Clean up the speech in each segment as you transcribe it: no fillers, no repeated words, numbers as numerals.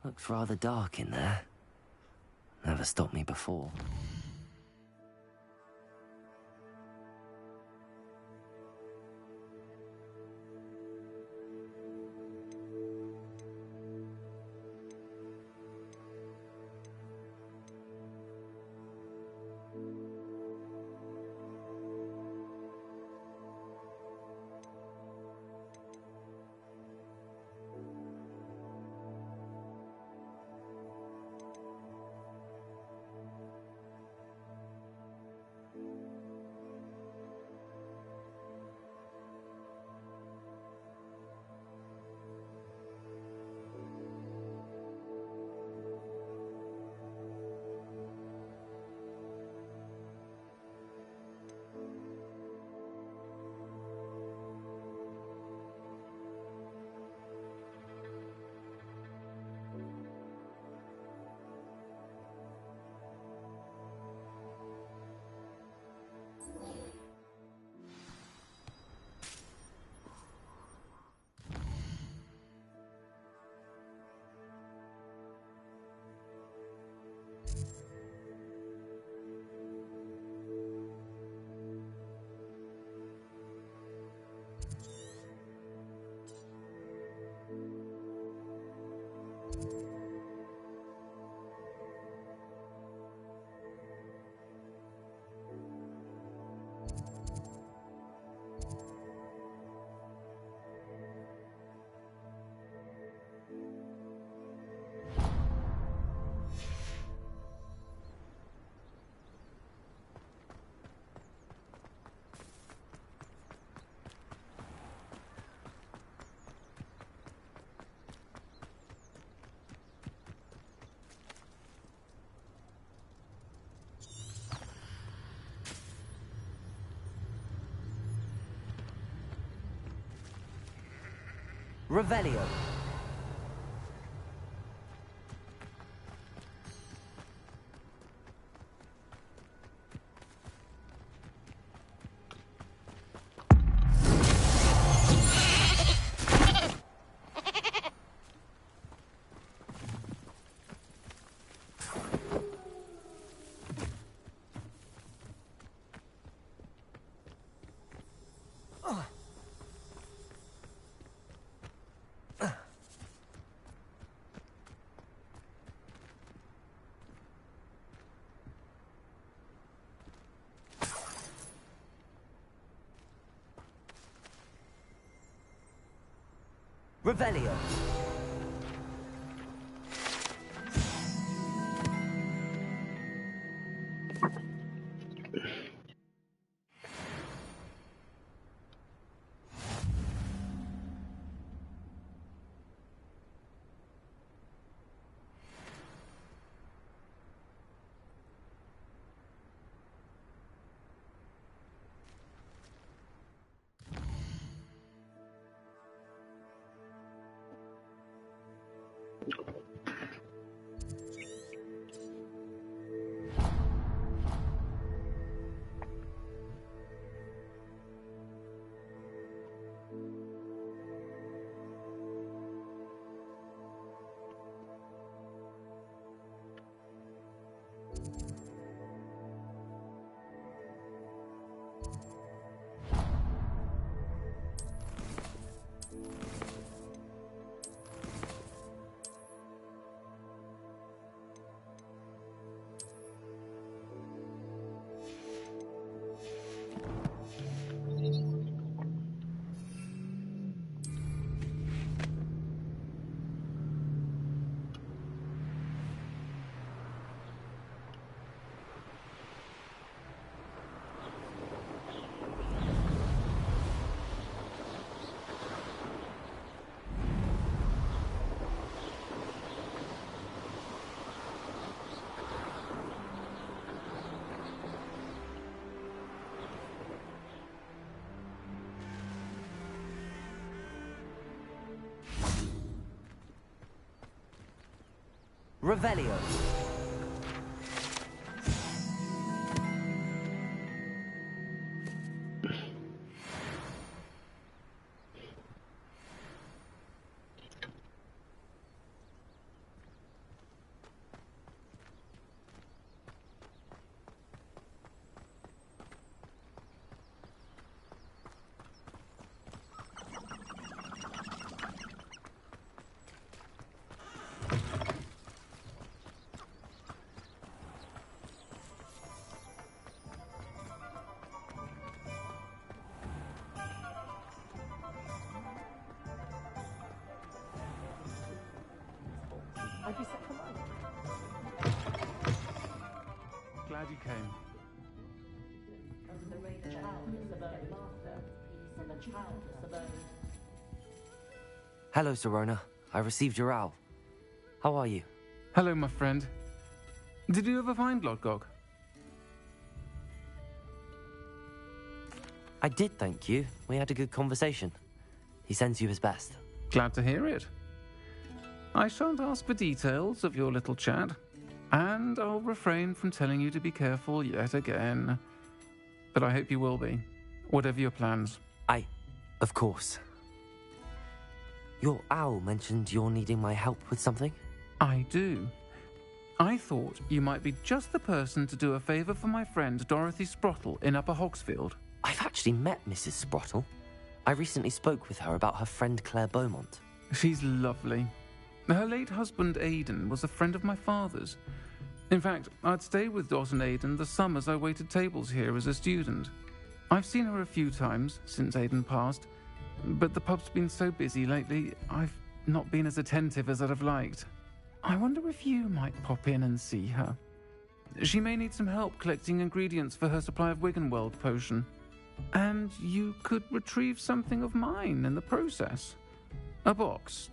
Looks rather dark in there. Never stopped me before. Revelio. Revelio. Revelio. I'd be set for life. Glad you came. Hello, Serona. I received your owl. How are you? Hello, my friend. Did you ever find Lodgok? I did, thank you. We had a good conversation. He sends you his best. Glad to hear it. I shan't ask for details of your little chat, and I'll refrain from telling you to be careful yet again. But I hope you will be, whatever your plans. Of course. Your owl mentioned you're needing my help with something? I do. I thought you might be just the person to do a favour for my friend Dorothy Sprottle in Upper Hogsfield. I've actually met Mrs. Sprottle. I recently spoke with her about her friend Claire Beaumont. She's lovely. Her late husband Aidan was a friend of my father's. In fact, I'd stay with Dot and Aidan the summers I waited tables here as a student. I've seen her a few times since Aidan passed, but the pub's been so busy lately, I've not been as attentive as I'd have liked. I wonder if you might pop in and see her. She may need some help collecting ingredients for her supply of Wiggenweld potion. And you could retrieve something of mine in the process. A box,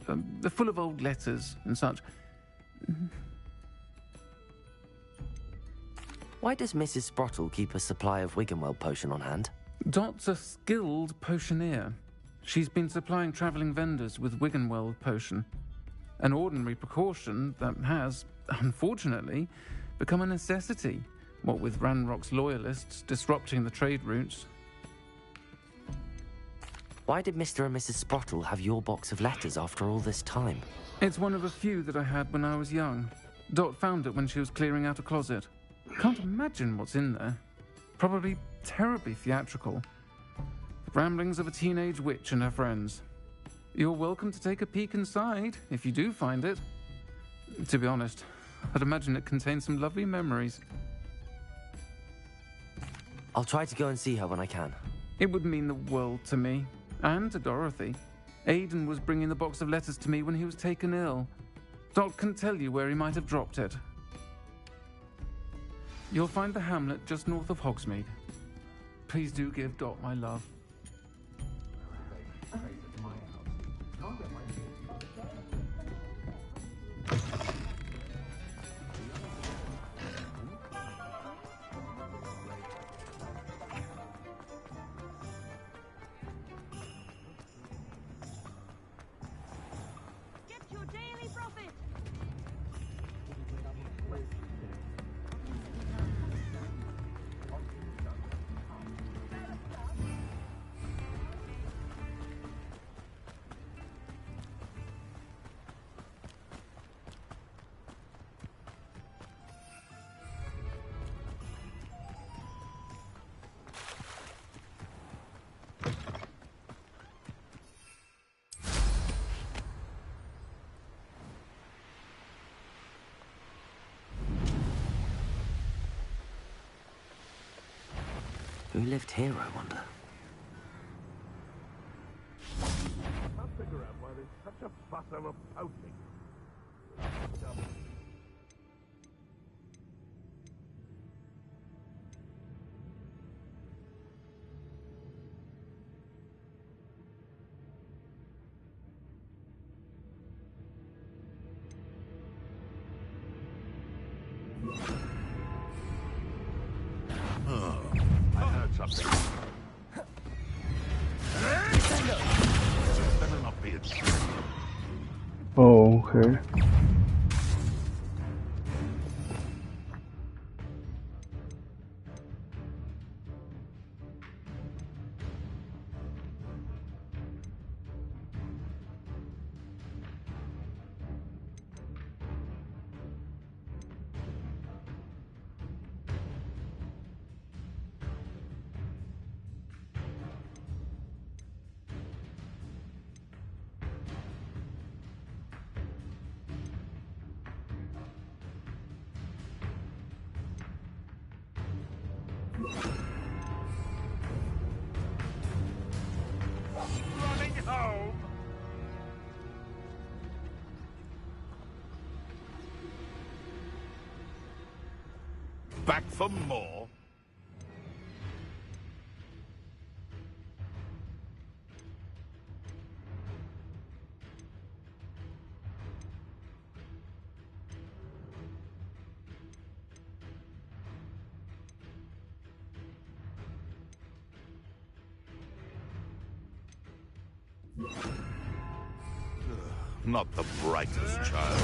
full of old letters and such. Why does Mrs. Sprottle keep a supply of Wiggenweld potion on hand? Dot's a skilled potioneer. She's been supplying travelling vendors with Wiggenweld potion. An ordinary precaution that has, unfortunately, become a necessity, what with Ranrock's loyalists disrupting the trade routes. Why did Mr. and Mrs. Sprottle have your box of letters after all this time? It's one of a few that I had when I was young. Dot found it when she was clearing out a closet. Can't imagine what's in there. Probably terribly theatrical. The ramblings of a teenage witch and her friends. You're welcome to take a peek inside, if you do find it. To be honest, I'd imagine it contains some lovely memories. I'll try to go and see her when I can. It would mean the world to me, and to Dorothy. Aidan was bringing the box of letters to me when he was taken ill. Dot can tell you where he might have dropped it. You'll find the hamlet just north of Hogsmeade. Please do give Dot my love. Get your daily profit. Who lived here, I wonder? Can't figure out why there's such a fuss over poaching. I heard something. This better not be a trick. Oh, okay. Running home. back for more? Not the brightest child.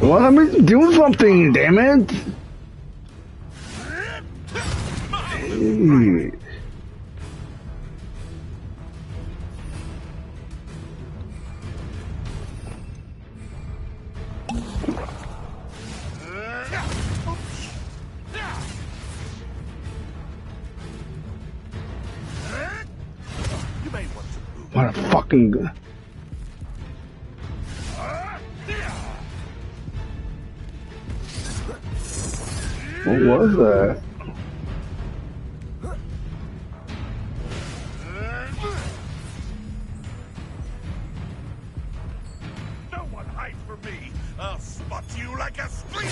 Well, let me do something, damn it! Hey. What a fucking... What was that? No one hide from me. I'll spot you like a streamer.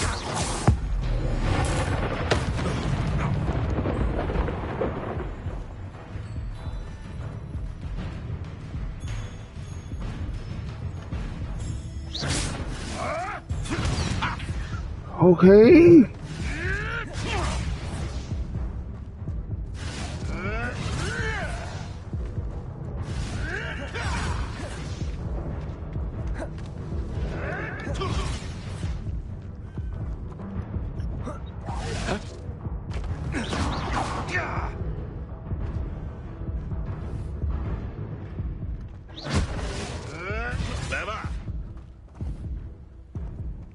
Okay.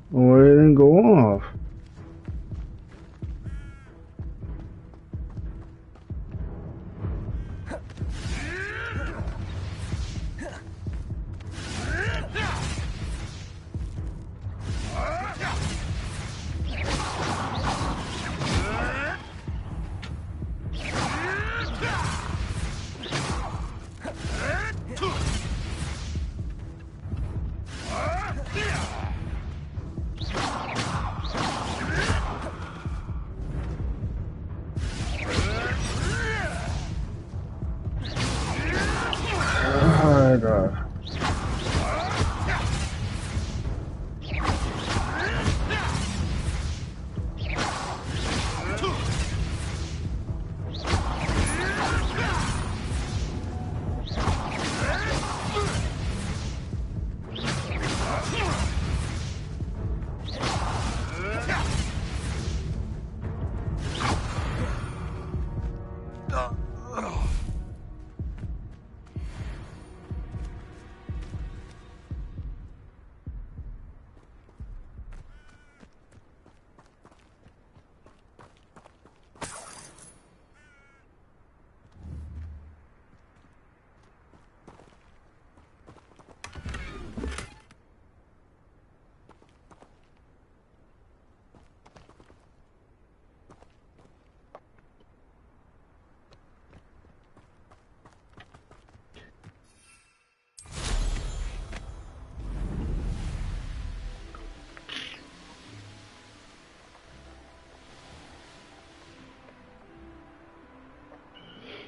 Well, it didn't go off. Oh my god.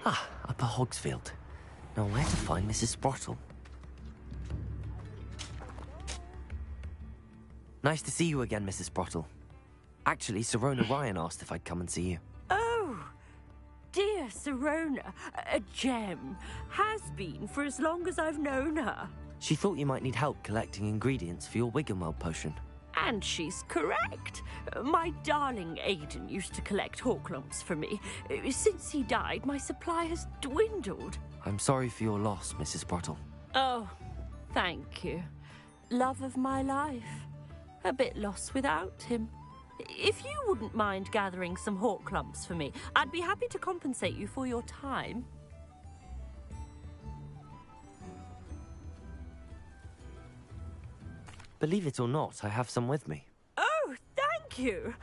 Ah, up at Hogsfield. Now where to find Mrs. Sprottle? Nice to see you again, Mrs. Sprottle. Actually, Sirona Ryan asked if I'd come and see you. Oh, dear Sirona, a gem. Has been for as long as I've known her. She thought you might need help collecting ingredients for your Wiggenweld potion. And she's correct. My darling Aiden used to collect Horklumps for me. Since he died, my supply has dwindled. I'm sorry for your loss, Mrs. Sprottle. Oh, thank you. Love of my life. A bit lost without him. If you wouldn't mind gathering some Horklumps for me, I'd be happy to compensate you for your time. Believe it or not, I have some with me. Oh, thank you.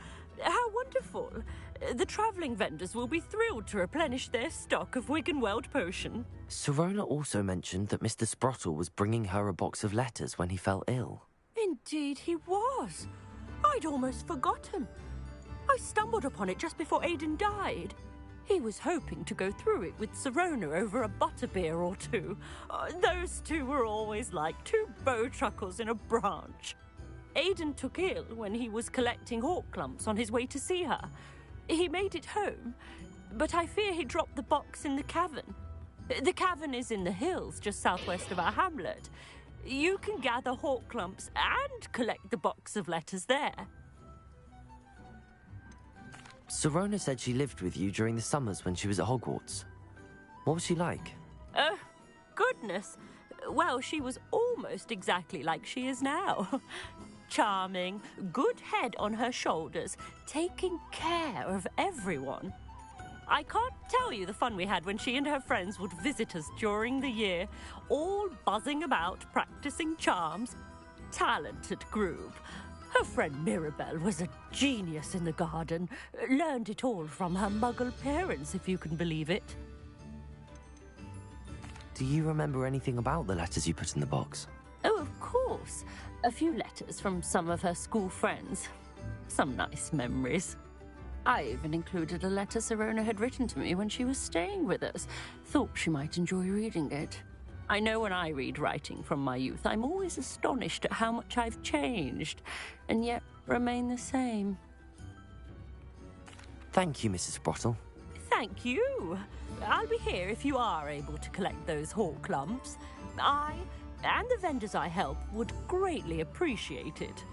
How wonderful. The travelling vendors will be thrilled to replenish their stock of Wiggenweld potion. Sirona also mentioned that Mr. Sprottle was bringing her a box of letters when he fell ill. Indeed he was. I'd almost forgotten. I stumbled upon it just before Aidan died. He was hoping to go through it with Sirona over a butterbeer or two. Those two were always like two bowtruckles in a branch. Aidan took ill when he was collecting hawk clumps on his way to see her. He made it home, but I fear he dropped the box in the cavern. The cavern is in the hills just southwest of our hamlet. You can gather hawk clumps and collect the box of letters there. Sirona said she lived with you during the summers when she was at Hogwarts. What was she like? Oh, goodness. Well, she was almost exactly like she is now. Charming, good head on her shoulders, taking care of everyone. I can't tell you the fun we had when she and her friends would visit us during the year, all buzzing about, practicing charms. Talented group. Her friend Mirabelle was a genius in the garden. Learned it all from her muggle parents, if you can believe it. Do you remember anything about the letters you put in the box? Oh, of course. A few letters from some of her school friends. Some nice memories. I even included a letter Sirona had written to me when she was staying with us. Thought she might enjoy reading it. I know when I read writing from my youth, I'm always astonished at how much I've changed, and yet remain the same. Thank you, Mrs. Sprottle. Thank you. I'll be here if you are able to collect those hawk clumps. I, and the vendors I help, would greatly appreciate it.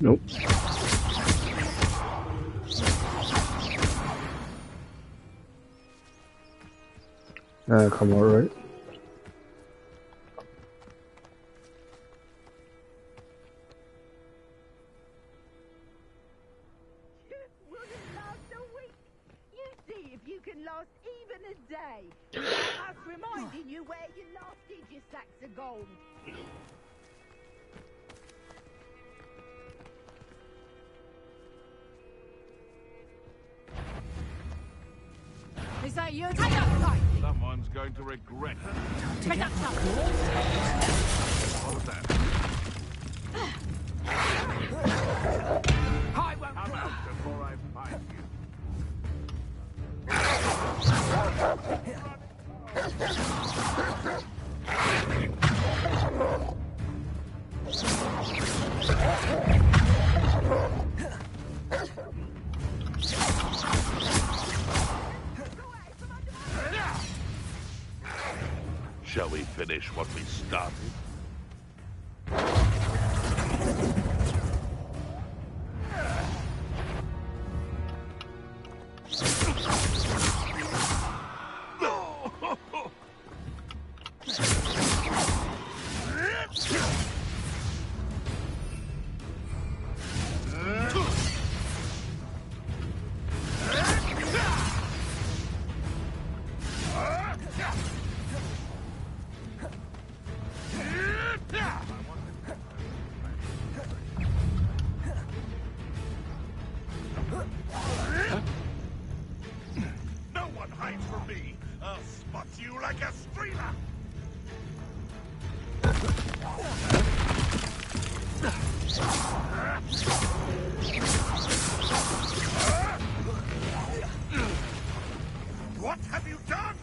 Nope. Come on, right? Will it last a week? You see if you can last even a day. Us reminding you where you last did your sacks of gold. Is that you? Take that light! Someone's going to regret it. Take that light! What was that? I won't Come out before I find you. Shall we finish what we started? No one hides from me. I'll spot you like a streamer. What have you done?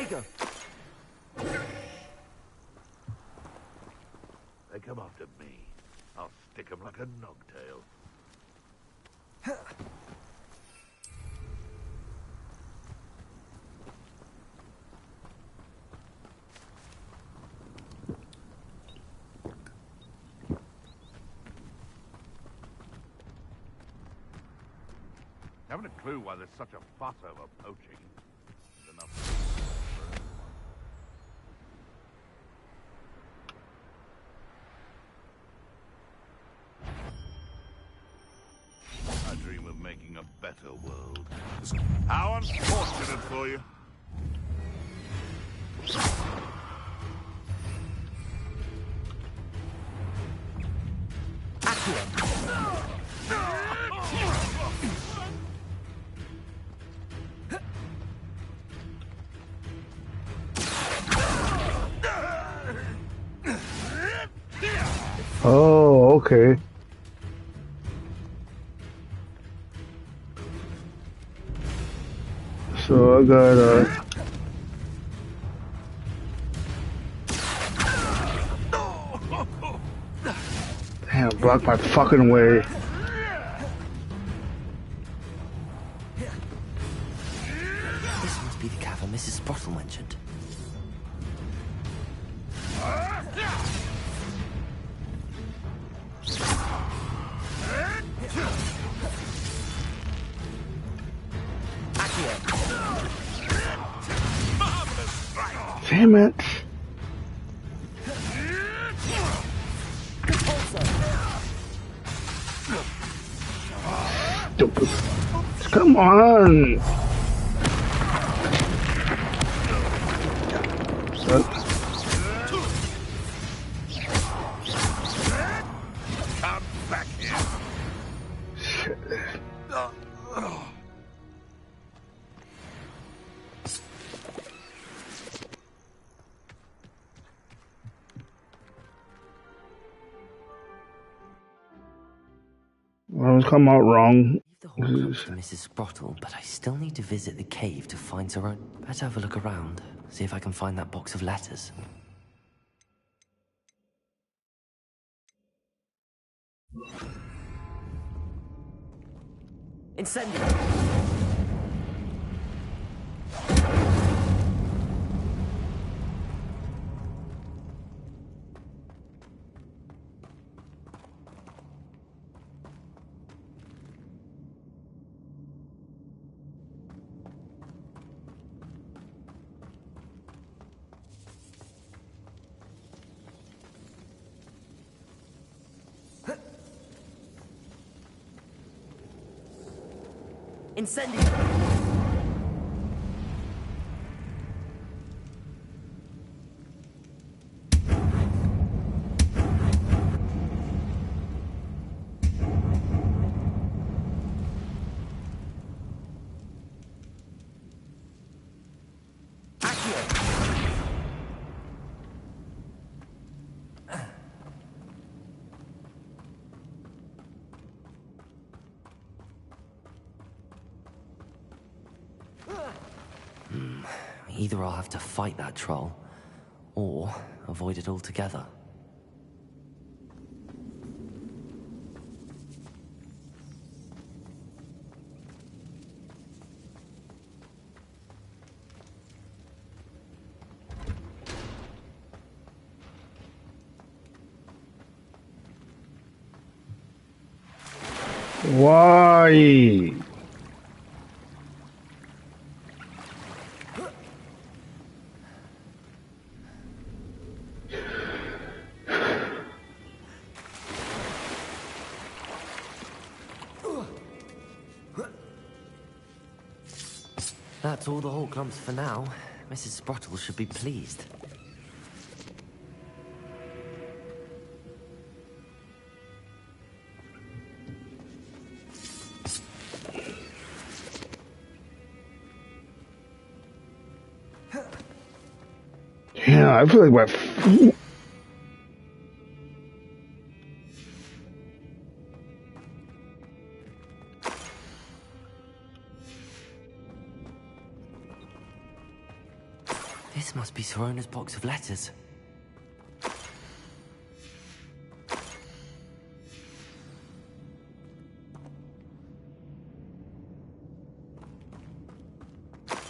you go. They come after me. I'll stick 'em like a nogtail. Haven't a clue why there's such a fuss over poaching. There's enough for everyone. I dream of making a better world. How unfortunate for you. Oh, okay. So I got damn, block my fucking way. This must be the cavern Mrs. Sprottle mentioned. Damn it. Stupid. Come on. Sucks. Come back here. Shit. Well, it's come out wrong. Leave the Horcrux to Mrs. Sprottle, but I still need to visit the cave to find her own. Better have a look around, see if I can find that box of letters. Incendio! Incendio! Either I'll have to fight that troll, or avoid it altogether. Why? That's all the Horcrux for now. Mrs. Sprottle should be pleased. Yeah, I feel like my This must be Sorona's box of letters.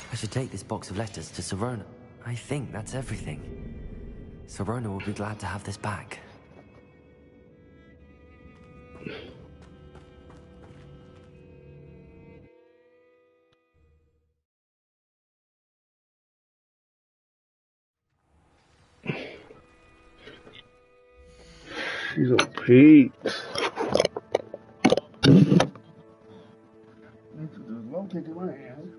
I should take this box of letters to Sorona. I think that's everything. Sorona will be glad to have this back. She's a Pete. Love taking my hand.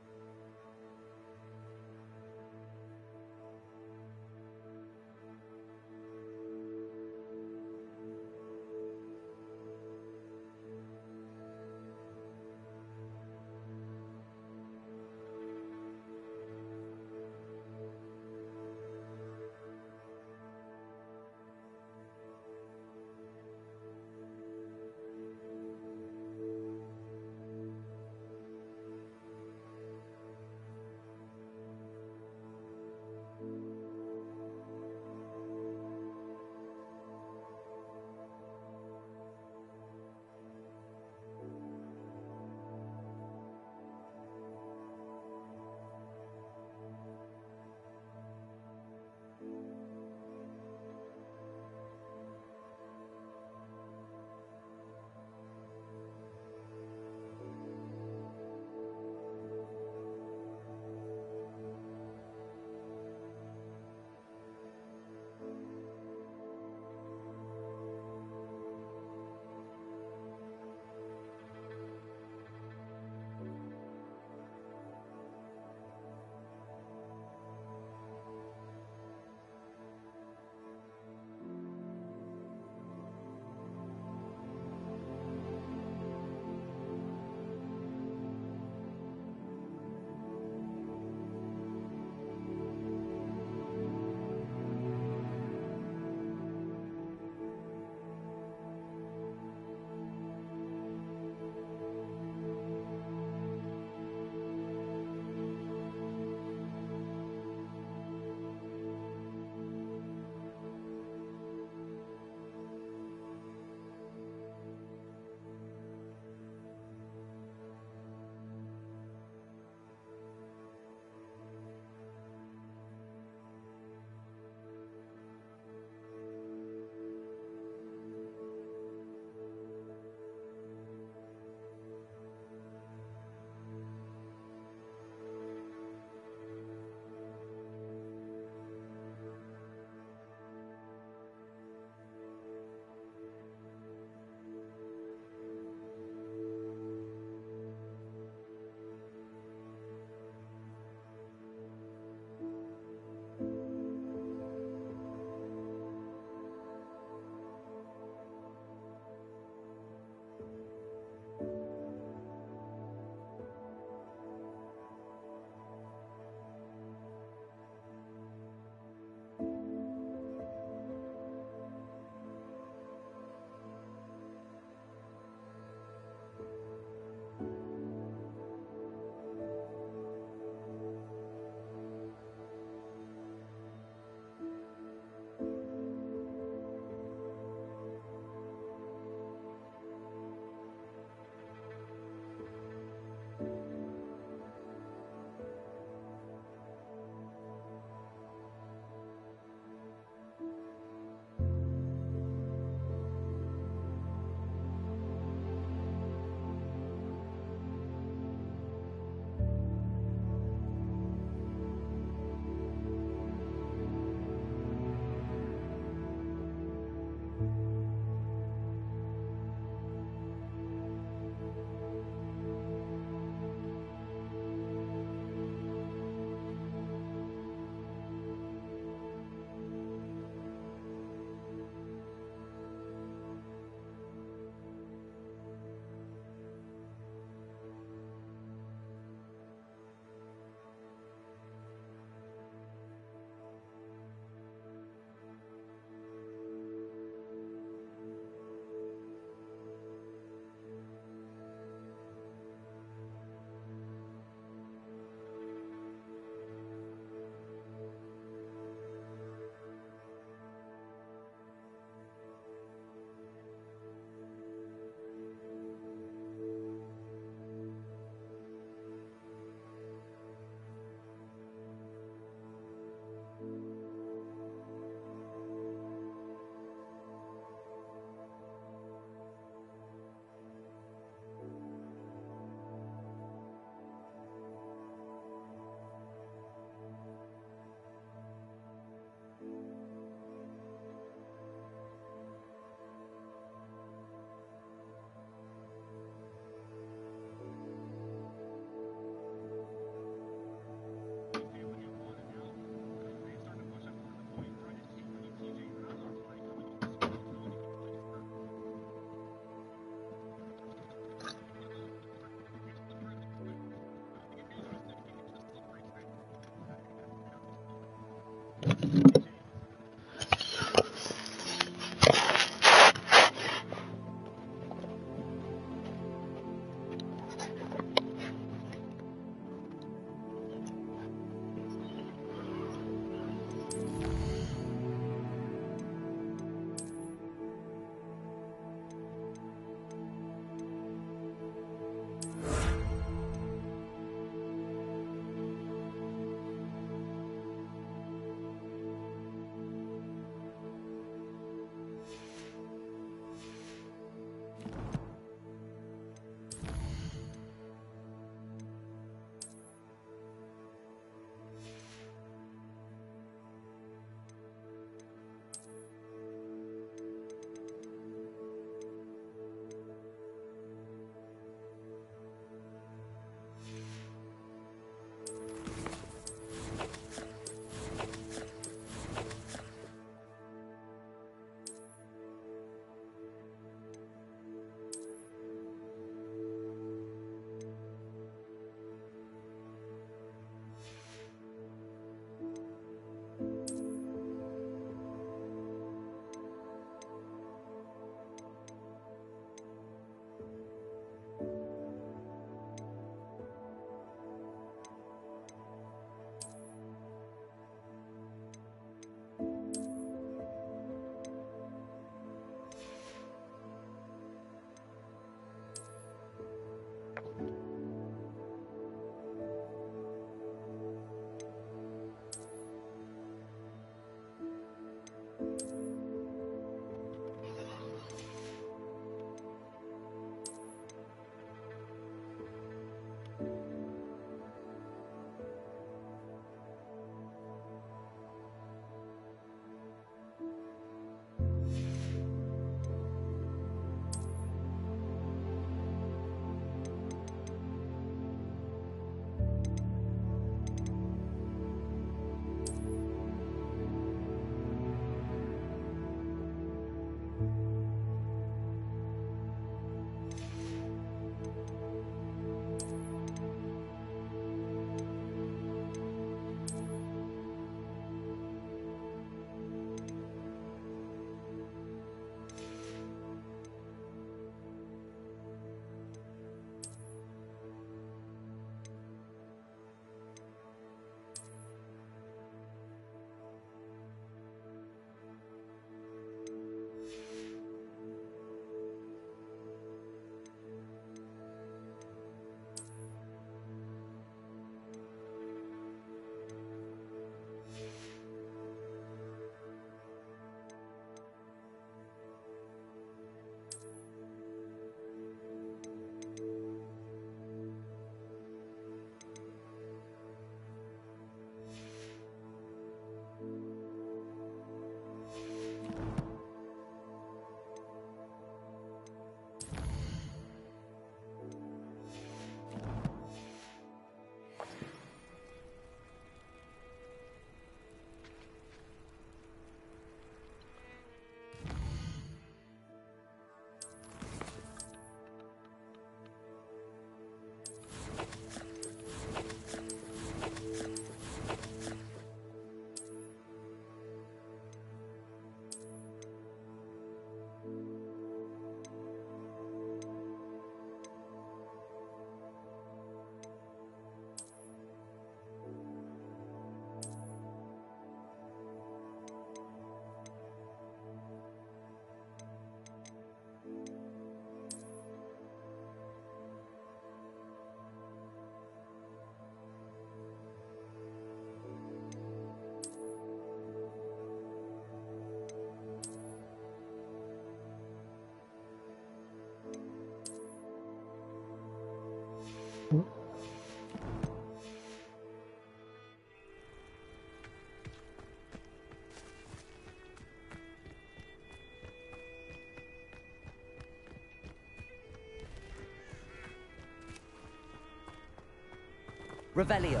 Revelio.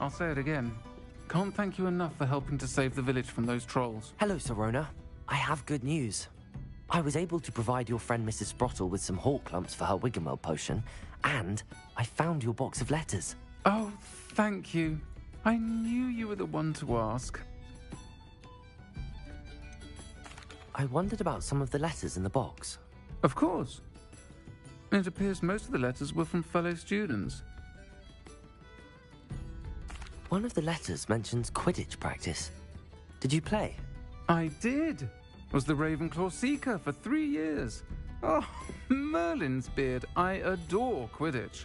I'll say it again. Can't thank you enough for helping to save the village from those trolls. Hello, Sirona. I have good news. I was able to provide your friend Mrs. Sprottle with some hawk clumps for her Wiggenweld potion, and I found your box of letters. Oh, thank you. I knew you were the one to ask. I wondered about some of the letters in the box. Of course. It appears most of the letters were from fellow students. One of the letters mentions Quidditch practice. Did you play? I did. Was the Ravenclaw Seeker for 3 years. Oh, Merlin's beard. I adore Quidditch.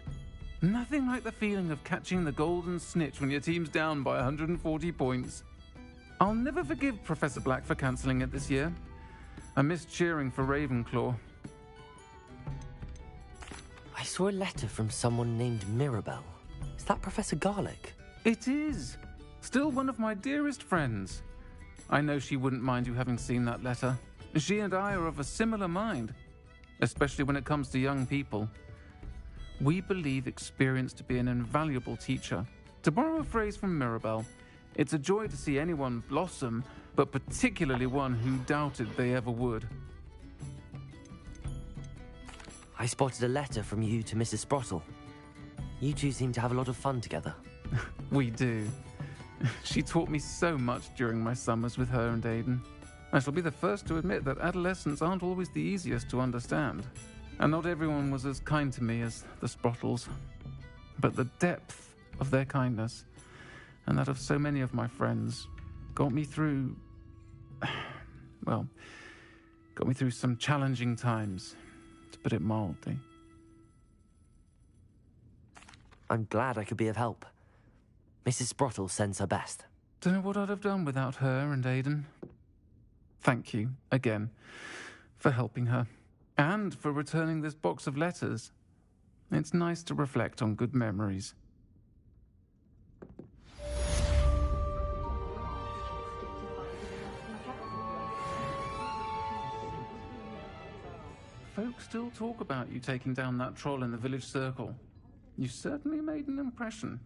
Nothing like the feeling of catching the golden snitch when your team's down by 140 points. I'll never forgive Professor Black for cancelling it this year. I missed cheering for Ravenclaw. I saw a letter from someone named Mirabelle. Is that Professor Garlick? It is. Still one of my dearest friends. I know she wouldn't mind you having seen that letter. She and I are of a similar mind, especially when it comes to young people. We believe experience to be an invaluable teacher. To borrow a phrase from Mirabelle, it's a joy to see anyone blossom, but particularly one who doubted they ever would. I spotted a letter from you to Mrs. Sprottle. You two seem to have a lot of fun together. We do. She taught me so much during my summers with her and Aiden. I shall be the first to admit that adolescents aren't always the easiest to understand. And not everyone was as kind to me as the Sprottles. But the depth of their kindness, and that of so many of my friends, got me through... well, got me through some challenging times, to put it mildly. I'm glad I could be of help. Mrs. Sprottle sends her best. Don't know what I'd have done without her and Aiden. Thank you, again, for helping her, and for returning this box of letters. It's nice to reflect on good memories. Folks still talk about you taking down that troll in the village circle. You certainly made an impression.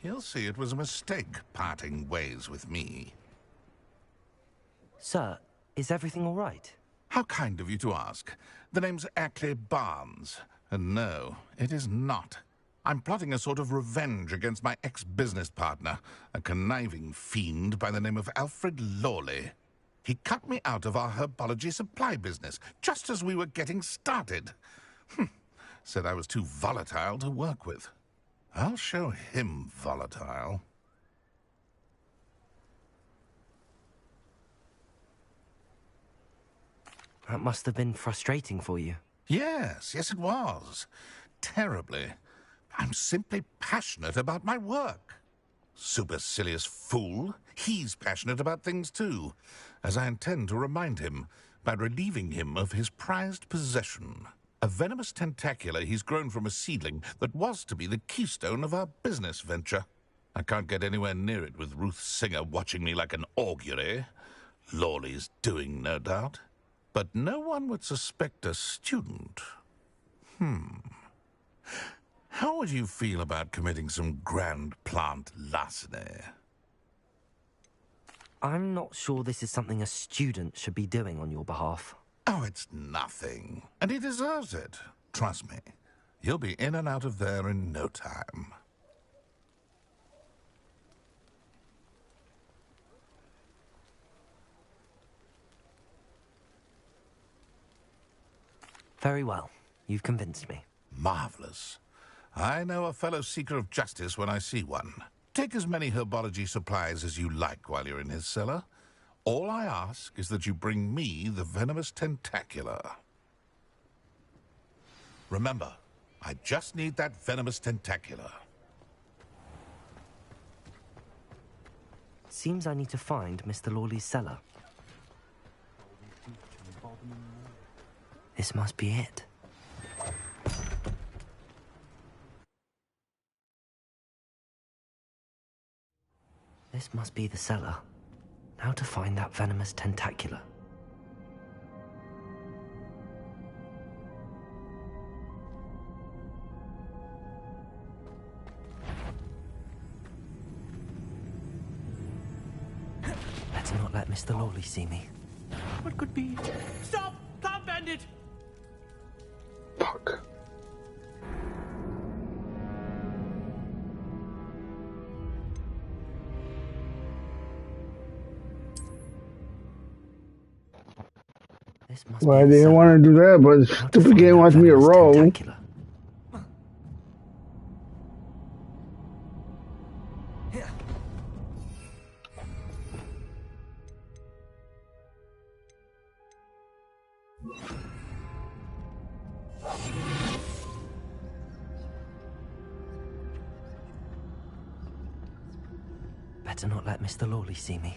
He'll see it was a mistake parting ways with me. Sir, is everything all right? How kind of you to ask. The name's Ackley Barnes. And no, it is not. I'm plotting a sort of revenge against my ex-business partner, a conniving fiend by the name of Alfred Lawley. He cut me out of our herbology supply business, just as we were getting started. Said I was too volatile to work with. I'll show him volatile. That must have been frustrating for you. Yes, it was. Terribly. I'm simply passionate about my work. Supercilious fool. He's passionate about things too, as I intend to remind him by relieving him of his prized possession. A venomous tentacula he's grown from a seedling that was to be the keystone of our business venture. I can't get anywhere near it with Ruth Singer watching me like an augury. Lawley's doing, no doubt. But no one would suspect a student. How would you feel about committing some grand plant larceny? I'm not sure this is something a student should be doing on your behalf. Oh, it's nothing. And he deserves it. Trust me. You'll be in and out of there in no time. Very well. You've convinced me. Marvelous. I know a fellow seeker of justice when I see one. Take as many herbology supplies as you like while you're in his cellar. All I ask is that you bring me the venomous tentacular. Remember, I just need that venomous tentacular. Seems I need to find Mr. Lawley's cellar. This must be it. This must be the cellar. Now to find that venomous tentacular. Better not let Mr. Lawley see me. What could be? Stop! Can't bend it! Fuck. This must Well, I be the didn't cellar. want to do that, but the How to stupid find game that wants me to venomous roll. tentacular. Better not let Mr. Lawley see me.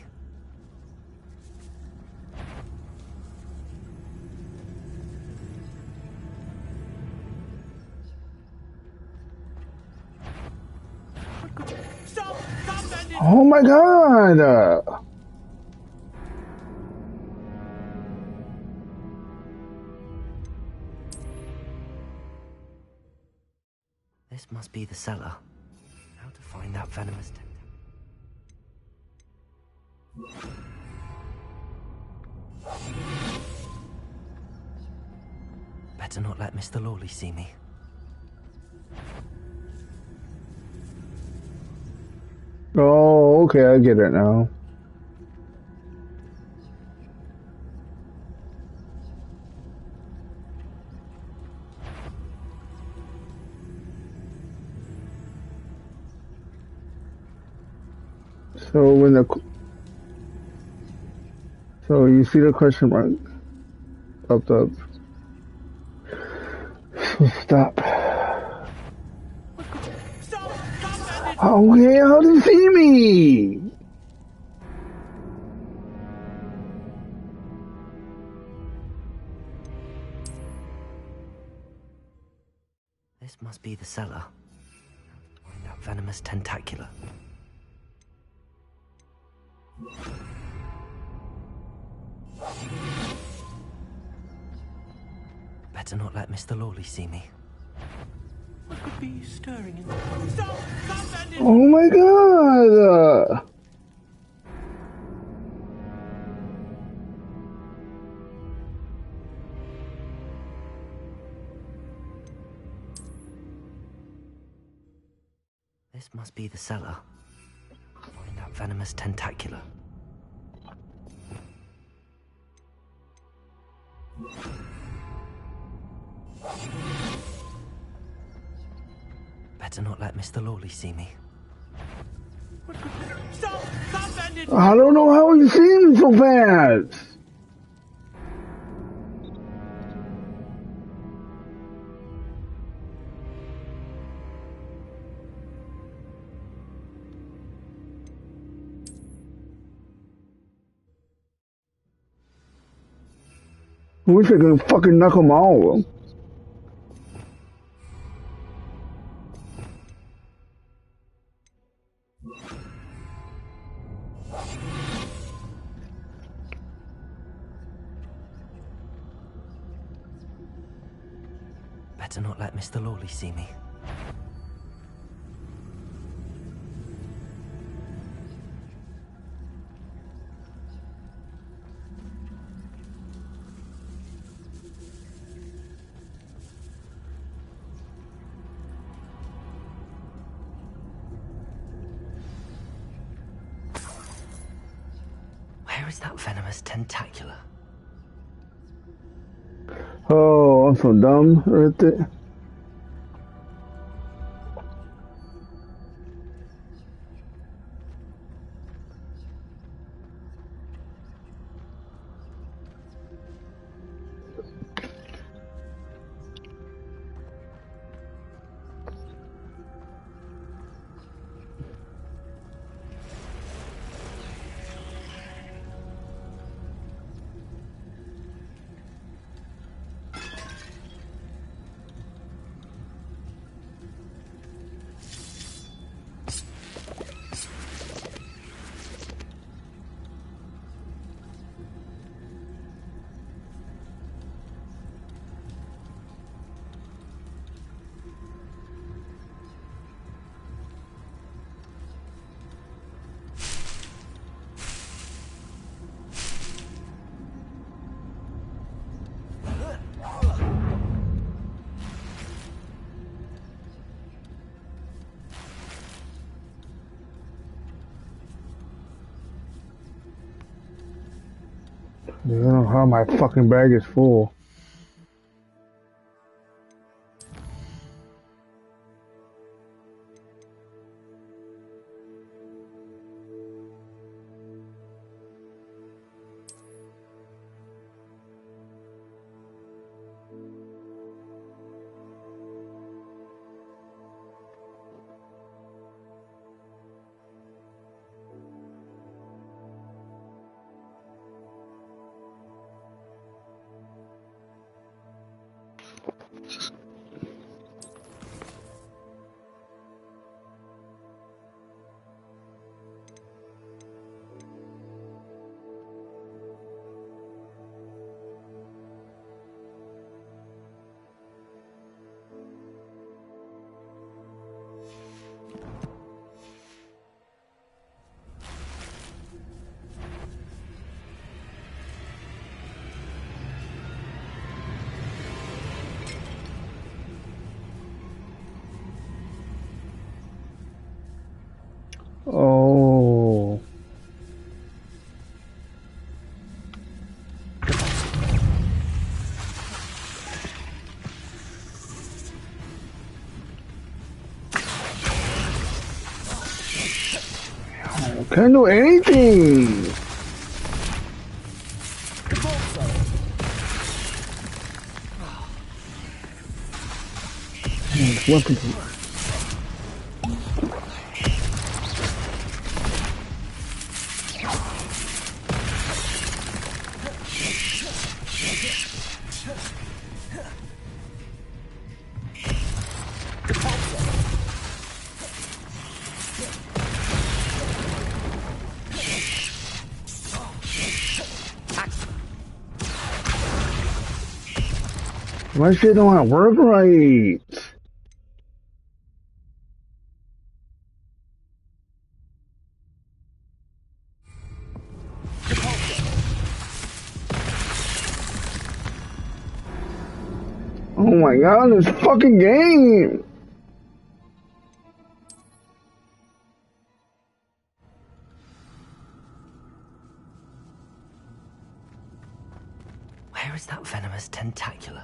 Stop! Can't bend it! Oh my god! This must be the cellar. How to find that venomous tentacular. Better not let Mr. Lawley see me. Oh, okay, I get it now. So when so you see the question mark popped up. So stop. Stop! Can't bend it! Okay, how did he see me? This must be the cellar. Find that venomous tentacular. Better not let Mr. Lawley see me. What could be stirring in there? Stop! Can't bend it! Oh my god! This must be the cellar. Find that venomous tentacular. Better not let Mr. Lawley see me. What could be? Stop! Can't bend it! I don't know how he see me so fast. I wish I could fucking knock them all. Better not let Mr. Lawley see me. Where is that venomous tentacular? Oh, I'm so dumb right there. I don't know how my fucking bag is full. Oh. Can't do anything. Weapons. My shit don't work right. Oh my god, this fucking game! Where is that venomous tentacula?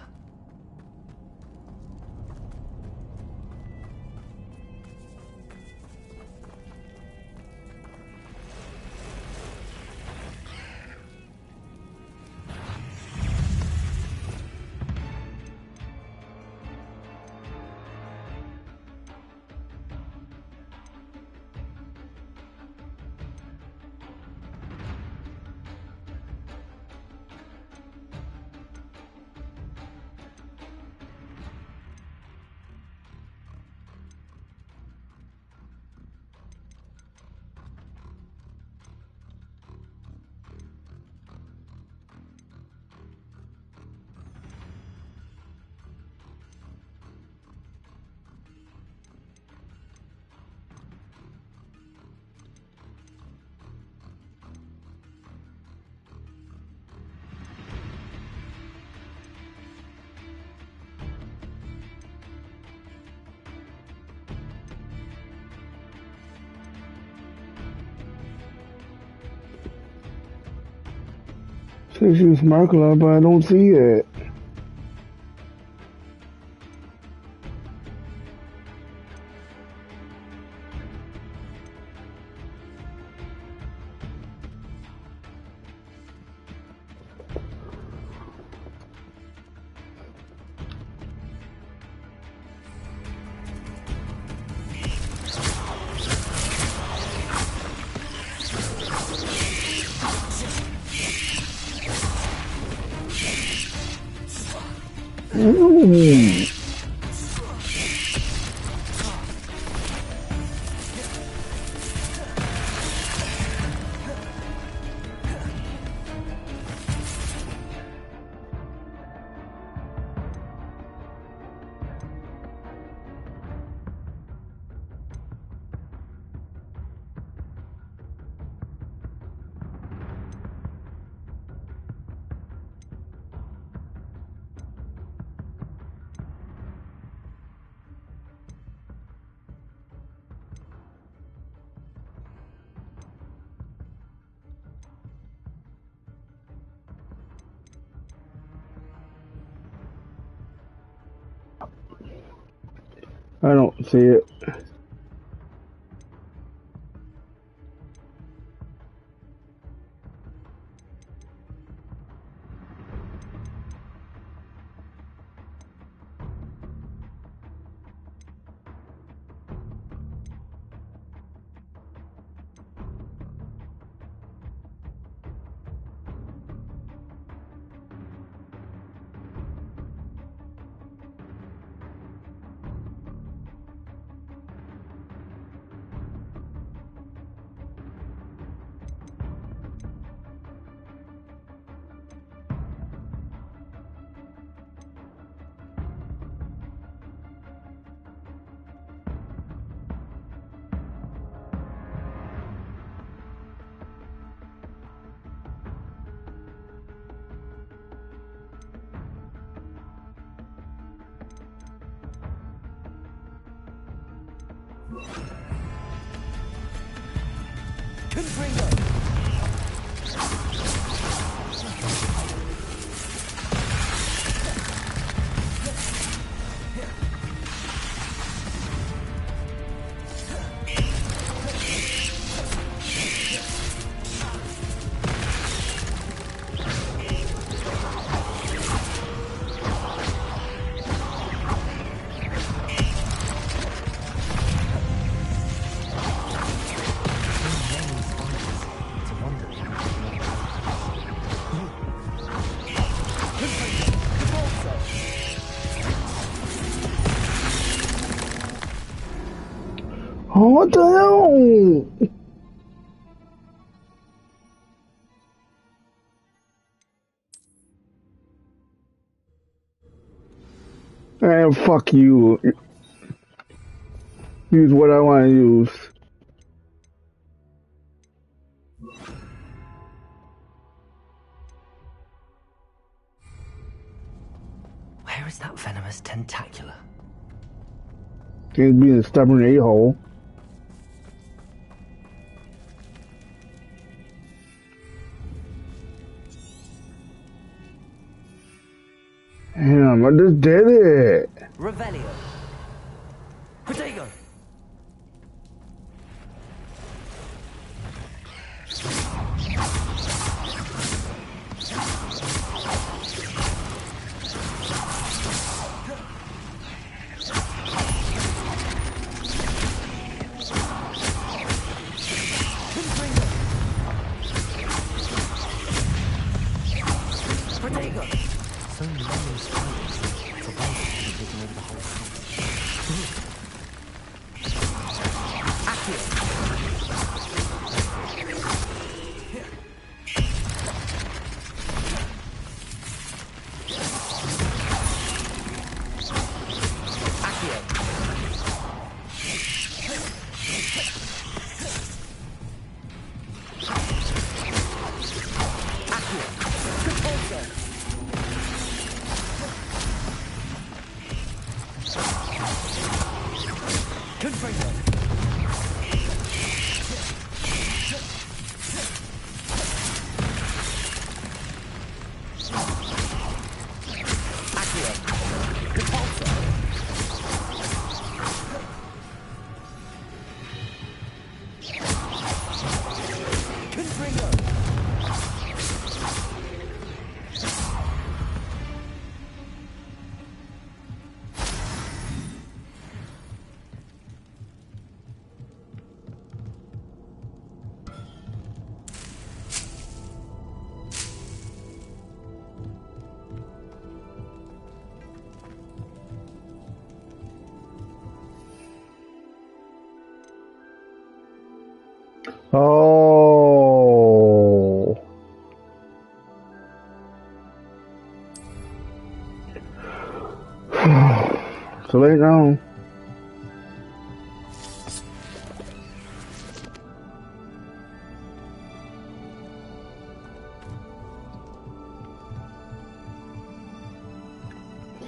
Says use Markula, but I don't see it. Ooh. I don't see it. Oh, what the hell? Man, fuck you. Use what I want to use. Where is that venomous tentacula? Can't be a stubborn a-hole. Damn, I just did it. Revelio. Protego. So many spiders. It's a wonder they've taken over the whole house. Oh. So late now.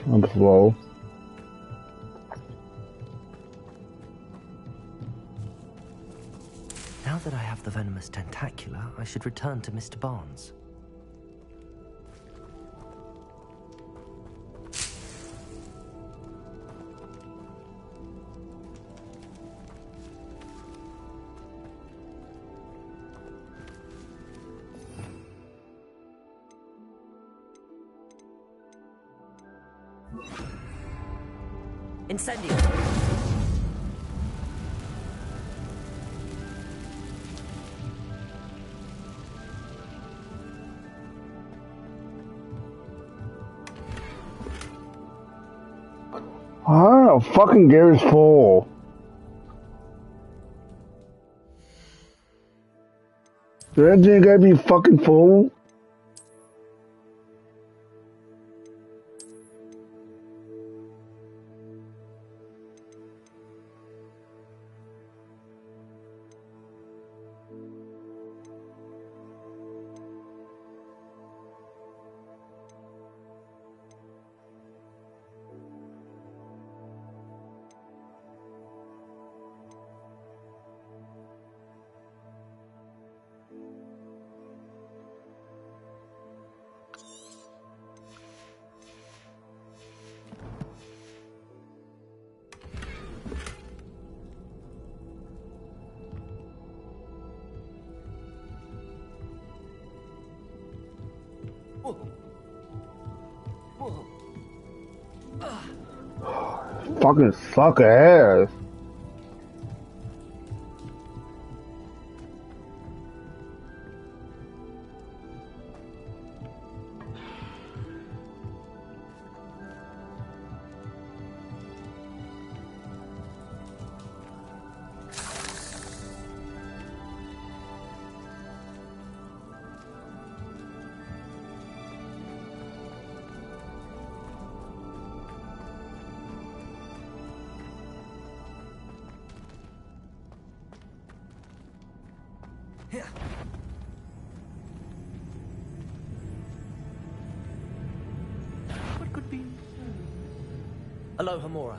I'm slow. Now that I have the venomous tentacula, I should return to Mr. Barnes. Incendio! Ah, fucking Gary's full. That engine gotta be fucking full. Fucking sucker ass. What could be? Hello, Hamura.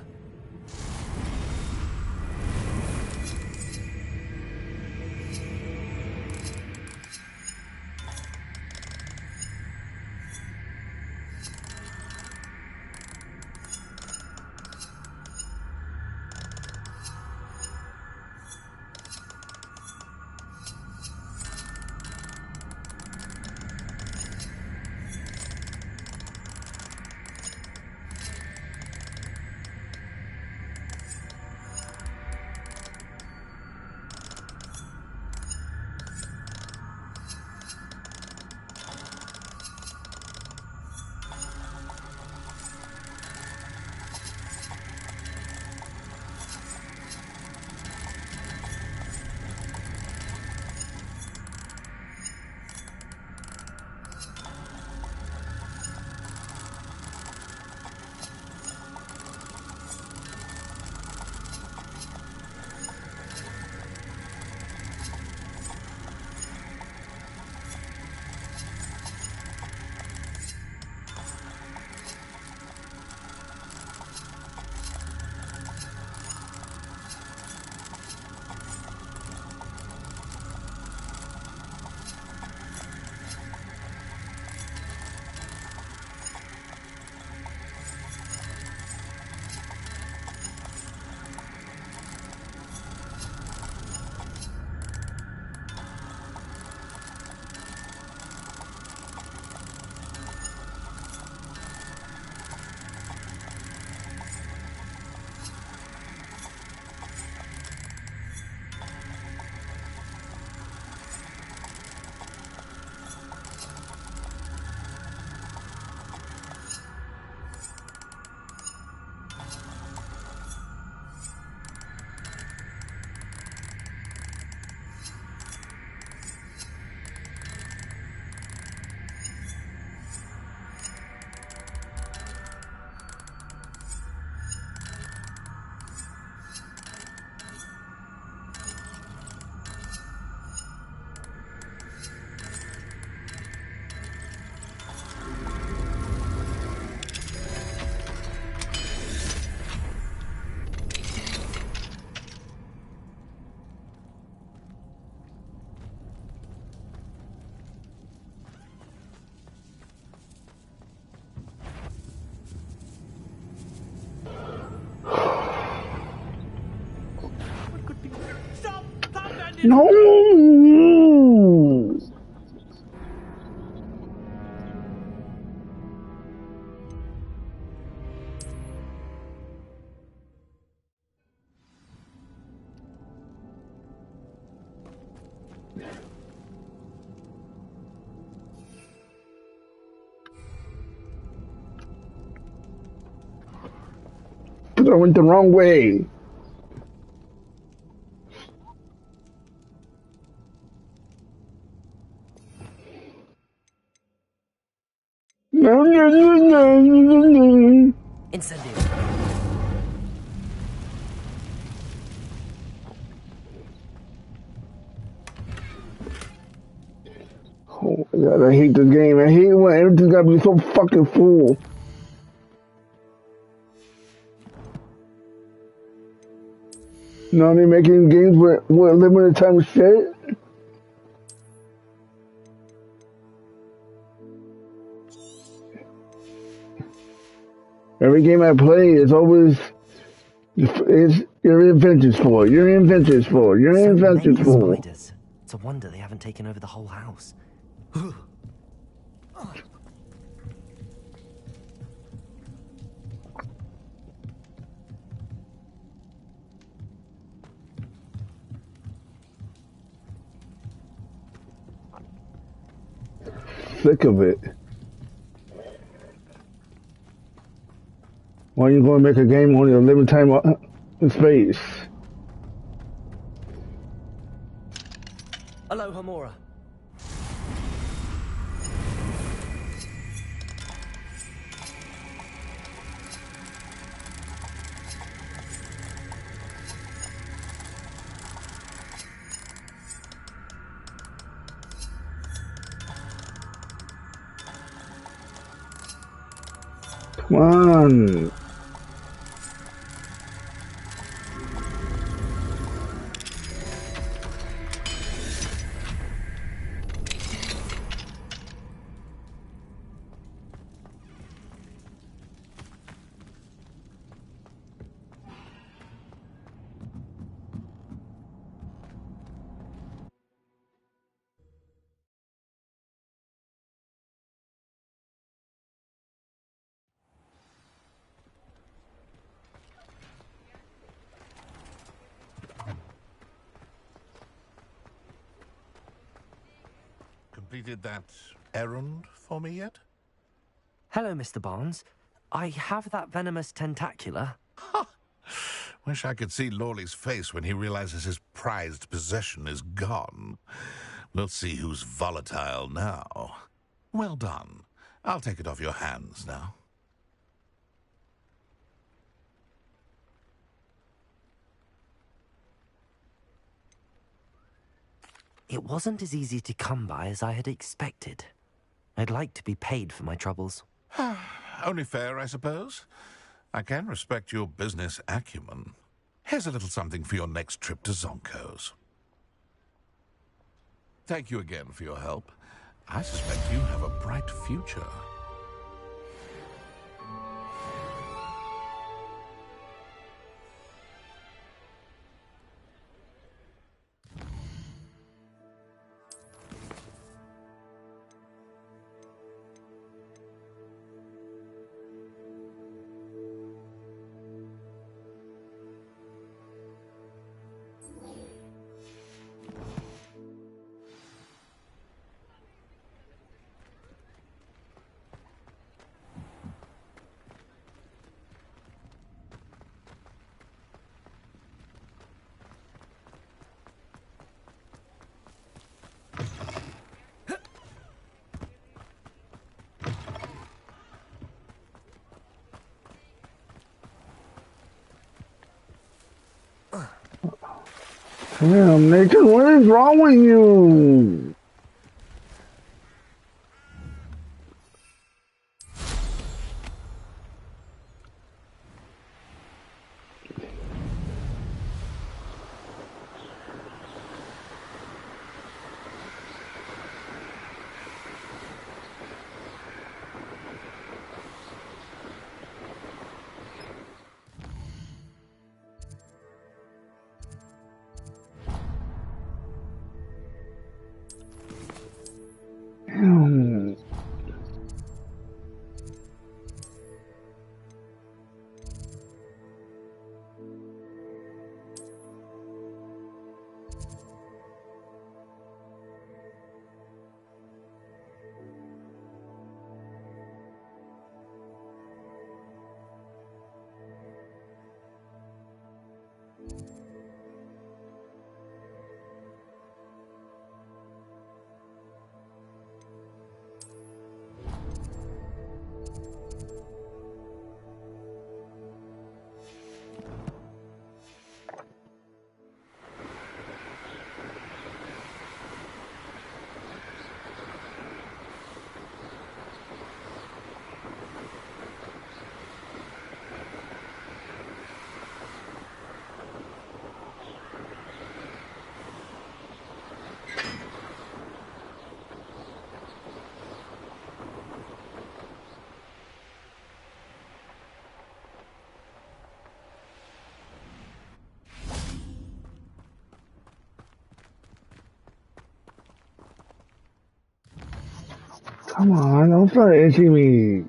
What could be? Stop! Stop, Bandit! No! because I went the wrong way. No, no, no, no, no, no. Incendio. Oh my god, I hate this game. I hate when everything's gotta be so fucking full. No, they making games with limited time shit. Every game I play is always your inventor's full. Your inventor's full. Your So inventor's many full. spiders. It's a wonder they haven't taken over the whole house. Sick of it. Why are you going to make a game on your limited time space? Aloha, Mora. Come on. Completed that errand for me yet? Hello, Mr. Barnes. I have that venomous tentacula. Wish I could see Lawley's face when he realizes his prized possession is gone. We'll see who's volatile now. Well done. I'll take it off your hands now. It wasn't as easy to come by as I had expected. I'd like to be paid for my troubles. Only fair, I suppose. I can respect your business acumen. Here's a little something for your next trip to Zonko's. Thank you again for your help. I suspect you have a bright future. Damn, Nathan, what is wrong with you? Come on, don't start itching me.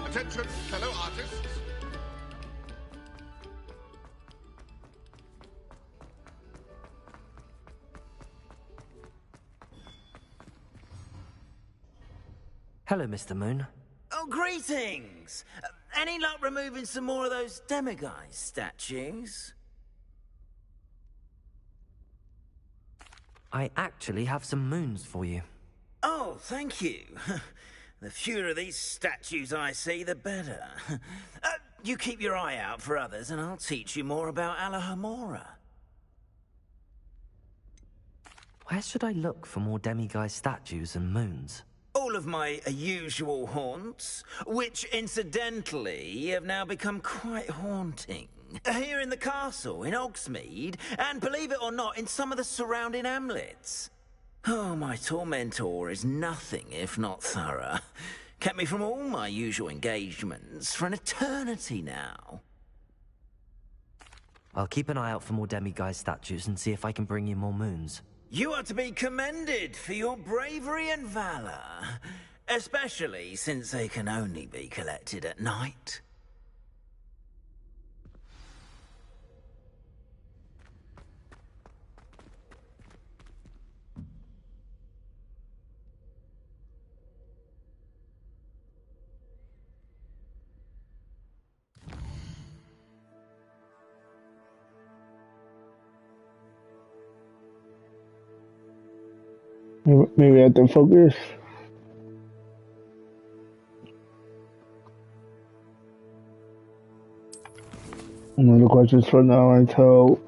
Attention, fellow artists. Hello, Mr. Moon. Oh, greetings! Any luck removing some more of those demiguise statues? I actually have some moons for you. Oh, thank you. The fewer of these statues I see, the better. You keep your eye out for others, and I'll teach you more about Alohomora. Where should I look for more demiguise statues and moons? All of my usual haunts, which incidentally have now become quite haunting. Here in the castle, in Hogsmeade, and believe it or not, in some of the surrounding hamlets. Oh, my tormentor is nothing if not thorough. Kept me from all my usual engagements for an eternity now. I'll keep an eye out for more demiguise statues and see if I can bring you more moons. You are to be commended for your bravery and valor, especially since they can only be collected at night. Maybe I have to focus. Another questions for now until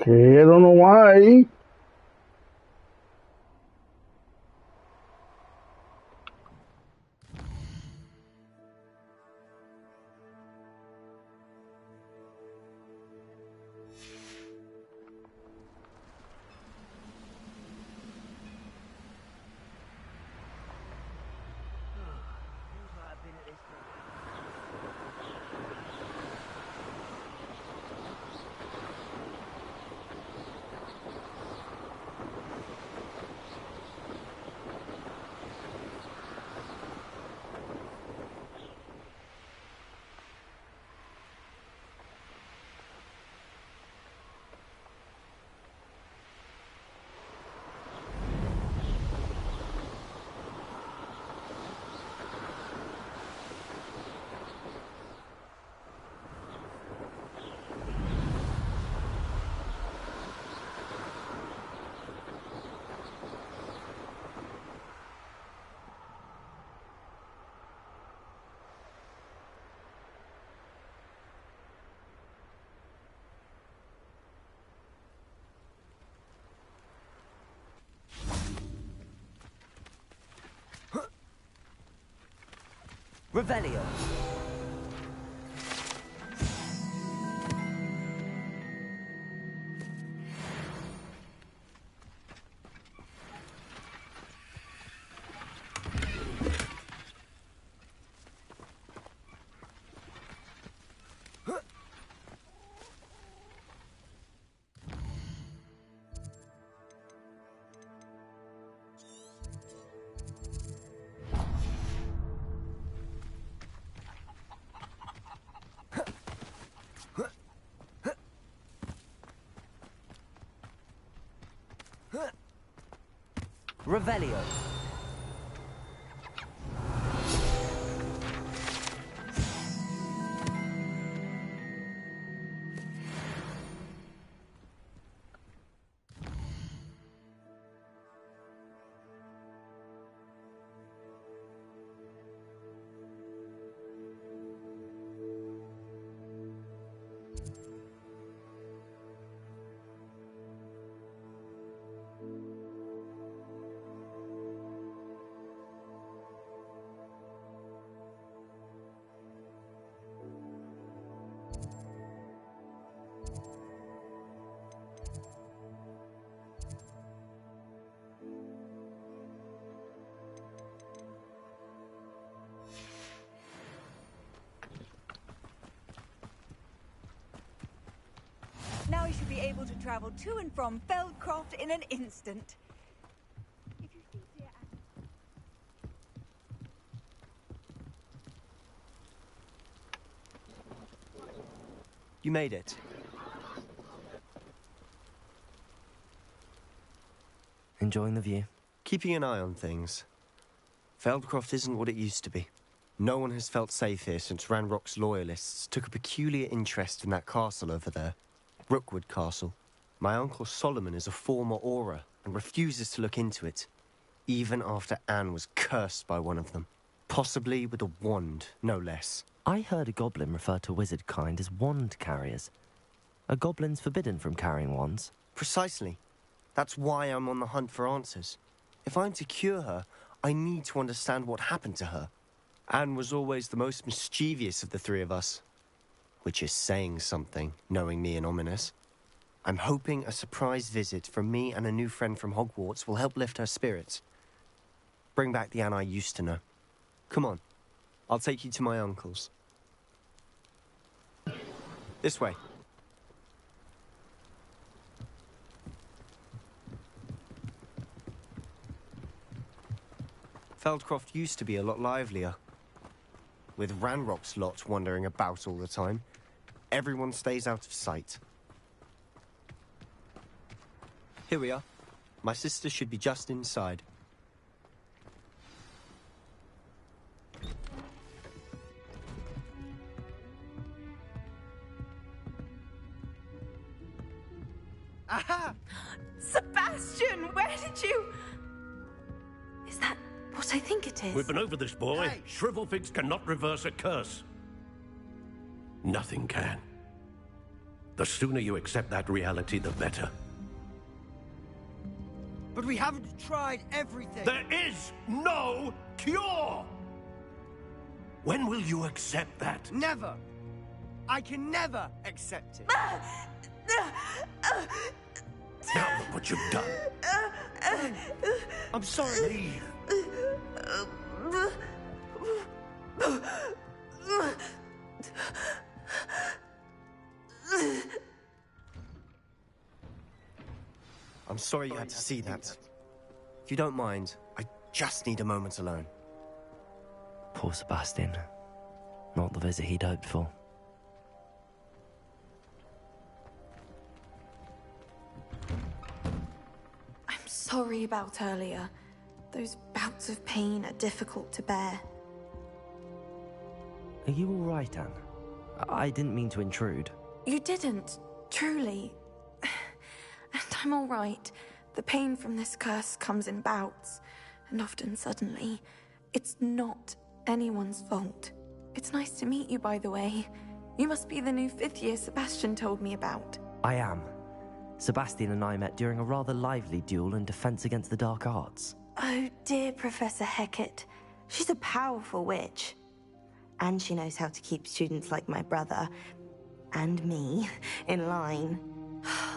Okay, I don't know why. Revelio. Revelio. Now you should be able to travel to and from Feldcroft in an instant. If you see dear You made it. Enjoying the view? Keeping an eye on things. Feldcroft isn't what it used to be. No one has felt safe here since Ranrock's loyalists took a peculiar interest in that castle over there. Rookwood Castle. My uncle Solomon is a former Auror and refuses to look into it, even after Anne was cursed by one of them. Possibly with a wand, no less. I heard a goblin refer to wizard kind as wand carriers. Are goblins forbidden from carrying wands? Precisely. That's why I'm on the hunt for answers. If I'm to cure her, I need to understand what happened to her. Anne was always the most mischievous of the three of us. Which is saying something, knowing me and Ominous. I'm hoping a surprise visit from me and a new friend from Hogwarts will help lift her spirits. Bring back the Anne I used to know. Come on, I'll take you to my uncle's. This way. Feldcroft used to be a lot livelier. With Ranrock's lot wandering about all the time, everyone stays out of sight. Here we are. My sister should be just inside. Aha! Sebastian, where did you... Is that what I think it is? We've been over this, boy. Hey. Shrivelfigs cannot reverse a curse. Nothing can. The sooner you accept that reality, the better. But we haven't tried everything. There is no cure! When will you accept that? Never. I can never accept it. Now look what you've done. I'm sorry. Leave. I'm sorry you had to see that. If you don't mind, I just need a moment alone. Poor Sebastian. Not the visit he'd hoped for. I'm sorry about earlier. Those bouts of pain are difficult to bear. Are you all right, Anne? I didn't mean to intrude. You didn't, truly. And I'm all right. The pain from this curse comes in bouts, and often suddenly. It's not anyone's fault. It's nice to meet you, by the way. You must be the new 5th year Sebastian told me about. I am. Sebastian and I met during a rather lively duel in defense against the dark arts. Oh, dear Professor Hecat. She's a powerful witch. And she knows how to keep students like my brother, and me, in line.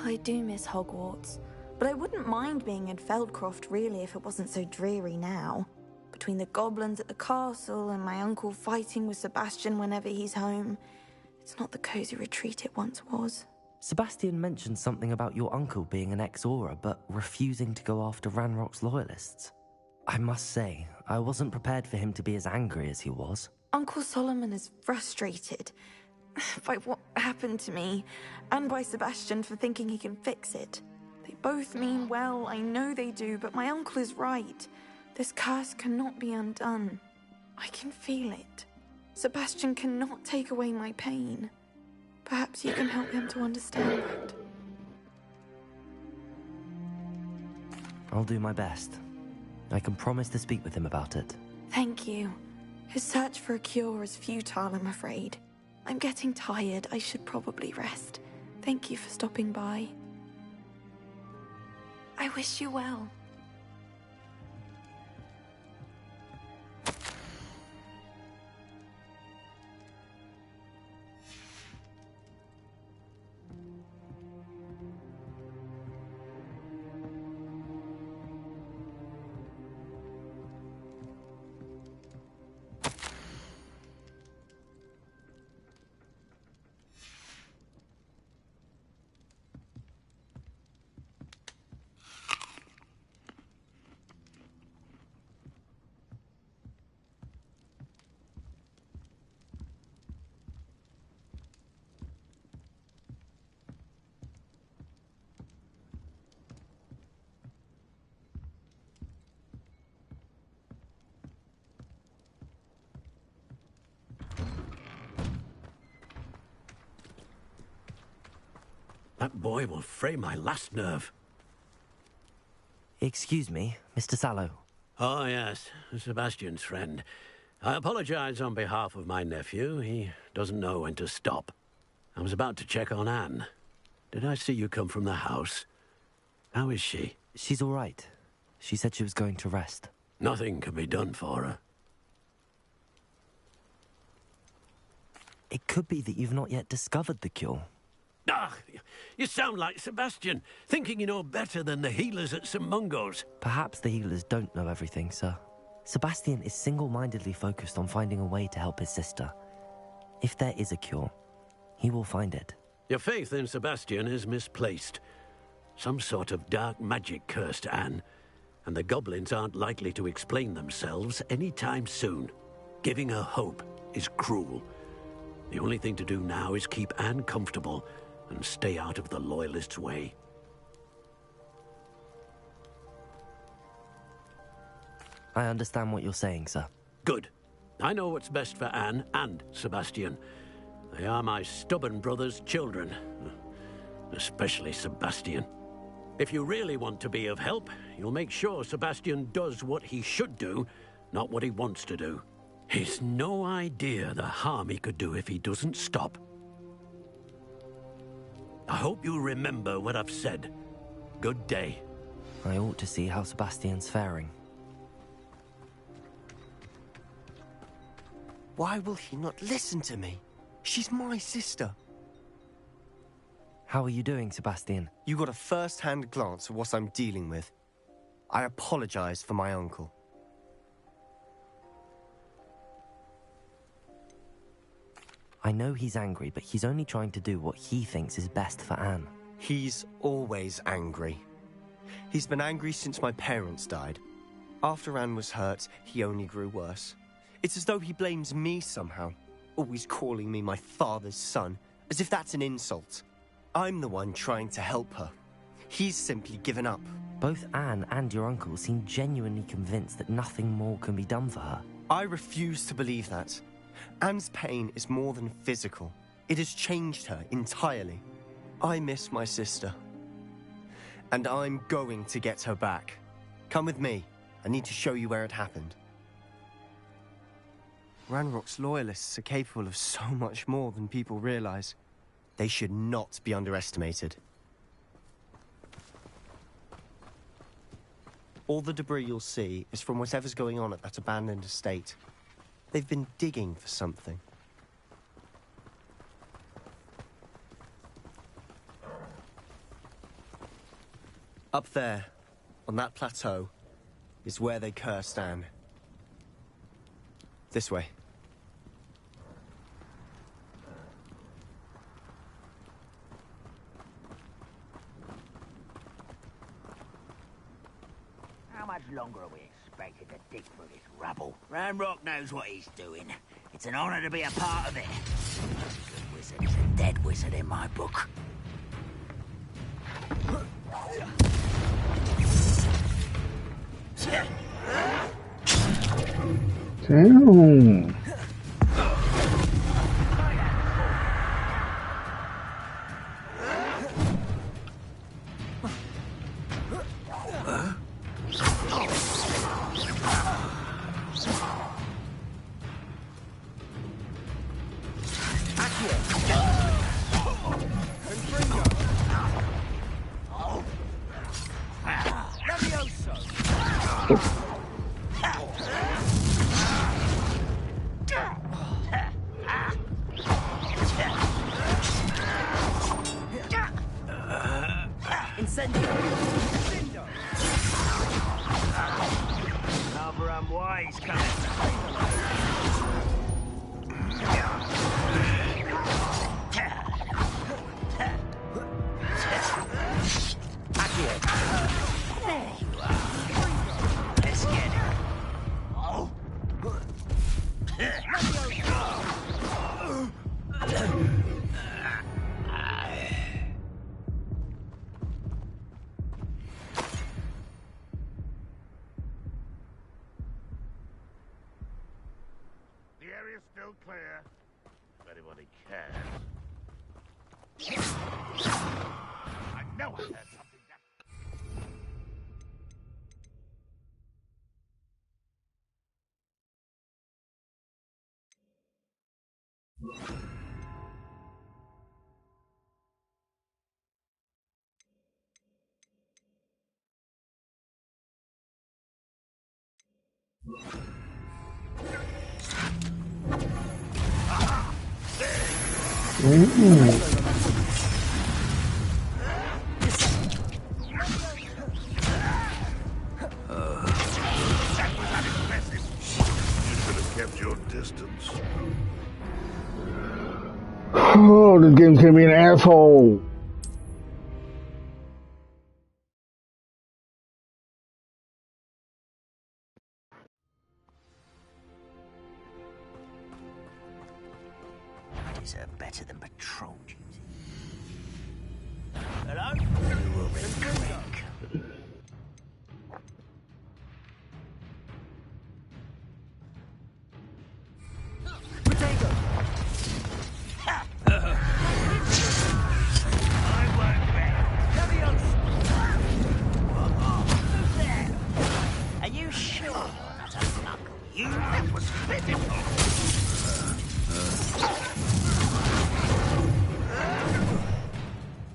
I do miss Hogwarts, but I wouldn't mind being in Feldcroft, really, if it wasn't so dreary now. Between the goblins at the castle and my uncle fighting with Sebastian whenever he's home, it's not the cozy retreat it once was. Sebastian mentioned something about your uncle being an ex-Auror, but refusing to go after Ranrock's loyalists. I must say, I wasn't prepared for him to be as angry as he was. Uncle Solomon is frustrated by what happened to me, and by Sebastian for thinking he can fix it. They both mean well, I know they do, but my uncle is right. This curse cannot be undone. I can feel it. Sebastian cannot take away my pain. Perhaps you can help him to understand that. I'll do my best. I can promise to speak with him about it. Thank you. His search for a cure is futile, I'm afraid. I'm getting tired. I should probably rest. Thank you for stopping by. I wish you well. That boy will fray my last nerve. Excuse me, Mr. Sallow. Oh, yes, Sebastian's friend. I apologize on behalf of my nephew. He doesn't know when to stop. I was about to check on Anne. Did I see you come from the house? How is she? She's all right. She said she was going to rest. Nothing can be done for her. It could be that you've not yet discovered the cure. Ah, you sound like Sebastian, thinking you know better than the healers at St. Mungo's. Perhaps the healers don't know everything, sir. Sebastian is single-mindedly focused on finding a way to help his sister. If there is a cure, he will find it. Your faith in Sebastian is misplaced. Some sort of dark magic cursed Anne, and the goblins aren't likely to explain themselves anytime soon. Giving her hope is cruel. The only thing to do now is keep Anne comfortable and stay out of the Loyalists' way. I understand what you're saying, sir. Good. I know what's best for Anne and Sebastian. They are my stubborn brother's children. Especially Sebastian. If you really want to be of help, you'll make sure Sebastian does what he should do, not what he wants to do. He's no idea the harm he could do if he doesn't stop. I hope you remember what I've said. Good day. I ought to see how Sebastian's faring. Why will he not listen to me? She's my sister. How are you doing, Sebastian? You got a first-hand glance at what I'm dealing with. I apologize for my uncle. I know he's angry, but he's only trying to do what he thinks is best for Anne. He's always angry. He's been angry since my parents died. After Anne was hurt, he only grew worse. It's as though he blames me somehow, always calling me my father's son, as if that's an insult. I'm the one trying to help her. He's simply given up. Both Anne and your uncle seem genuinely convinced that nothing more can be done for her. I refuse to believe that. Anne's pain is more than physical. It has changed her entirely. I miss my sister. And I'm going to get her back. Come with me. I need to show you where it happened. Ranrock's loyalists are capable of so much more than people realize. They should not be underestimated. All the debris you'll see is from whatever's going on at that abandoned estate. They've been digging for something. Up there, on that plateau, is where they cursed Anne. This way. How much longer are we expected to dig through this rubble? Ranrock knows what he's doing. It's an honor to be a part of it. A good wizard is a dead wizard in my book. Damn. Still clear. If anybody cares. I know I heard something Oh, this game's gonna be an asshole. I deserve better than patrol duty. Hello? You will be quick. Potato! Are you sure you're not a knuckle? You that was pitiful.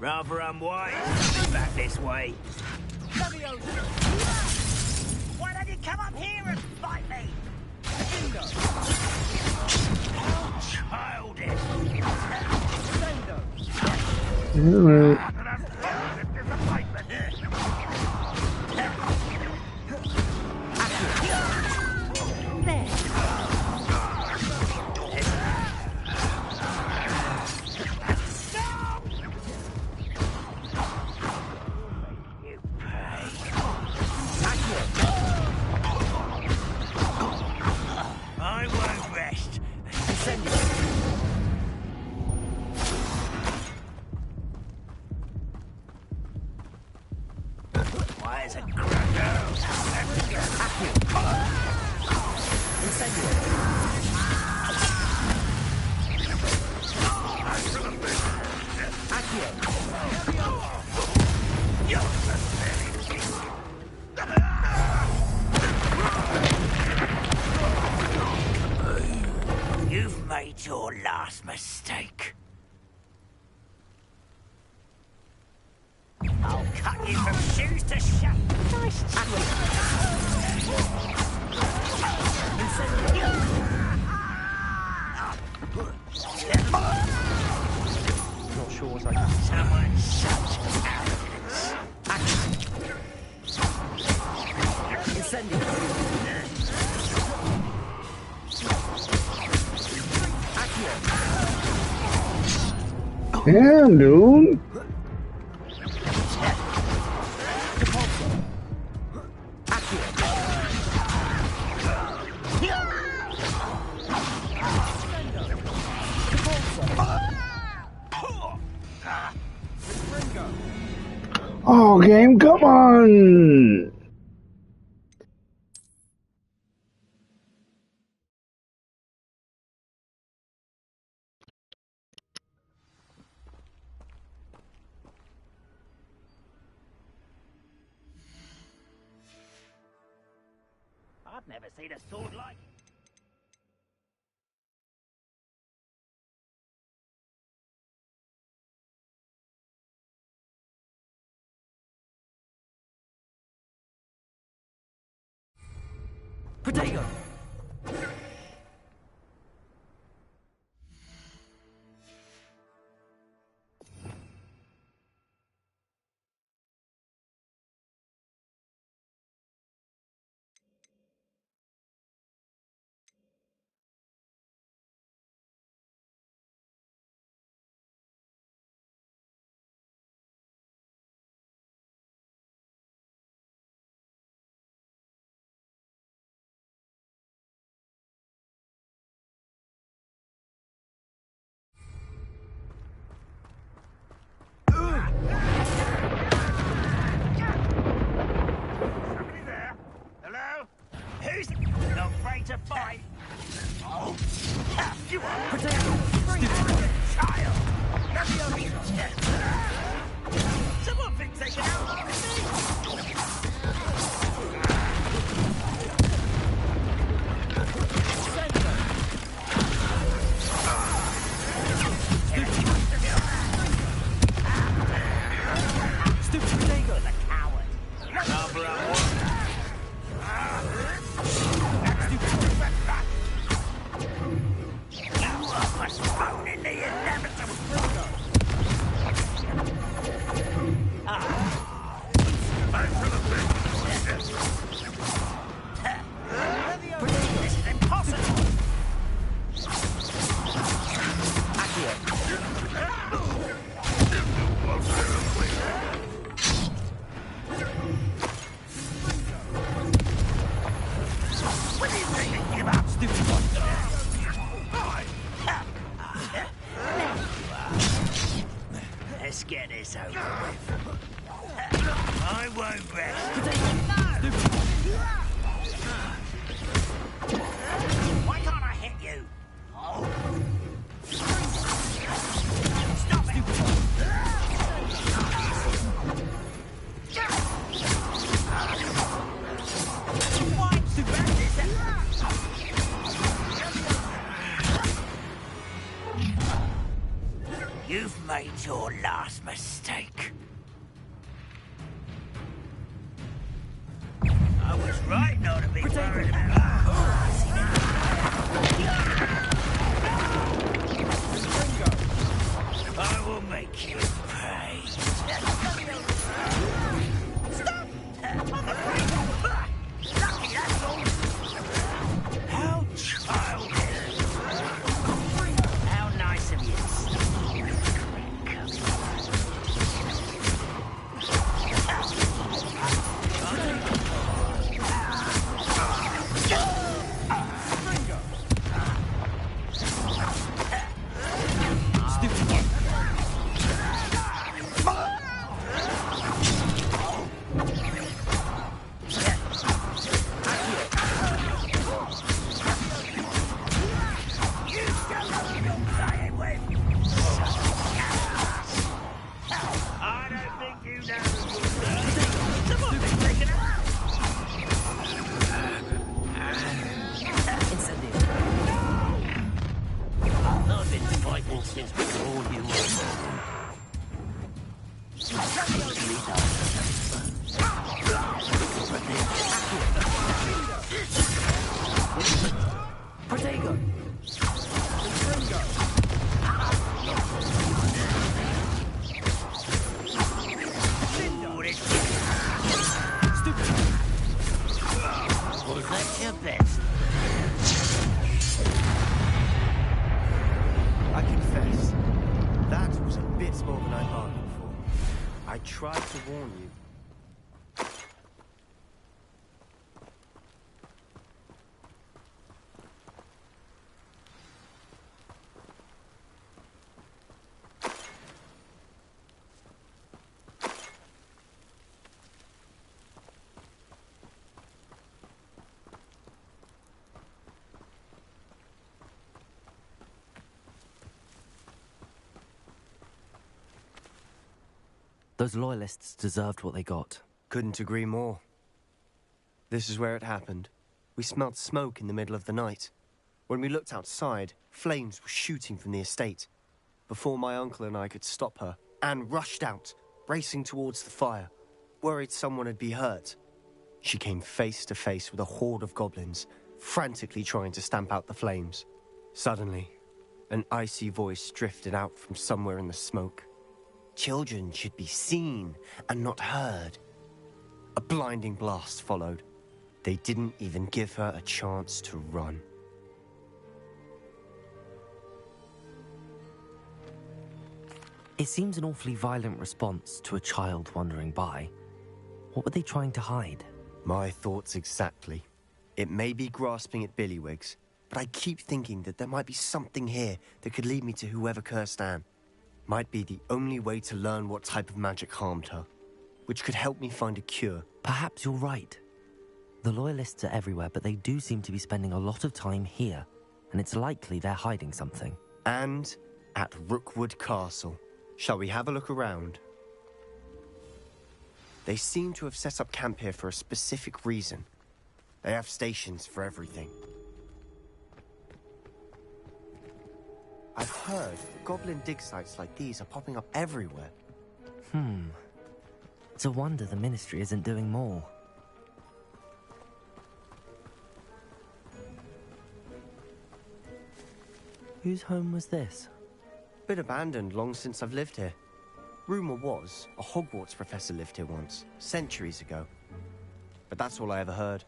Rather unwise coming back this way. Why don't you come up here and fight me? How childish. Alright. I won't rest. Why is it You've made your last mistake. I'll cut you from shoes to shut. Nice Not sure what I can. Someone such arrogance. Damn, dude. Oh, game, come on. I've never seen a sword like it. Potato! Somebody there? Hello? Who's not afraid to fight? Oh, you are potato! Child! Someone thinks they can out Stupid potato! a coward. You've made your last mistake. I was right not to be worried about I will make you pay. Stop! Lucky, that's all. How childish. How nice of you. Since before you were born. Protego! Was that your best? I confess, that was a bit more than I bargained for. I tried to warn you. Those loyalists deserved what they got. Couldn't agree more. This is where it happened. We smelled smoke in the middle of the night. When we looked outside, flames were shooting from the estate. Before my uncle and I could stop her, Anne rushed out, racing towards the fire, worried someone had been hurt. She came face to face with a horde of goblins, frantically trying to stamp out the flames. Suddenly, an icy voice drifted out from somewhere in the smoke. Children should be seen and not heard. A blinding blast followed. They didn't even give her a chance to run. It seems an awfully violent response to a child wandering by. What were they trying to hide? My thoughts exactly. It may be grasping at Billywigs, but I keep thinking that there might be something here that could lead me to whoever cursed Anne. Might be the only way to learn what type of magic harmed her, which could help me find a cure. Perhaps you're right. The Loyalists are everywhere, but they do seem to be spending a lot of time here, and it's likely they're hiding something. And at Rookwood Castle. Shall we have a look around? They seem to have set up camp here for a specific reason. They have stations for everything. I've heard goblin dig sites like these are popping up everywhere. It's a wonder the Ministry isn't doing more. Whose home was this? Been abandoned long since I've lived here. Rumor was a Hogwarts professor lived here once, centuries ago. But that's all I ever heard.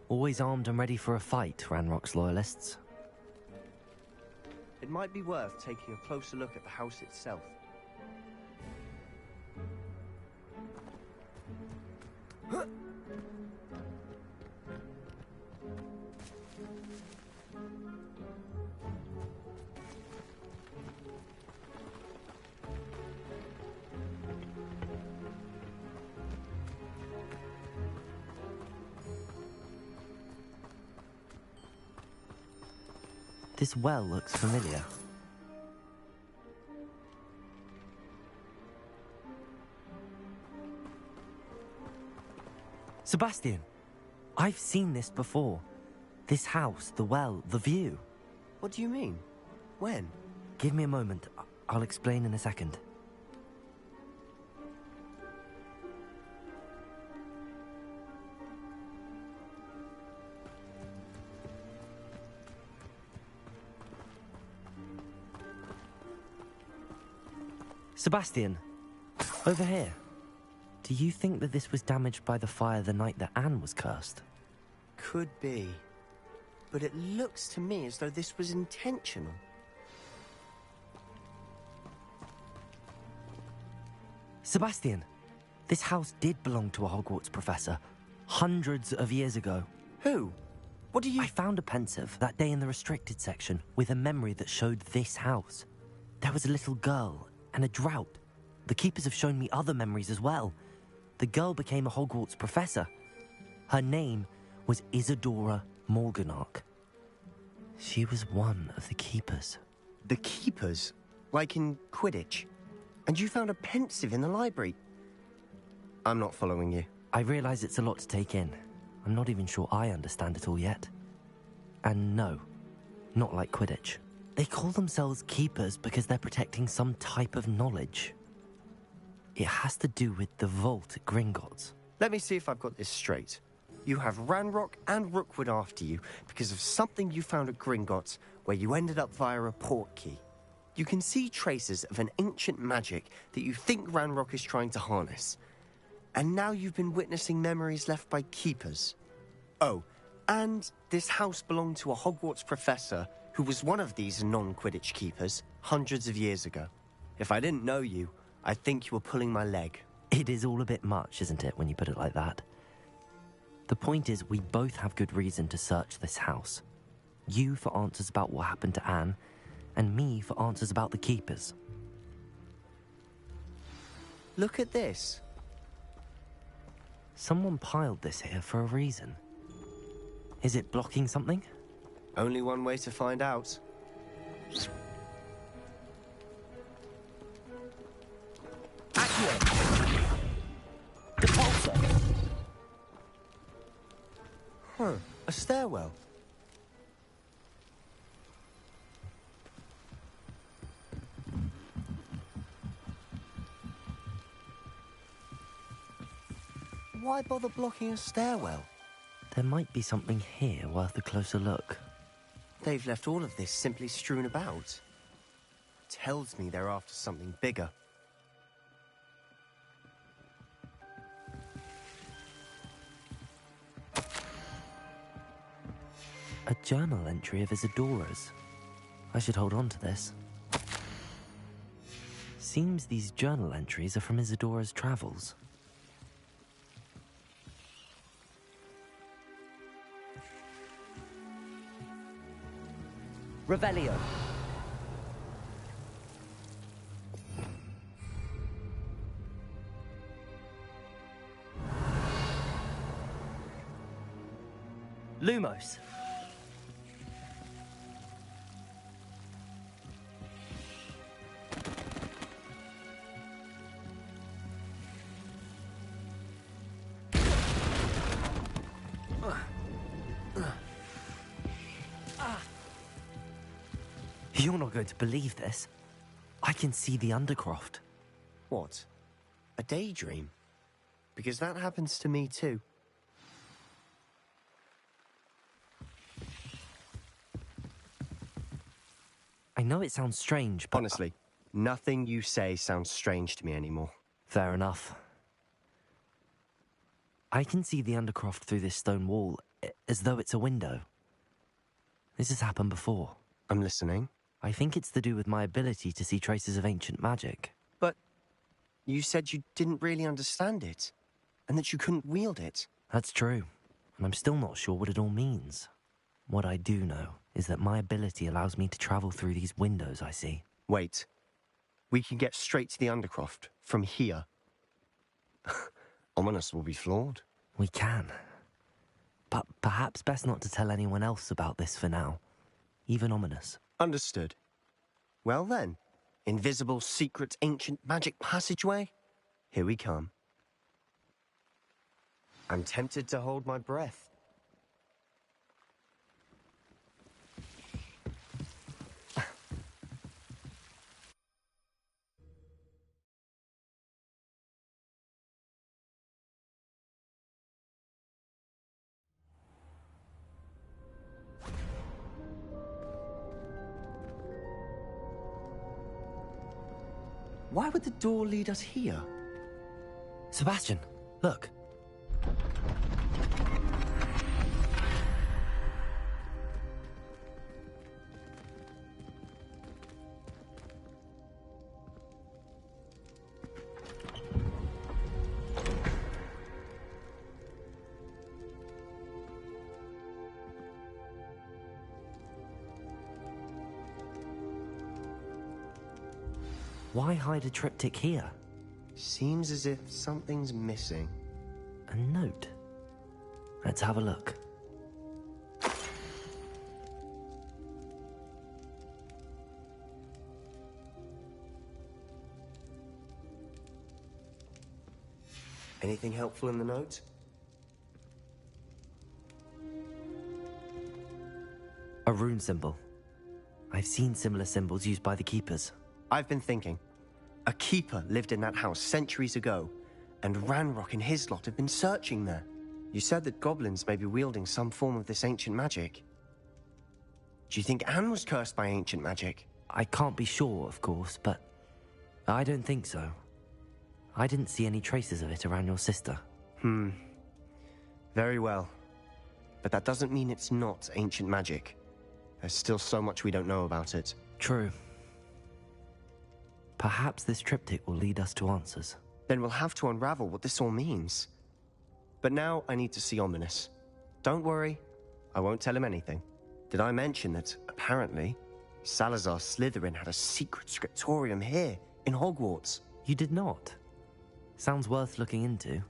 Always armed and ready for a fight, Ranrock's loyalists. It might be worth taking a closer look at the house itself. This well looks familiar. Sebastian, I've seen this before. This house, the well, the view. What do you mean? When? Give me a moment. I'll explain in a second. Sebastian, over here. Do you think that this was damaged by the fire the night that Anne was cursed? Could be. But it looks to me as though this was intentional. Sebastian, this house did belong to a Hogwarts professor, hundreds of years ago. Who? What do you... I found a pensive that day in the restricted section with a memory that showed this house. There was a little girl and a drought. The keepers have shown me other memories as well. The girl became a Hogwarts professor. Her name was Isadora Morganach. She was one of the keepers. The keepers? Like in Quidditch? And you found a pensive in the library? I'm not following you. I realise it's a lot to take in. I'm not even sure I understand it all yet. And no, not like Quidditch. They call themselves keepers because they're protecting some type of knowledge. It has to do with the vault at Gringotts. Let me see if I've got this straight. You have Ranrock and Rookwood after you because of something you found at Gringotts where you ended up via a portkey. You can see traces of an ancient magic that you think Ranrock is trying to harness. And now you've been witnessing memories left by keepers. Oh, and this house belonged to a Hogwarts professor who was one of these non-Quidditch keepers hundreds of years ago. If I didn't know you, I'd think you were pulling my leg. It is all a bit much, isn't it, when you put it like that? The point is, we both have good reason to search this house. You for answers about what happened to Anne, and me for answers about the keepers. Look at this. Someone piled this here for a reason. Is it blocking something? Only one way to find out. Huh, a stairwell. Why bother blocking a stairwell? There might be something here worth a closer look. They've left all of this simply strewn about. Tells me they're after something bigger. A journal entry of Isadora's. I should hold on to this. Seems these journal entries are from Isadora's travels. Revelio. Lumos. You're not going to believe this. I can see the Undercroft. What? A daydream? Because that happens to me too. I know it sounds strange, but... Honestly, nothing you say sounds strange to me anymore. Fair enough. I can see the Undercroft through this stone wall, as though it's a window. This has happened before. I'm listening. I think it's to do with my ability to see traces of ancient magic. But you said you didn't really understand it, and that you couldn't wield it. That's true, and I'm still not sure what it all means. What I do know is that my ability allows me to travel through these windows I see. Wait. We can get straight to the Undercroft from here. Ominous will be floored. We can. But perhaps best not to tell anyone else about this for now. Even Ominous. Understood. Well then, invisible, secret, ancient magic passageway? Here we come. I'm tempted to hold my breath. Why would the door lead us here? Sebastian, look. Why hide a triptych here? Seems as if something's missing. A note. Let's have a look. Anything helpful in the note? A rune symbol. I've seen similar symbols used by the keepers. I've been thinking. A keeper lived in that house centuries ago, and Ranrock and his lot have been searching there. You said that goblins may be wielding some form of this ancient magic. Do you think Anne was cursed by ancient magic? I can't be sure, of course, but I don't think so. I didn't see any traces of it around your sister. Very well. But that doesn't mean it's not ancient magic. There's still so much we don't know about it. True. Perhaps this triptych will lead us to answers. Then we'll have to unravel what this all means. But now I need to see Ominous. Don't worry, I won't tell him anything. Did I mention that, apparently, Salazar Slytherin had a secret scriptorium here, in Hogwarts? You did not? Sounds worth looking into.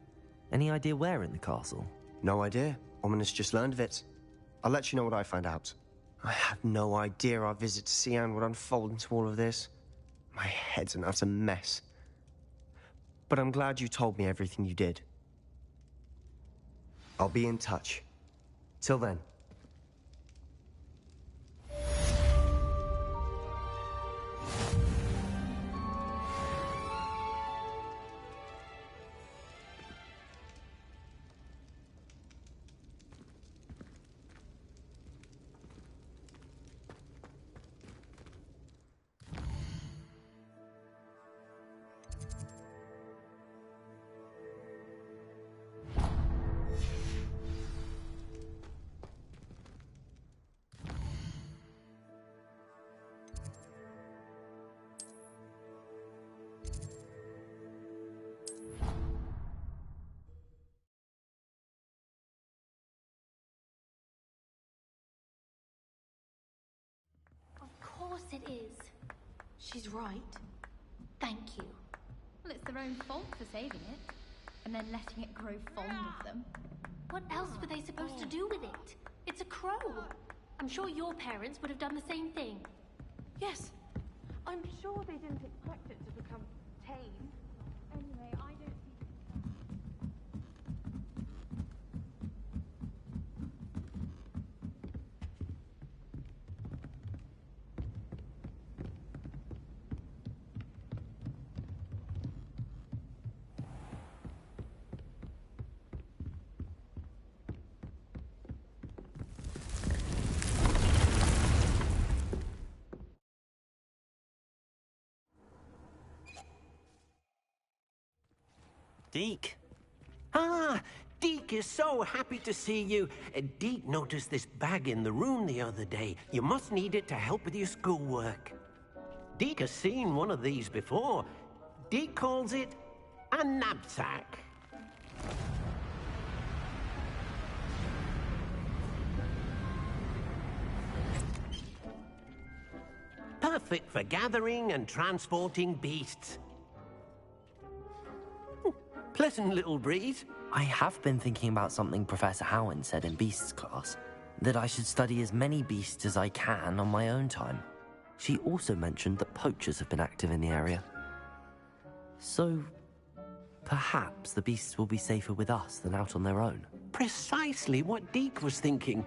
Any idea where in the castle? No idea. Ominous just learned of it. I'll let you know what I find out. I had no idea our visit to Cian would unfold into all of this. My head's an utter mess. But I'm glad you told me everything you did. I'll be in touch. Till then. Of course it is. She's right. Thank you. Well, it's their own fault for saving it, and then letting it grow fond of them. What else were they supposed to do with it? It's a crow. I'm sure your parents would have done the same thing. Yes. I'm sure they didn't expect it to become tame. Anyway, I don't see... Deke. Ah, Deke is so happy to see you. Deke noticed this bag in the room the other day. You must need it to help with your schoolwork. Deke has seen one of these before. Deke calls it a knapsack. Perfect for gathering and transporting beasts. Pleasant little breeze. I have been thinking about something Professor Howard said in Beasts class, that I should study as many beasts as I can on my own time. She also mentioned that poachers have been active in the area. So, perhaps the beasts will be safer with us than out on their own. Precisely what Deke was thinking.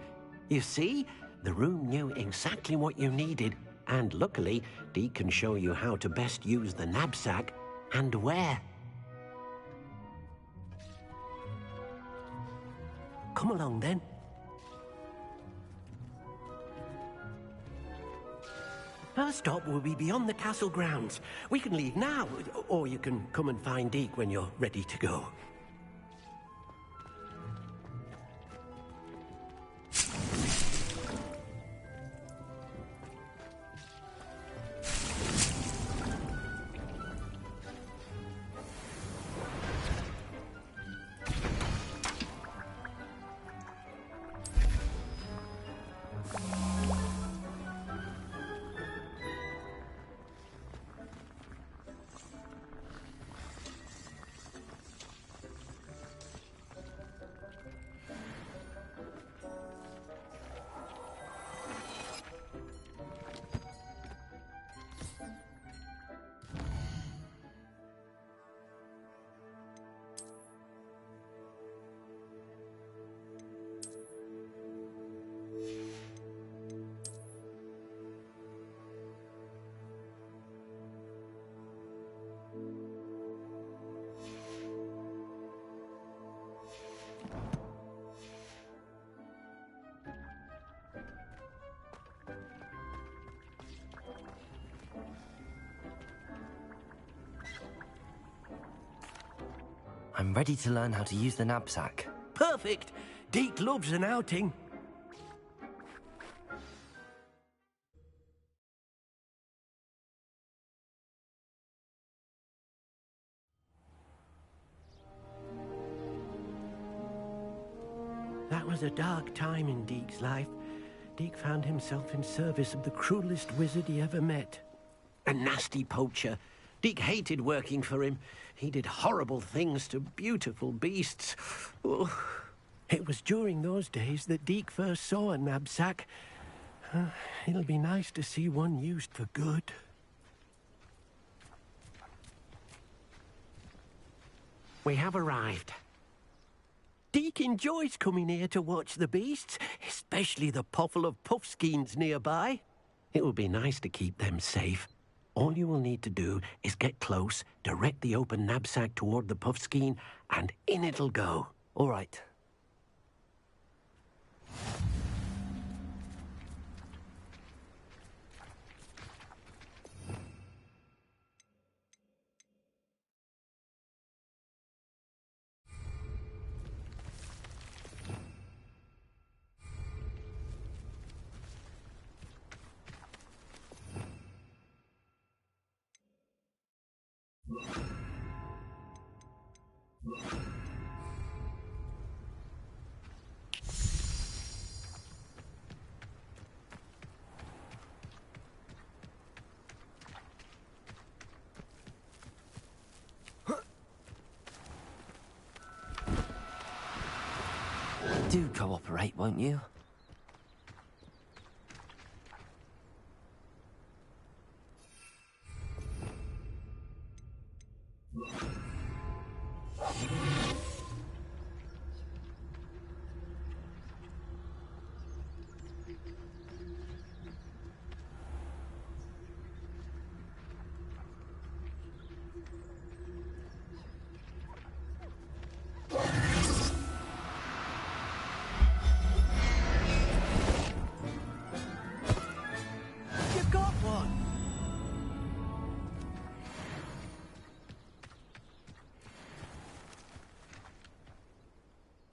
You see, the room knew exactly what you needed, and luckily, Deke can show you how to best use the knapsack and where. Come along, then. First stop will be beyond the castle grounds. We can leave now, or you can come and find Deke when you're ready to go. I'm ready to learn how to use the knapsack. Perfect! Deke loves an outing. That was a dark time in Deke's life. Deke found himself in service of the cruelest wizard he ever met. A nasty poacher. Deke hated working for him. He did horrible things to beautiful beasts. Oh. It was during those days that Deke first saw a knapsack. It'll be nice to see one used for good. We have arrived. Deke enjoys coming here to watch the beasts, especially the puffle of puffskeins nearby. It will be nice to keep them safe. All you will need to do is get close, direct the open knapsack toward the puffskein, and in it'll go. All right. Do cooperate, won't you?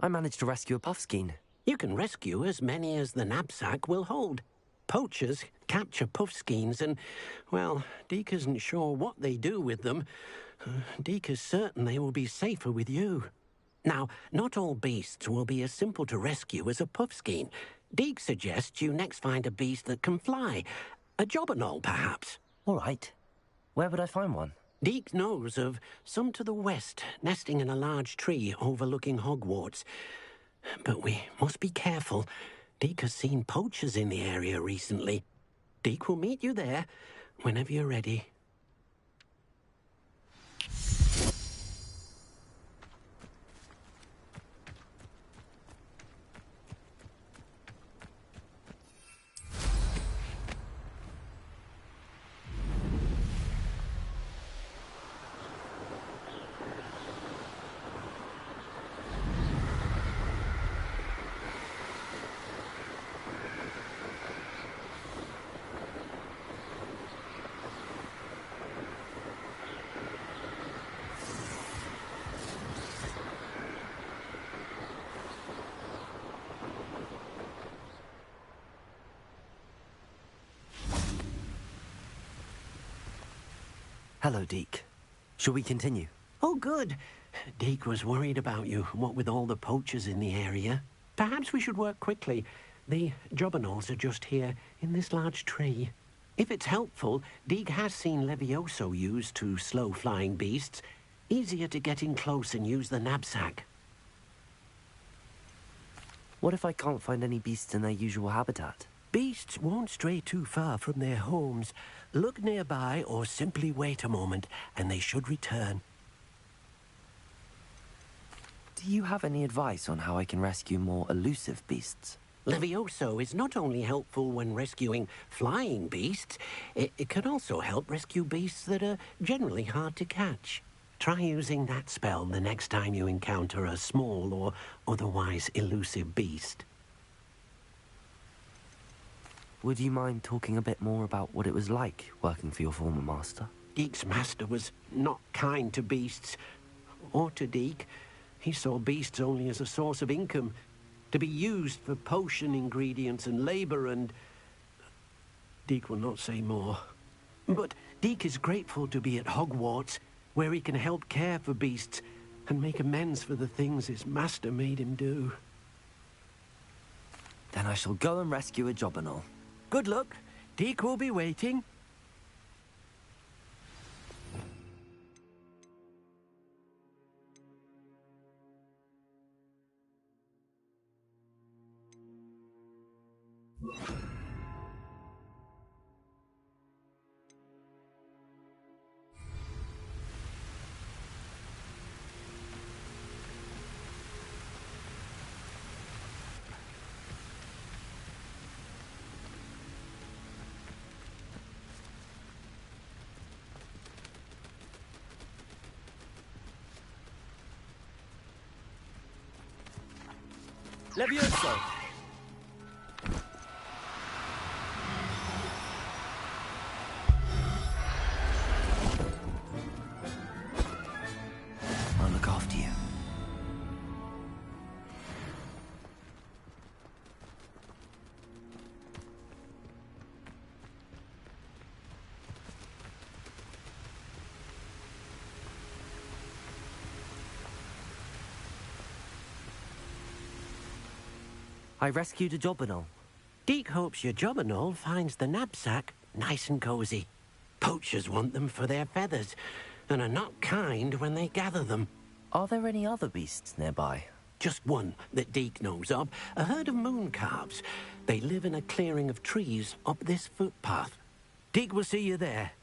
I managed to rescue a puffskein. You can rescue as many as the knapsack will hold. Poachers capture puffskeins and, well, Deke isn't sure what they do with them. Deke is certain they will be safer with you. Now, not all beasts will be as simple to rescue as a puffskein. Deke suggests you next find a beast that can fly. A jobberknoll, perhaps. All right. Where would I find one? Deke knows of some to the west, nesting in a large tree overlooking Hogwarts. But we must be careful. Deke has seen poachers in the area recently. Deke will meet you there whenever you're ready. Hello, Deke. Shall we continue? Oh, good. Deke was worried about you, what with all the poachers in the area. Perhaps we should work quickly. The jobberknolls are just here, in this large tree. If it's helpful, Deke has seen Levioso used to slow flying beasts. Easier to get in close and use the knapsack. What if I can't find any beasts in their usual habitat? Beasts won't stray too far from their homes. Look nearby or simply wait a moment, and they should return. Do you have any advice on how I can rescue more elusive beasts? Levioso is not only helpful when rescuing flying beasts, it can also help rescue beasts that are generally hard to catch. Try using that spell the next time you encounter a small or otherwise elusive beast. Would you mind talking a bit more about what it was like working for your former master? Deke's master was not kind to beasts, or to Deke. He saw beasts only as a source of income, to be used for potion ingredients and labor, and Deke will not say more. But Deke is grateful to be at Hogwarts, where he can help care for beasts and make amends for the things his master made him do. Then I shall go and rescue a jobberknoll. Good luck. Deke will be waiting. Levioso! I'll look after you. I rescued a jobberknoll. Deke hopes your jobberknoll finds the knapsack nice and cozy. Poachers want them for their feathers, and are not kind when they gather them. Are there any other beasts nearby? Just one that Deke knows of, a herd of moon calves. They live in a clearing of trees up this footpath. Deke will see you there.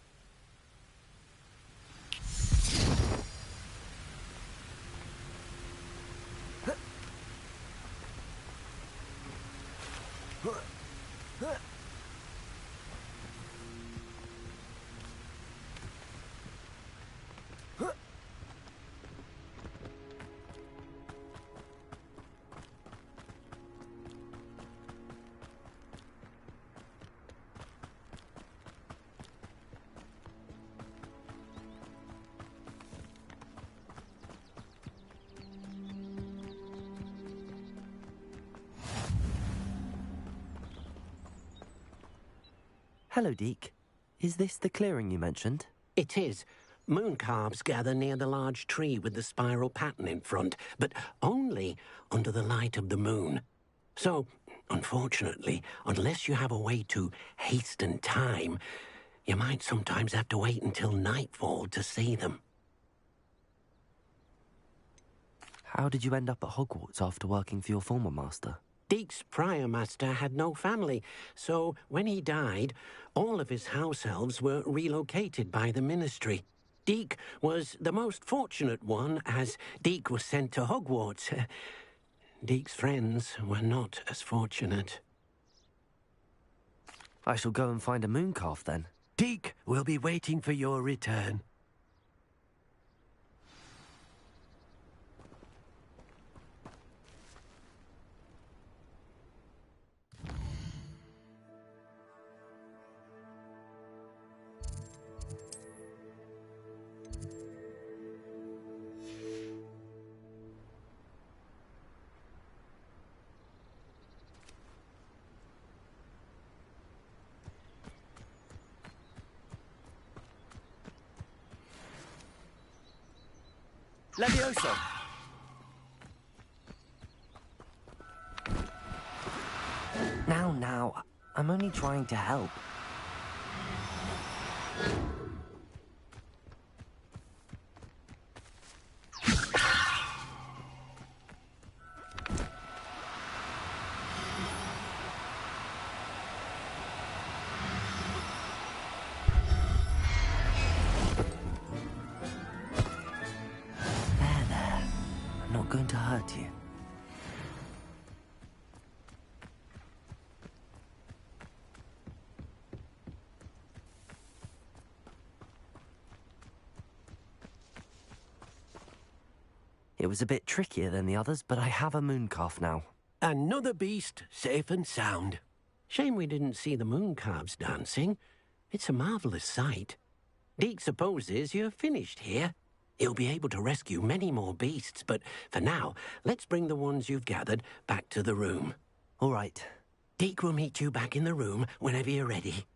Hello, Deke. Is this the clearing you mentioned? It is. Moon calves gather near the large tree with the spiral pattern in front, but only under the light of the moon. So, unfortunately, unless you have a way to hasten time, you might sometimes have to wait until nightfall to see them. How did you end up at Hogwarts after working for your former master? Deke's prior master had no family, so when he died, all of his house elves were relocated by the ministry. Deke was the most fortunate one, as Deke was sent to Hogwarts. Deke's friends were not as fortunate. I shall go and find a moon calf then. Deke will be waiting for your return. Levioso! Now, I'm only trying to help. There. I'm not going to hurt you. It was a bit trickier than the others, but I have a moon calf now. Another beast, safe and sound. Shame we didn't see the moon calves dancing. It's a marvellous sight. Deke supposes you're finished here. He'll be able to rescue many more beasts, but for now, let's bring the ones you've gathered back to the room. All right. Deke will meet you back in the room whenever you're ready.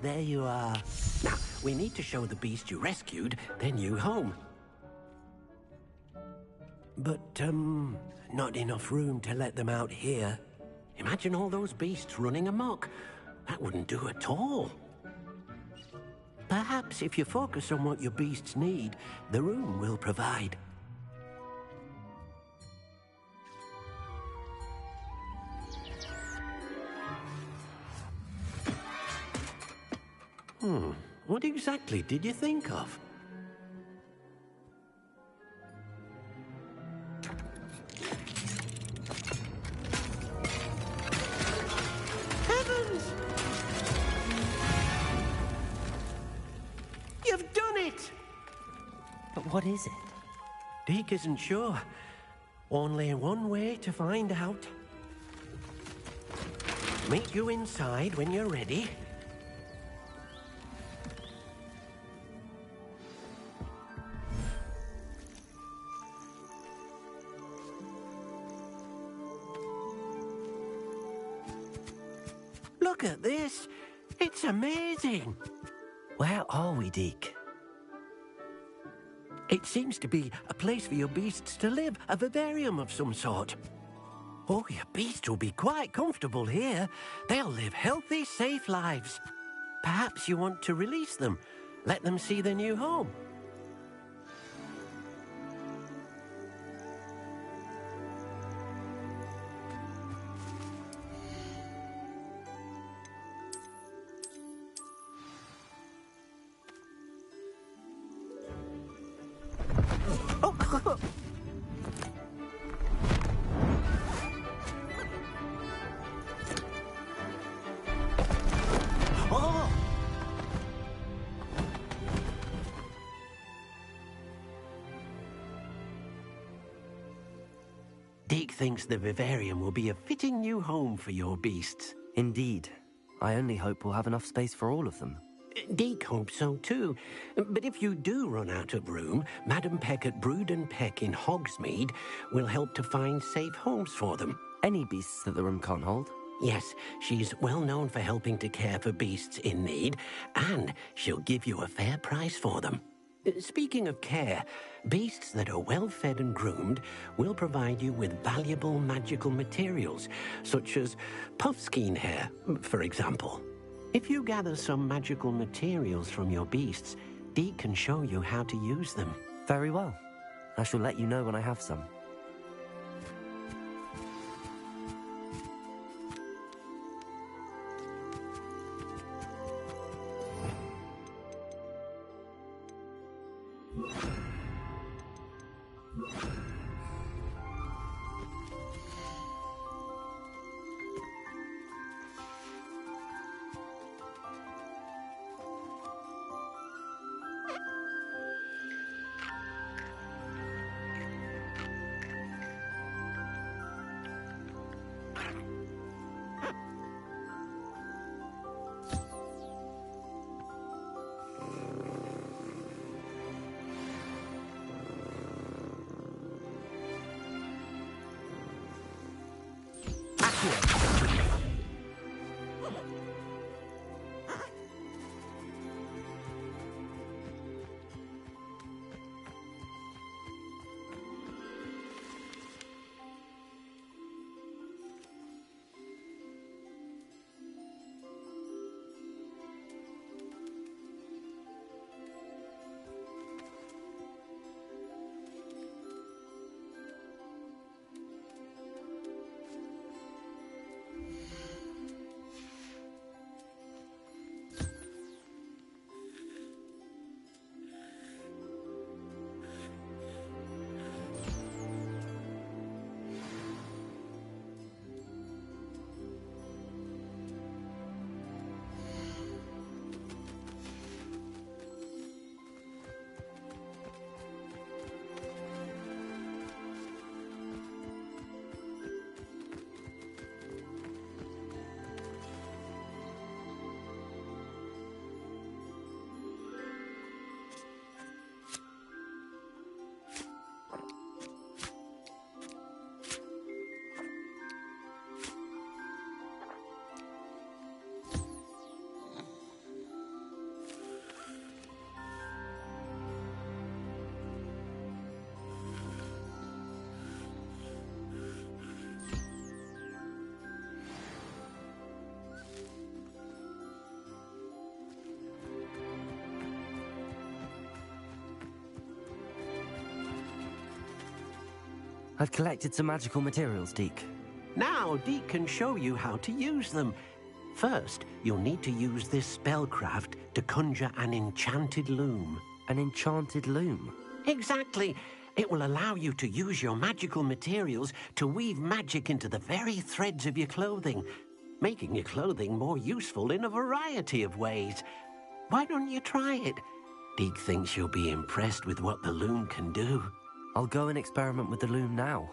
There you are. Now, we need to show the beast you rescued their new home. But, not enough room to let them out here. Imagine all those beasts running amok. That wouldn't do at all. Perhaps if you focus on what your beasts need, the room will provide. What exactly did you think of? Heavens! What is it? Deke isn't sure. Only one way to find out. Meet you inside when you're ready. Look at this. It's amazing. Where are we, Deke? It seems to be a place for your beasts to live, a vivarium of some sort. Oh, your beasts will be quite comfortable here. They'll live healthy, safe lives. Perhaps you want to release them, let them see their new home. Deke thinks the vivarium will be a fitting new home for your beasts. Indeed. I only hope we'll have enough space for all of them. Deke hopes so too. But if you do run out of room, Madam Peck at Brood and Peck in Hogsmeade will help to find safe homes for them. Any beasts that the room can't hold? Yes, she's well known for helping to care for beasts in need, and she'll give you a fair price for them. Speaking of care, beasts that are well fed and groomed will provide you with valuable magical materials, such as puffskein hair, for example. If you gather some magical materials from your beasts, Deke can show you how to use them. Very well. I shall let you know when I have some. I've collected some magical materials, Deke. Now Deke can show you how to use them. First, you'll need to use this spellcraft to conjure an enchanted loom. An enchanted loom? Exactly. It will allow you to use your magical materials to weave magic into the very threads of your clothing, making your clothing more useful in a variety of ways. Why don't you try it? Deke thinks you'll be impressed with what the loom can do. I'll go and experiment with the loom now.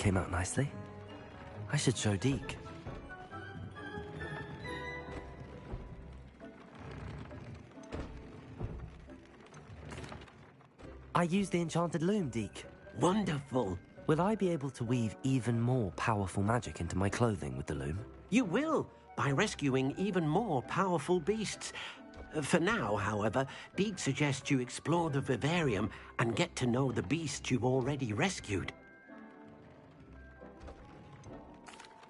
came out nicely. I should show Deke. I used the enchanted loom, Deke. Wonderful. Will I be able to weave even more powerful magic into my clothing with the loom? You will, by rescuing even more powerful beasts. For now, however, Deke suggests you explore the vivarium and get to know the beasts you've already rescued.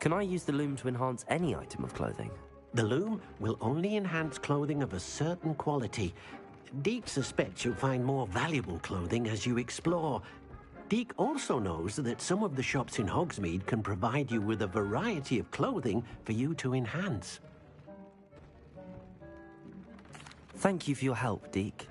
Can I use the loom to enhance any item of clothing? The loom will only enhance clothing of a certain quality. Deke suspects you'll find more valuable clothing as you explore. Deke also knows that some of the shops in Hogsmeade can provide you with a variety of clothing for you to enhance. Thank you for your help, Deke.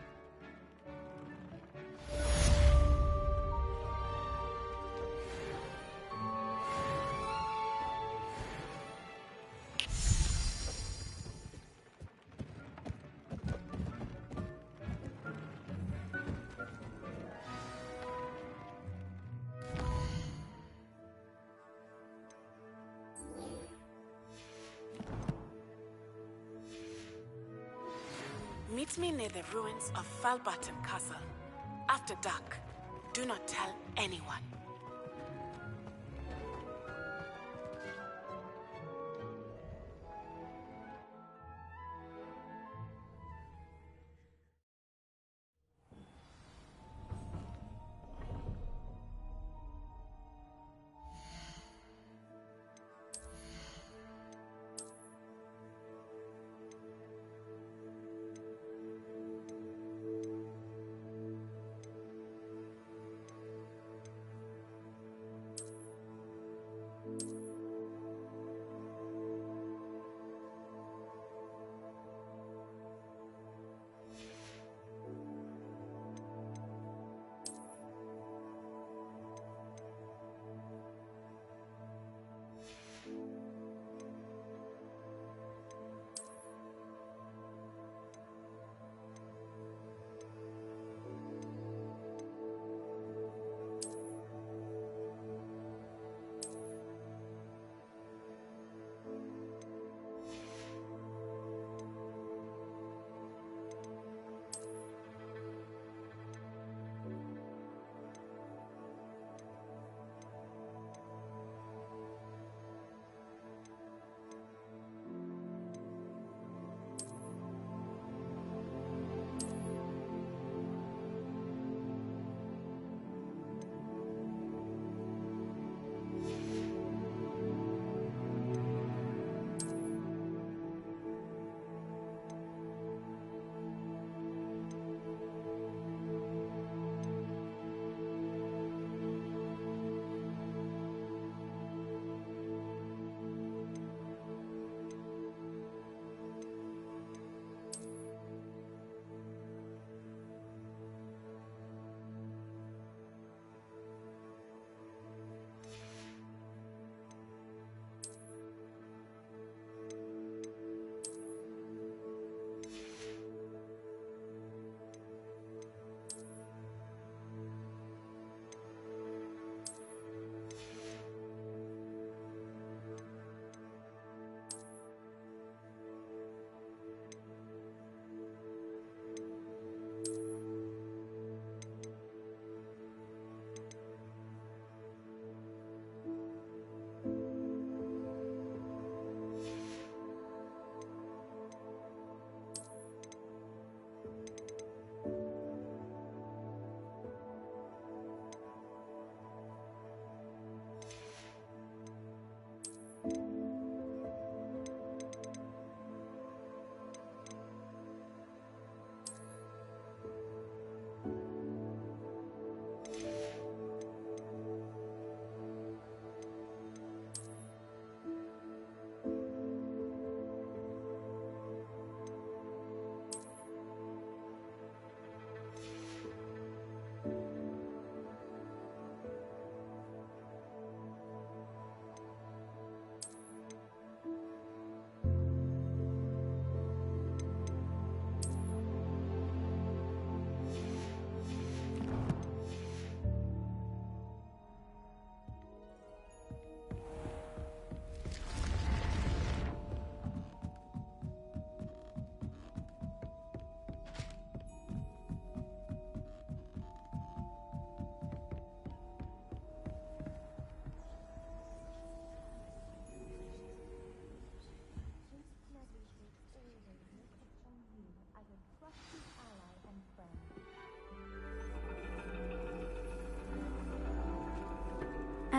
Meet me near the ruins of Falbaton Castle. After dark. Do not tell anyone.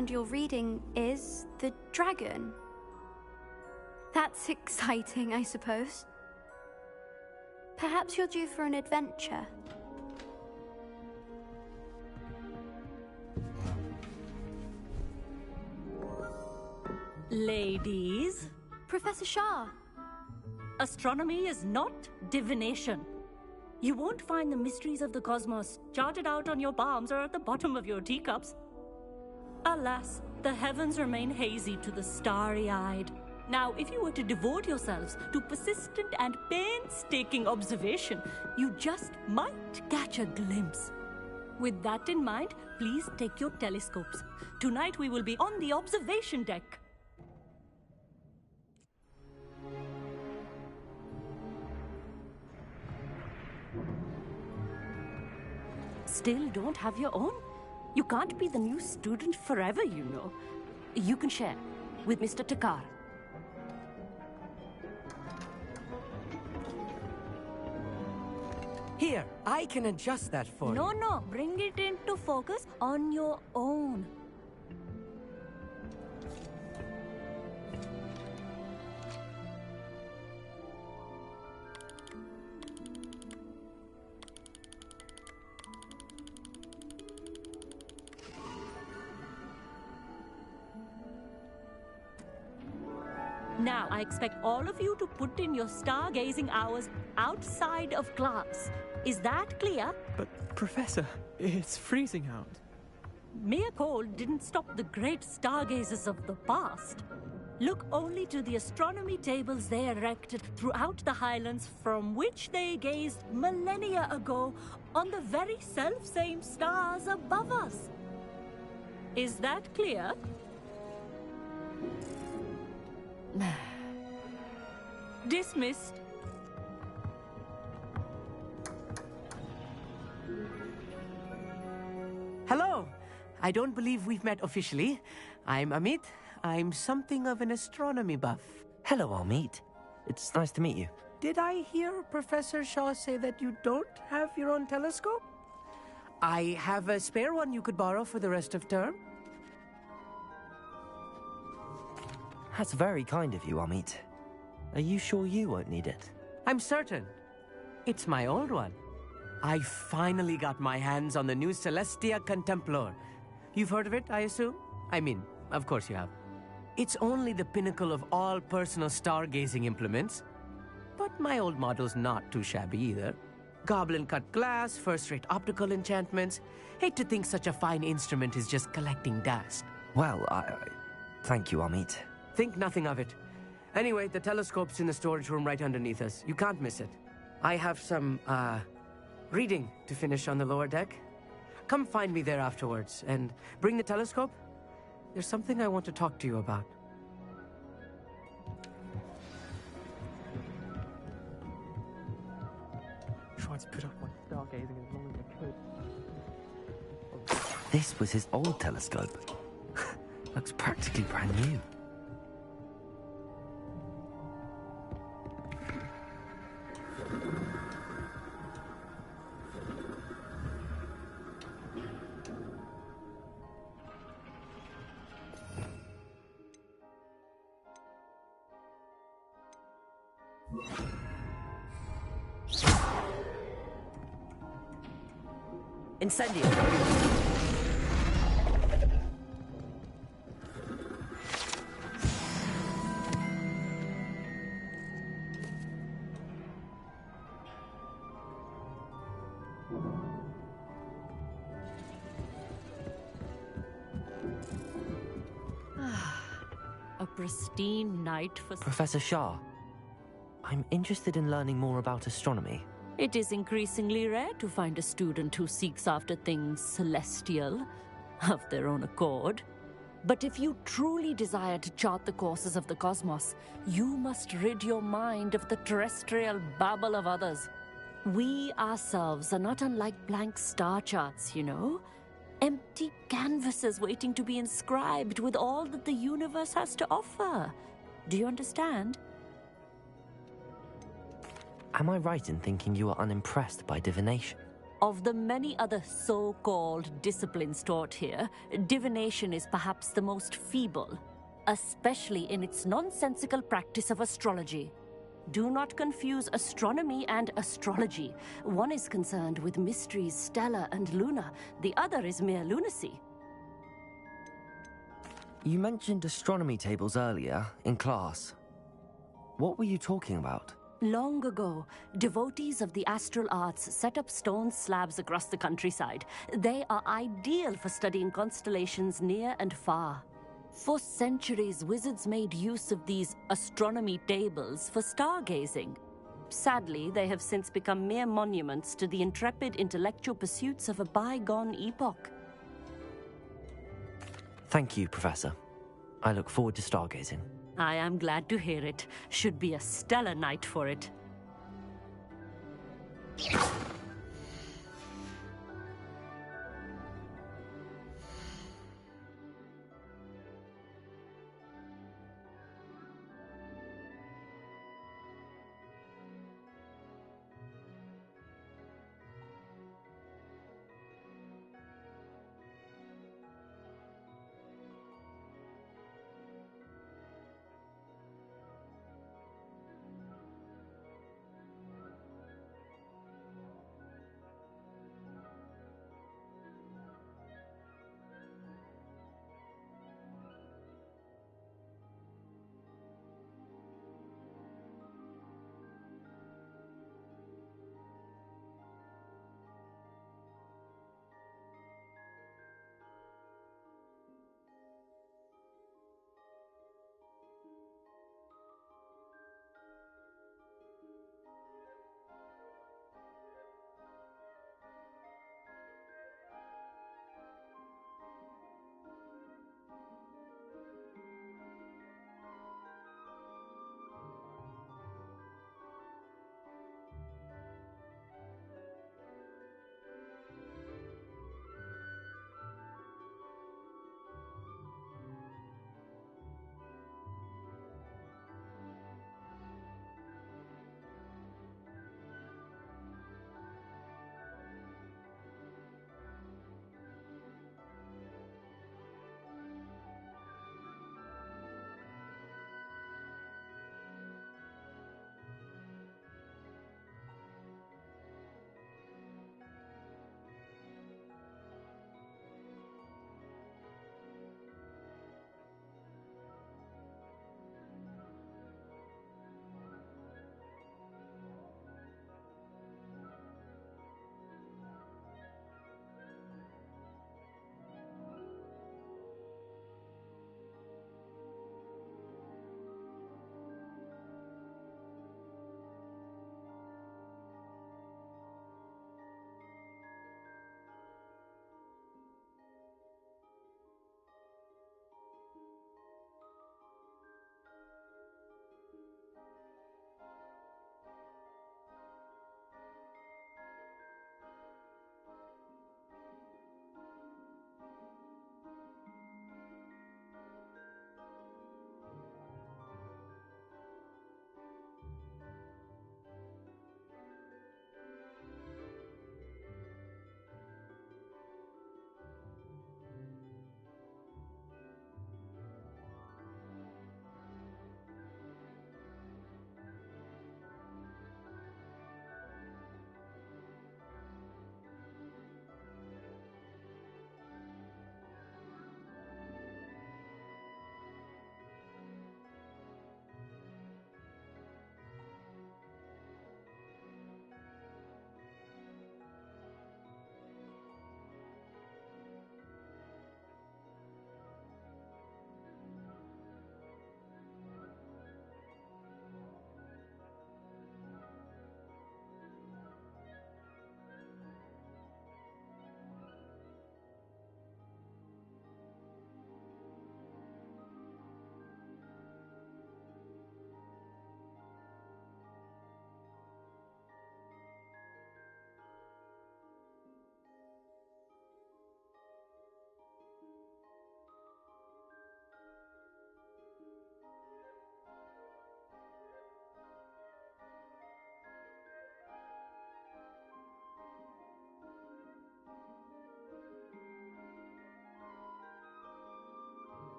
understand you're reading is the dragon. That's exciting, I suppose. Perhaps you're due for an adventure. Ladies. Professor Shah. Astronomy is not divination. You won't find the mysteries of the cosmos charted out on your palms or at the bottom of your teacups. Alas, the heavens remain hazy to the starry-eyed. Now, if you were to devote yourselves to persistent and painstaking observation, you just might catch a glimpse. With that in mind, please take your telescopes. Tonight we will be on the observation deck. Still don't have your own? You can't be the new student forever, you know. You can share with Mr. Takar. Here, I can adjust that for you. No, bring it into focus on your own. Now, I expect all of you to put in your stargazing hours outside of class. Is that clear? But, Professor, it's freezing out. Mere cold didn't stop the great stargazers of the past. Look only to the astronomy tables they erected throughout the highlands from which they gazed millennia ago on the very self-same stars above us. Is that clear? Dismissed. Hello. I don't believe we've met officially. I'm Amit. I'm something of an astronomy buff. Hello, Amit. It's nice to meet you. Did I hear Professor Shaw say that you don't have your own telescope? I have a spare one you could borrow for the rest of term. That's very kind of you, Amit. Are you sure you won't need it? I'm certain. It's my old one. I finally got my hands on the new Celestia Contemplar. You've heard of it, I assume? I mean, of course you have. It's only the pinnacle of all personal stargazing implements. But my old model's not too shabby either. Goblin-cut glass, first-rate optical enchantments. Hate to think such a fine instrument is just collecting dust. Well, thank you, Amit. Think nothing of it. Anyway, the telescope's in the storage room right underneath us. You can't miss it. I have some, reading to finish on the lower deck. Come find me there afterwards, and bring the telescope. There's something I want to talk to you about. Tried to put up my stargazing as long as I could. This was his old telescope. Looks practically brand new. Incendio. A pristine night for... Professor Shah, I'm interested in learning more about astronomy. It is increasingly rare to find a student who seeks after things celestial of their own accord. But if you truly desire to chart the courses of the cosmos, you must rid your mind of the terrestrial babble of others. We ourselves are not unlike blank star charts, you know. Empty canvases waiting to be inscribed with all that the universe has to offer. Do you understand? Am I right in thinking you are unimpressed by divination? Of the many other so-called disciplines taught here, divination is perhaps the most feeble, especially in its nonsensical practice of astrology. Do not confuse astronomy and astrology. One is concerned with mysteries stellar and lunar, the other is mere lunacy. You mentioned astronomy tables earlier, in class. What were you talking about? Long ago, devotees of the astral arts set up stone slabs across the countryside. They are ideal for studying constellations near and far. For centuries, wizards made use of these astronomy tables for stargazing. Sadly, they have since become mere monuments to the intrepid intellectual pursuits of a bygone epoch. Thank you, Professor. I look forward to stargazing. I am glad to hear it. Should be a stellar night for it.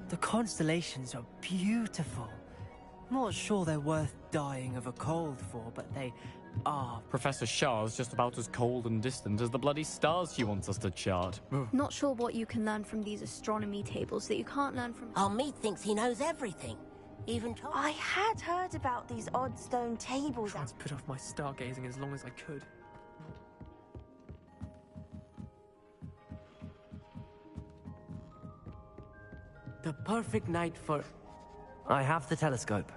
The constellations are beautiful. Not sure they're worth dying of a cold for, but they are. Professor Shah's just about as cold and distant as the bloody stars she wants us to chart. Not sure what you can learn from these astronomy tables that you can't learn from... Oh, me thinks he knows everything. Even Tom. I had heard about these odd stone tables. Tried to put off my stargazing as long as I could. The perfect night for... I have the telescope.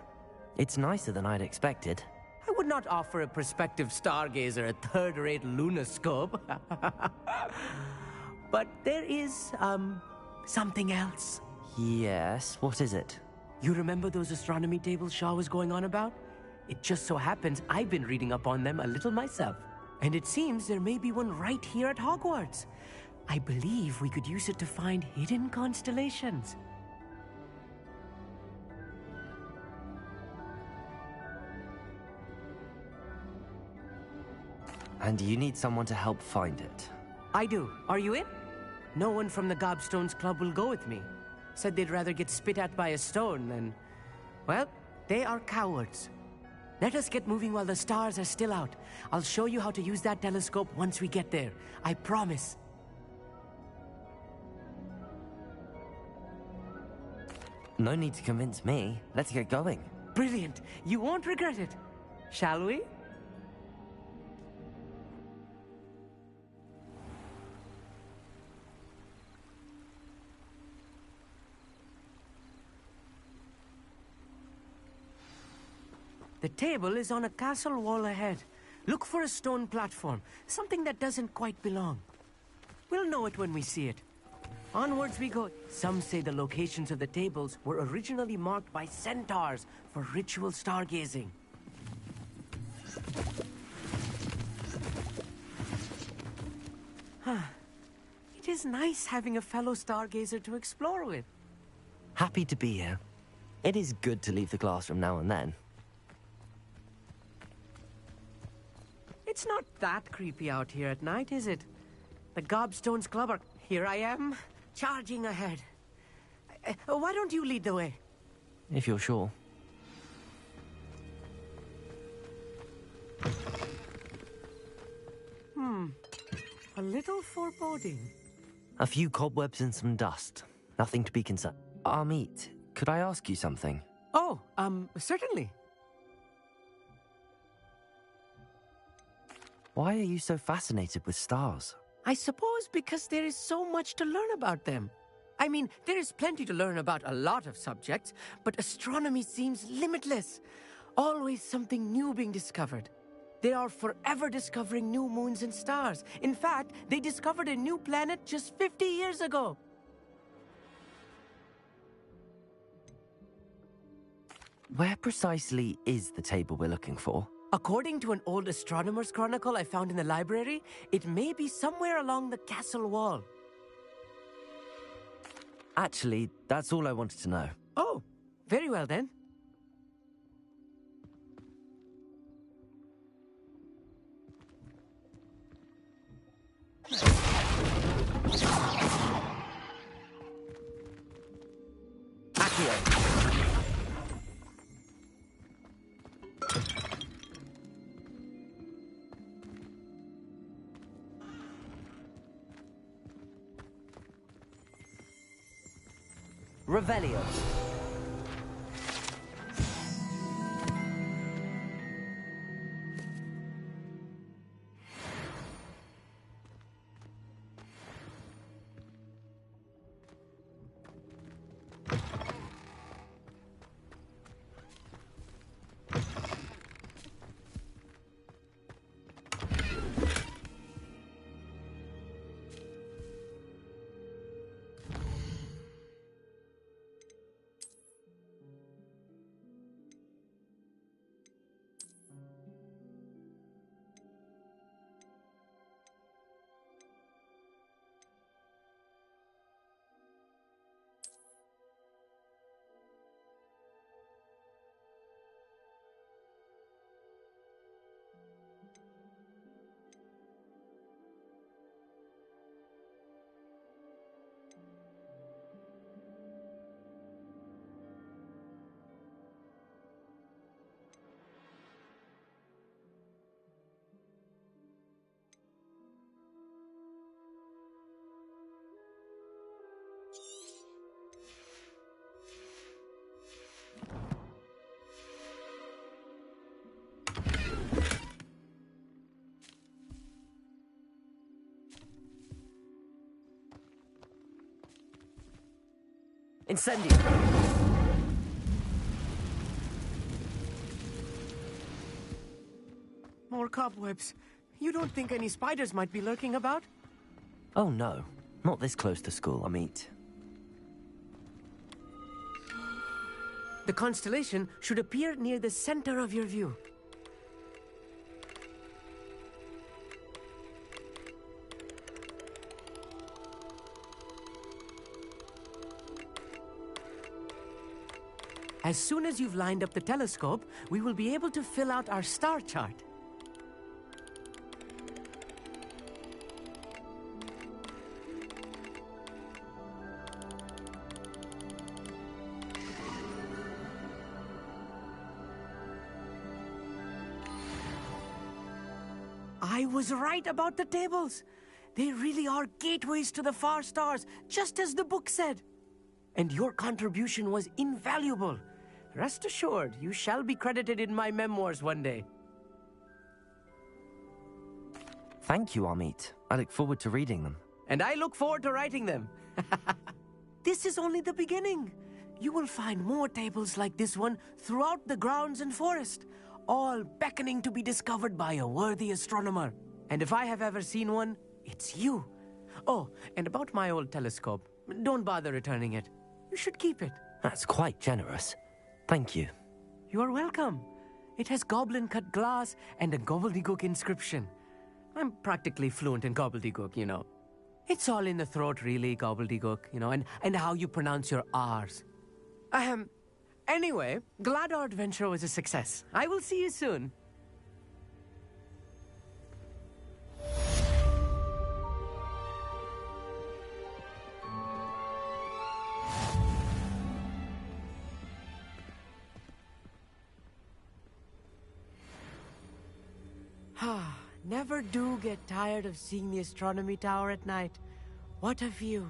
It's nicer than I'd expected. I would not offer a prospective stargazer a third-rate lunoscope. But there is, something else. Yes, what is it? You remember those astronomy tables Shaw was going on about? It just so happens I've been reading up on them a little myself. And it seems there may be one right here at Hogwarts. I believe we could use it to find hidden constellations. And you need someone to help find it. I do. Are you in? No one from the Gobstones Club will go with me. Said they'd rather get spit at by a stone than... Well, they are cowards. Let us get moving while the stars are still out. I'll show you how to use that telescope once we get there. I promise. No need to convince me. Let's get going. Brilliant. You won't regret it. Shall we? The table is on a castle wall ahead. Look for a stone platform, something that doesn't quite belong. We'll know it when we see it. Onwards we go. Some say the locations of the tables were originally marked by centaurs for ritual stargazing. It is nice having a fellow stargazer to explore with. Happy to be here. It is good to leave the classroom now and then. It's not that creepy out here at night, is it? The Gobstones Club are... Here I am, charging ahead. Why don't you lead the way? If you're sure. A little foreboding. A few cobwebs and some dust. Nothing to be concerned. Amit, could I ask you something? Oh, certainly. Why are you so fascinated with stars? I suppose because there is so much to learn about them. I mean, there is plenty to learn about a lot of subjects, but astronomy seems limitless. Always something new being discovered. They are forever discovering new moons and stars. In fact, they discovered a new planet just 50 years ago. Where precisely is the table we're looking for? According to an old astronomer's chronicle I found in the library, it may be somewhere along the castle wall. Actually, that's all I wanted to know. Oh, very well then. Revelio. Incendio! More cobwebs. You don't think any spiders might be lurking about? Oh no, not this close to school, Amit. The constellation should appear near the center of your view. As soon as you've lined up the telescope, we will be able to fill out our star chart. I was right about the tables. They really are gateways to the far stars, just as the book said. And your contribution was invaluable. Rest assured, you shall be credited in my memoirs one day. Thank you, Amit. I look forward to reading them. And I look forward to writing them. This is only the beginning. You will find more tables like this one throughout the grounds and forest, all beckoning to be discovered by a worthy astronomer. And if I have ever seen one, it's you. Oh, and about my old telescope, don't bother returning it. You should keep it. That's quite generous. Thank you. You are welcome. It has goblin-cut glass and a gobbledygook inscription. I'm practically fluent in gobbledygook, you know. It's all in the throat, really, gobbledygook, you know, and how you pronounce your R's. Anyway, glad our adventure was a success. I will see you soon. Never do get tired of seeing the astronomy tower at night. What a view.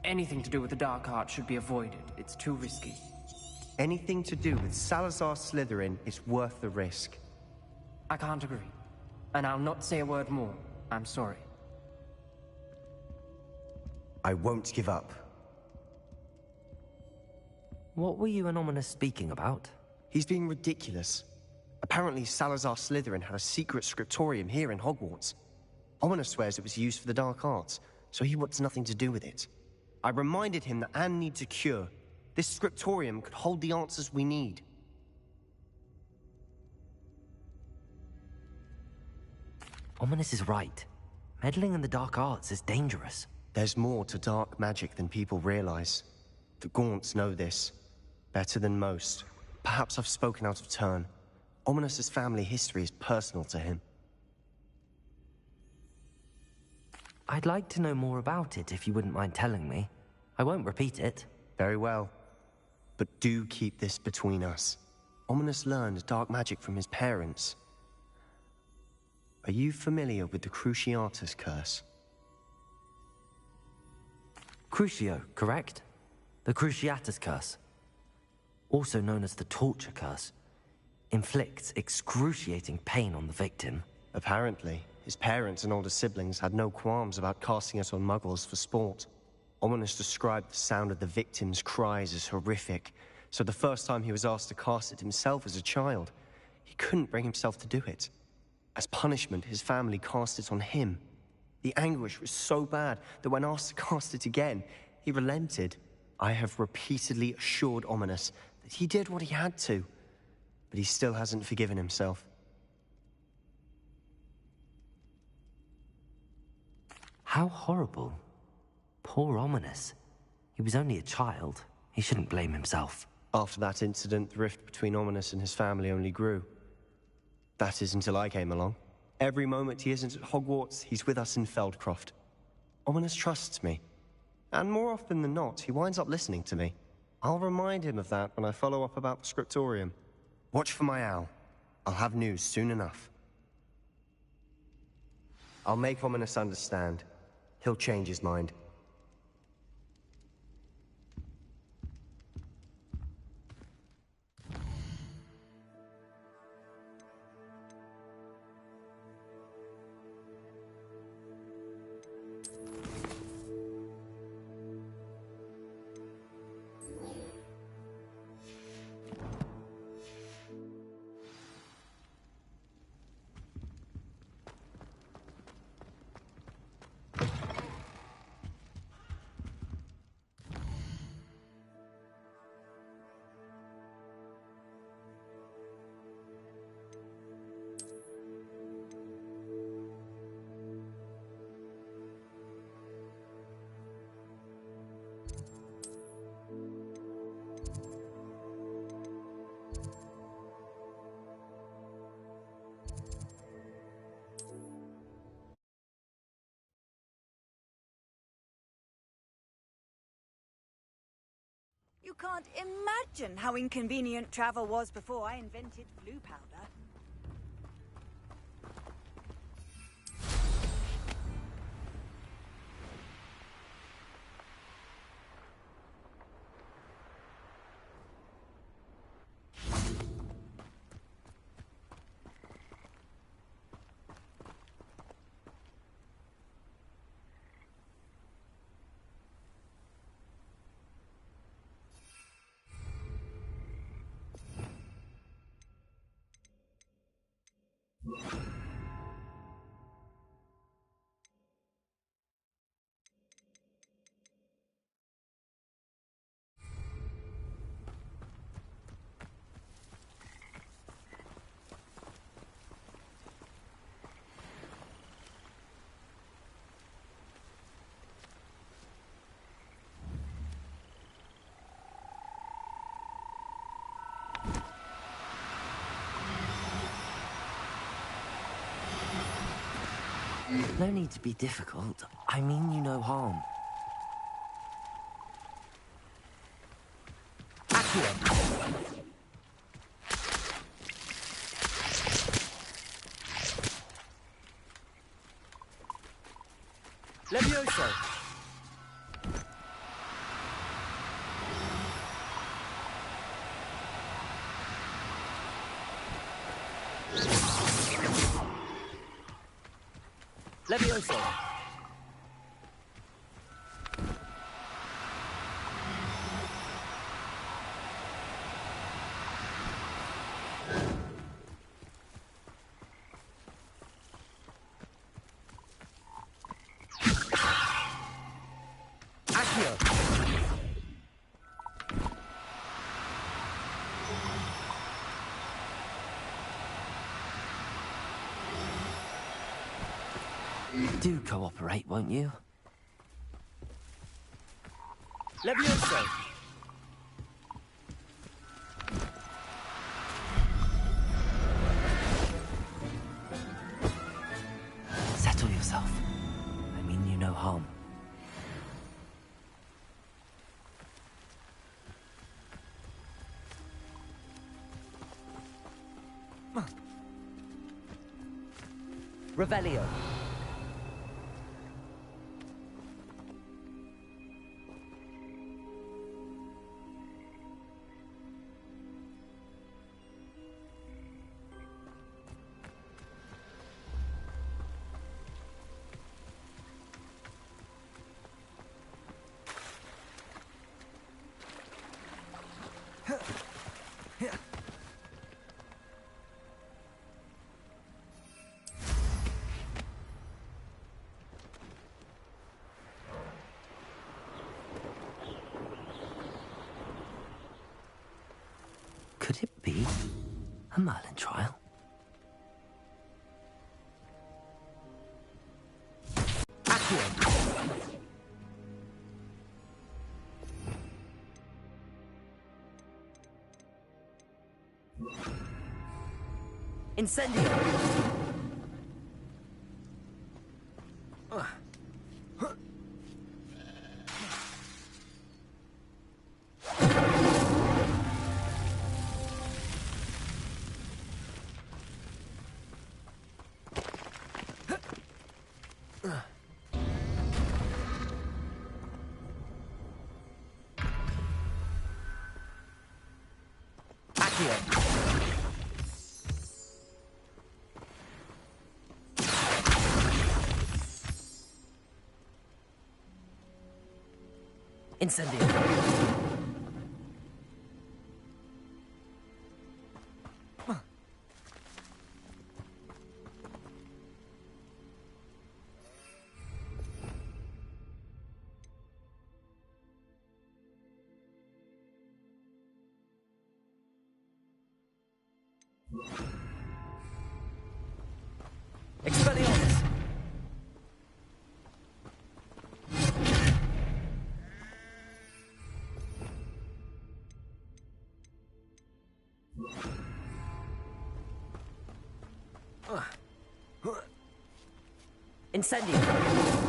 Anything to do with the dark art should be avoided. It's too risky. Anything to do with Salazar Slytherin is worth the risk. I can't agree. And I'll not say a word more. I'm sorry. I won't give up. What were you and Ominous speaking about? He's being ridiculous. Apparently Salazar Slytherin had a secret scriptorium here in Hogwarts. Ominous swears it was used for the dark arts, so he wants nothing to do with it. I reminded him that Anne needs a cure. This scriptorium could hold the answers we need. Ominous is right. Meddling in the dark arts is dangerous. There's more to dark magic than people realize. The Gaunts know this. Better than most. Perhaps I've spoken out of turn. Ominous's family history is personal to him. I'd like to know more about it if you wouldn't mind telling me. I won't repeat it. Very well. But do keep this between us. Ominous learned dark magic from his parents. Are you familiar with the Cruciatus curse? Crucio, correct? The Cruciatus curse. Also known as the torture curse. Inflicts excruciating pain on the victim. Apparently, his parents and older siblings had no qualms about casting it on muggles for sport. Ominous described the sound of the victim's cries as horrific, so the first time he was asked to cast it himself as a child, he couldn't bring himself to do it. As punishment, his family cast it on him. The anguish was so bad that when asked to cast it again, he relented. I have repeatedly assured Ominous that he did what he had to, but he still hasn't forgiven himself. How horrible. Poor Ominous. He was only a child. He shouldn't blame himself. After that incident, the rift between Ominous and his family only grew. That is until I came along. Every moment he isn't at Hogwarts, he's with us in Feldcroft. Ominous trusts me. And more often than not, he winds up listening to me. I'll remind him of that when I follow up about the scriptorium. Watch for my owl. I'll have news soon enough. I'll make Ominous understand. He'll change his mind. You can't imagine how inconvenient travel was before I invented blue powder. No need to be difficult. I mean you no harm. Accio! Levioso! Levioso! Do cooperate, won't you? Levioso! Settle yourself. I mean you no harm. Revelio. Could it be a Merlin trial? Accio. Incendio. Incendio. Expelliarmus. Incendio.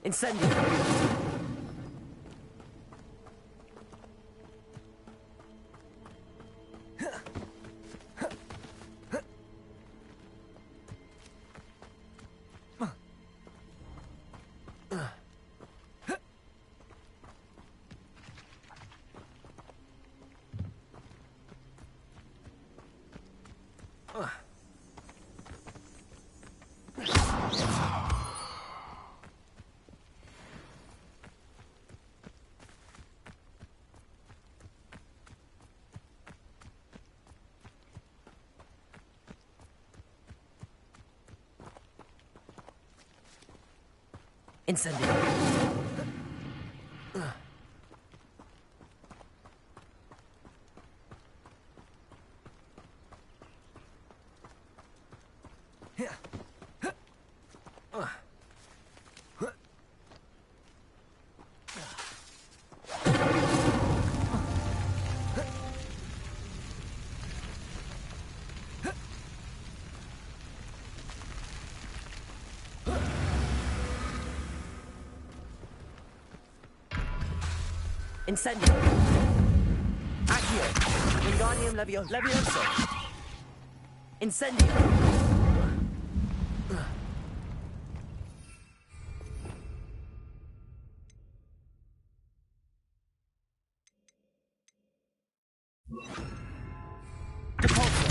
Incendio. Incendio. Incendio. Accio. Wingardium Levioso. Incendio. Depulso.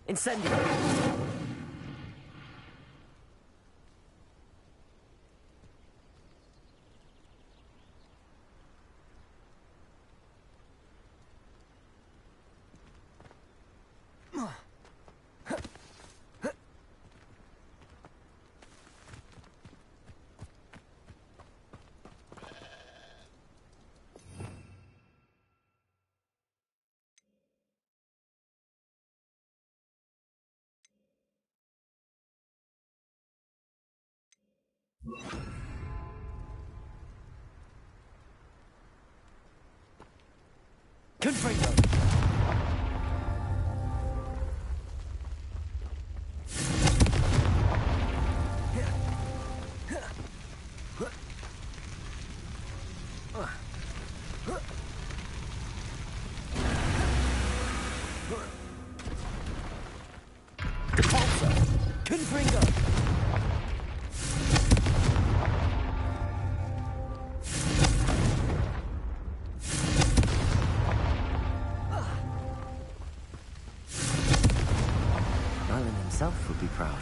Incendio! Confringo! Repulsor! Confringo! Merlin himself would be proud.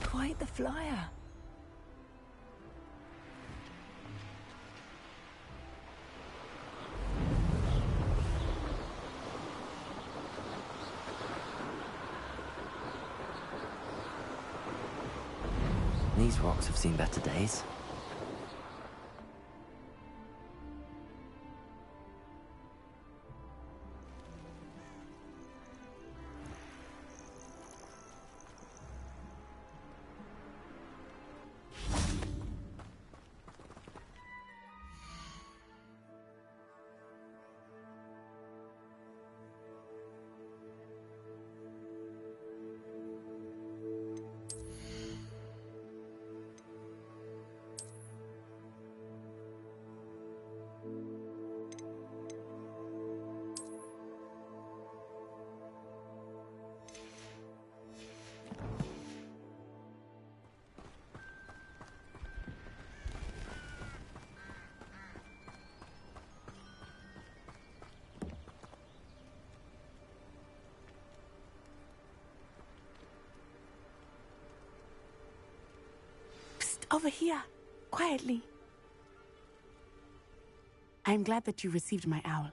Quite the flyer. These rocks have seen better days. Over here, quietly. I am glad that you received my owl.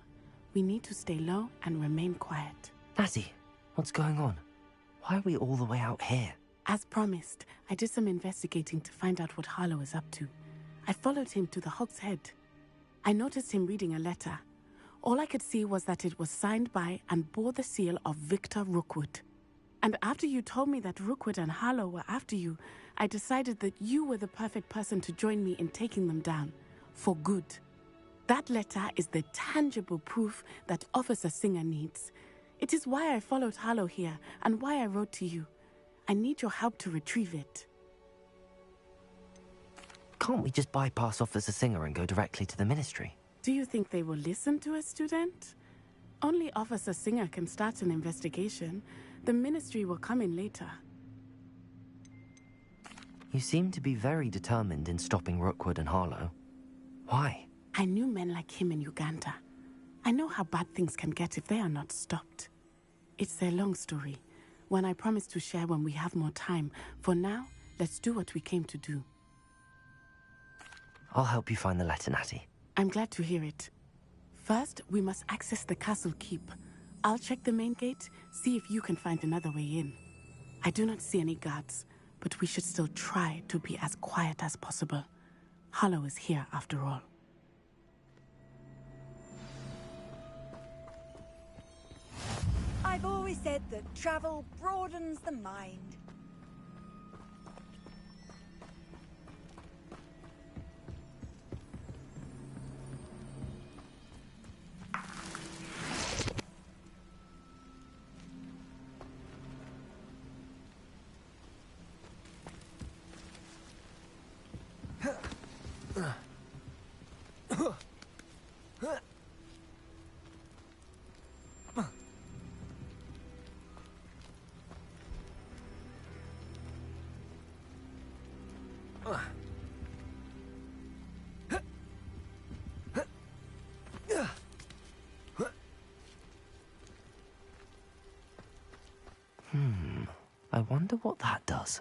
We need to stay low and remain quiet. Natty, what's going on? Why are we all the way out here? As promised, I did some investigating to find out what Harlow is up to. I followed him to the Hog's Head. I noticed him reading a letter. All I could see was that it was signed by and bore the seal of Victor Rookwood. And after you told me that Rookwood and Harlow were after you, I decided that you were the perfect person to join me in taking them down. For good. That letter is the tangible proof that Officer Singer needs. It is why I followed Harlow here and why I wrote to you. I need your help to retrieve it. Can't we just bypass Officer Singer and go directly to the Ministry? Do you think they will listen to a student? Only Officer Singer can start an investigation. The Ministry will come in later. You seem to be very determined in stopping Rookwood and Harlow. Why? I knew men like him in Uganda. I know how bad things can get if they are not stopped. It's a long story, one I promise to share when we have more time. For now, let's do what we came to do. I'll help you find the letter, Natty. I'm glad to hear it. First, we must access the castle keep. I'll check the main gate, see if you can find another way in. I do not see any guards, but we should still try to be as quiet as possible. Harlow is here after all. I've always said that travel broadens the mind. I wonder what that does.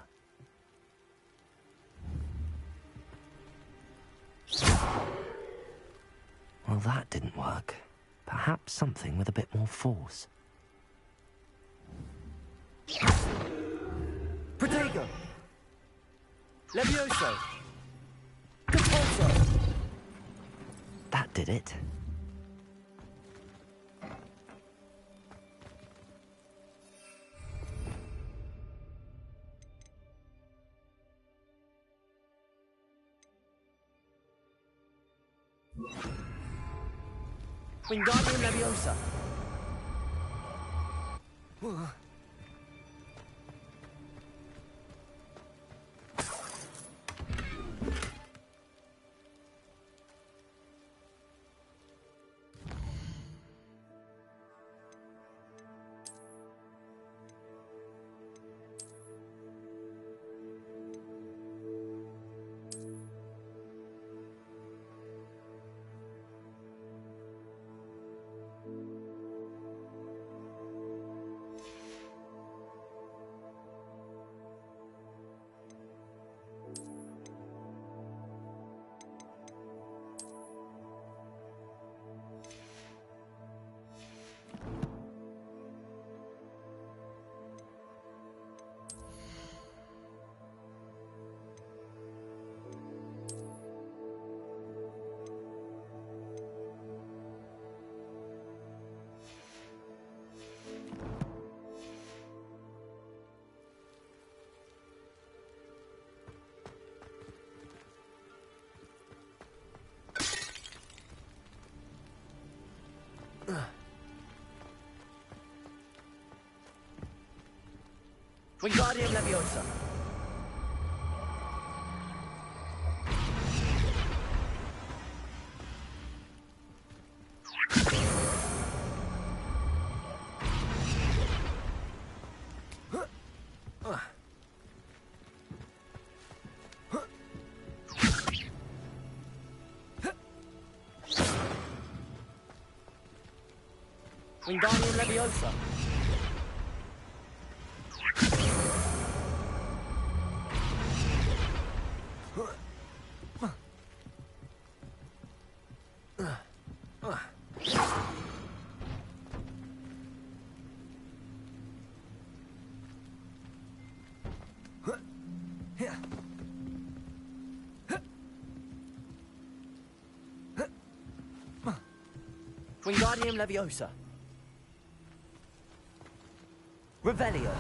Well, that didn't work. Perhaps something with a bit more force. Protego! Levioso! Compulso! That did it. Wingardium Leviosa! Wingardium Leviosa! Wingardium Leviosa! Wingardium Leviosa! Revelio!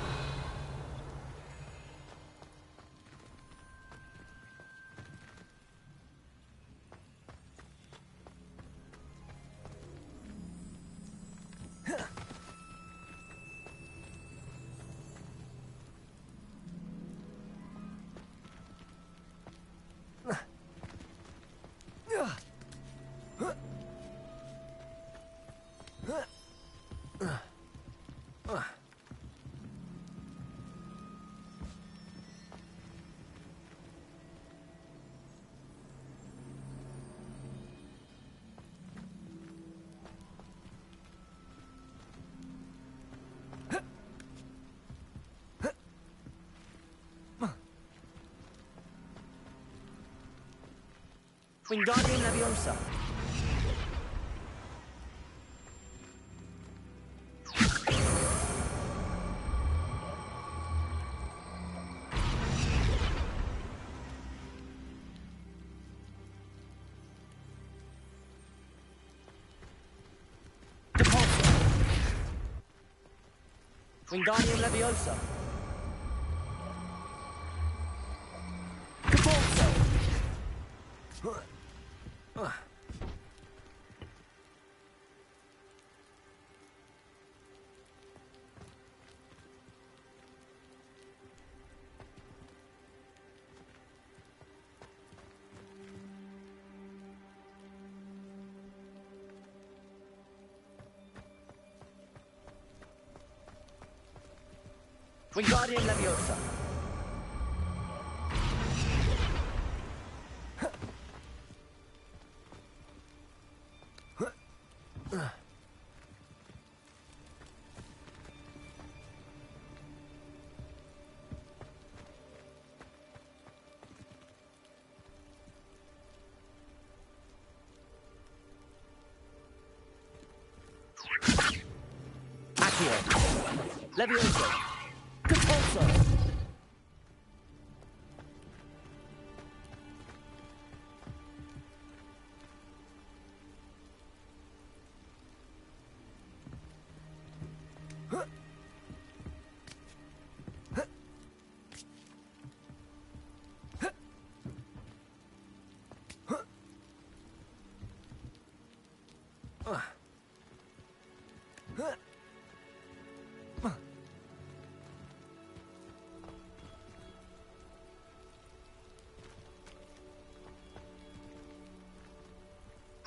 Wingardium Leviosa! Wingardium Leviosa. Capalzo. Wingardium Leviosa. Accio. Leviosa. Capalzo.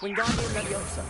Wingardium Leviosa.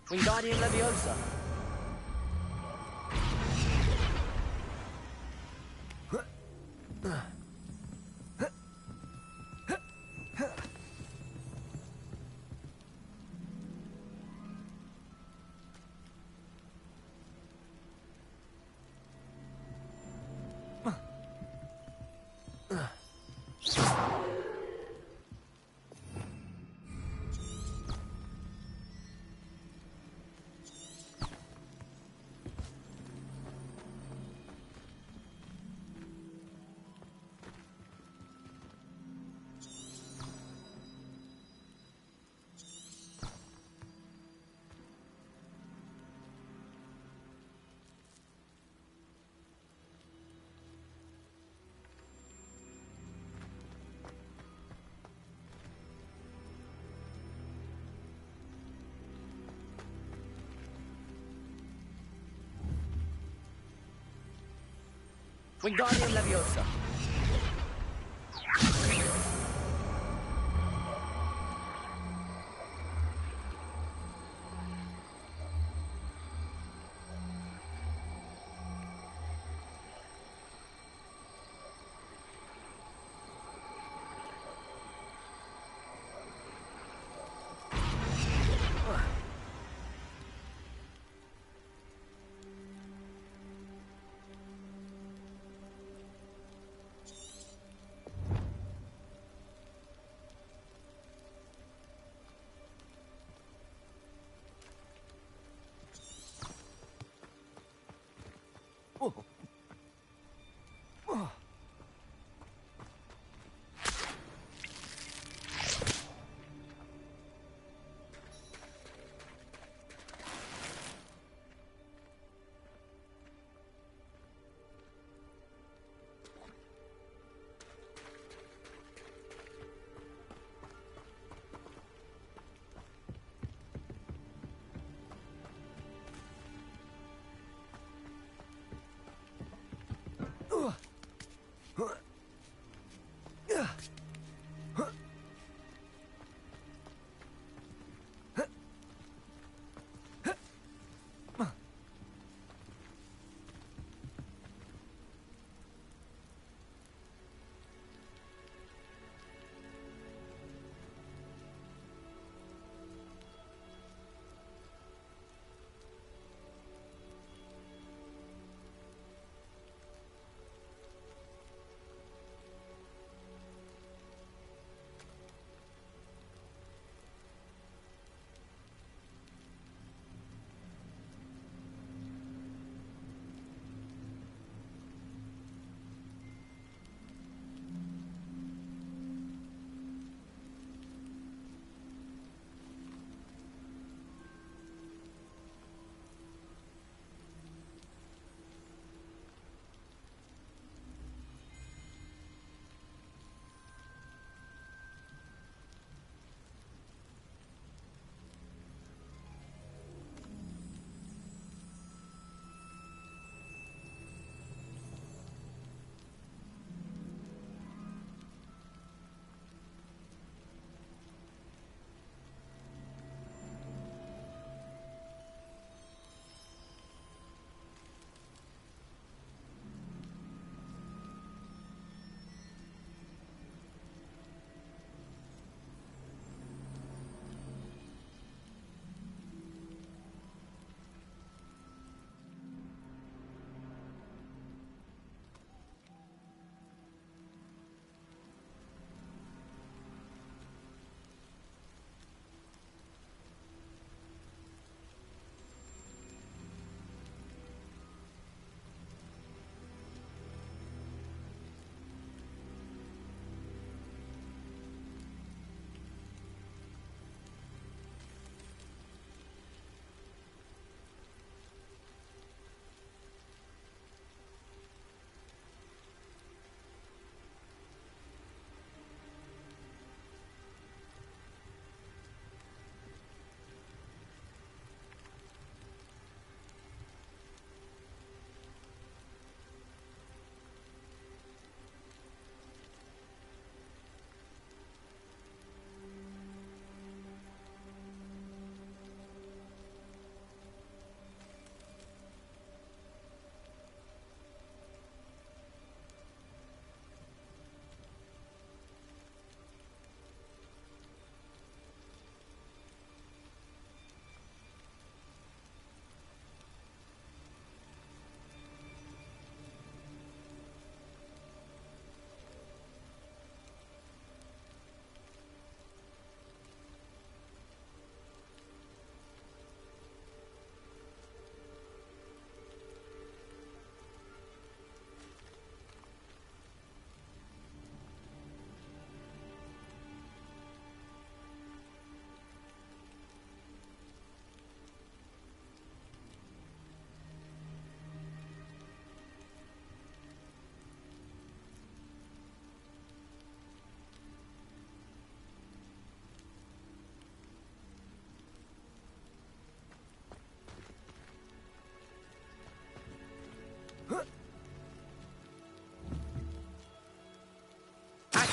Wingardium Leviosa. Wingardium Leviosa.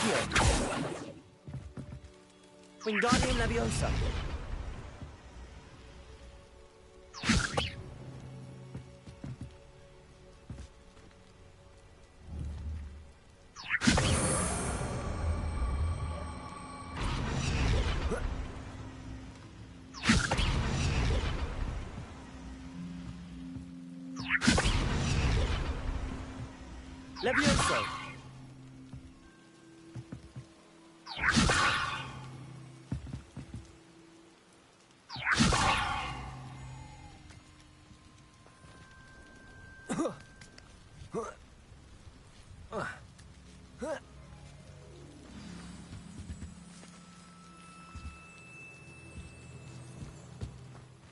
Accio! Wingardium Leviosa! Levioso!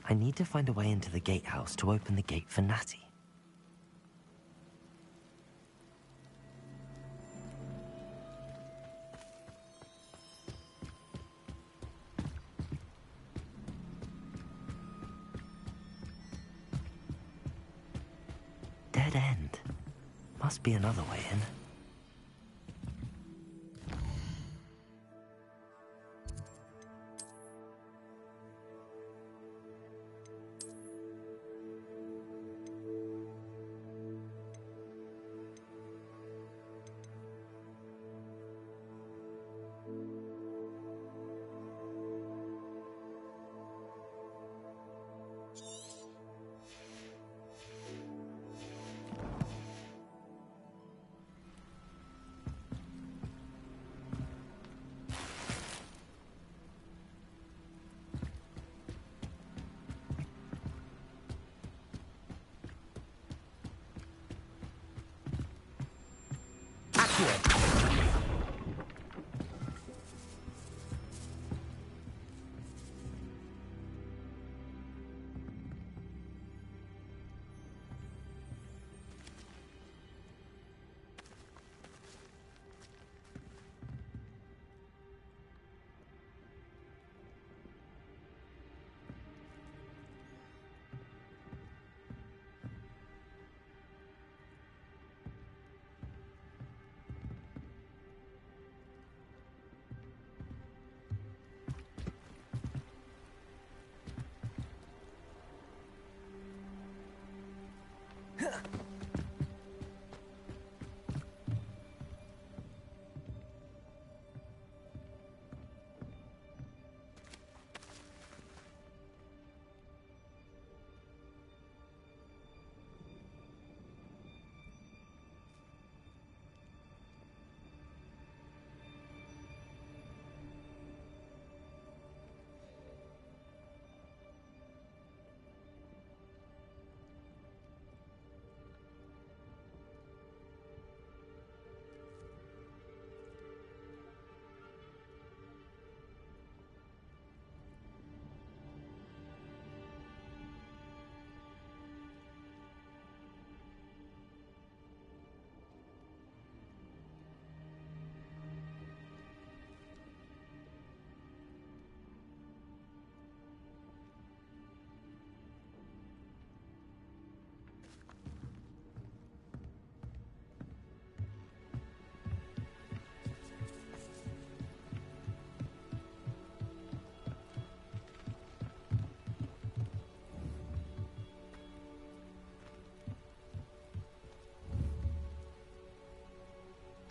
I need to find a way into the gatehouse to open the gate for Natty. Dead end. Must be another way in.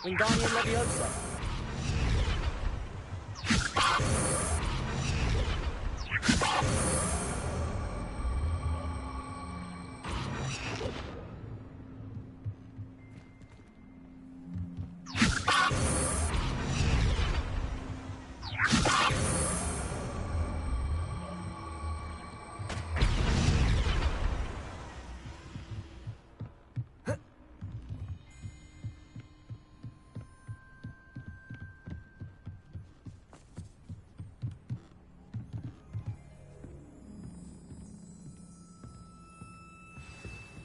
Wingardium Leviosa!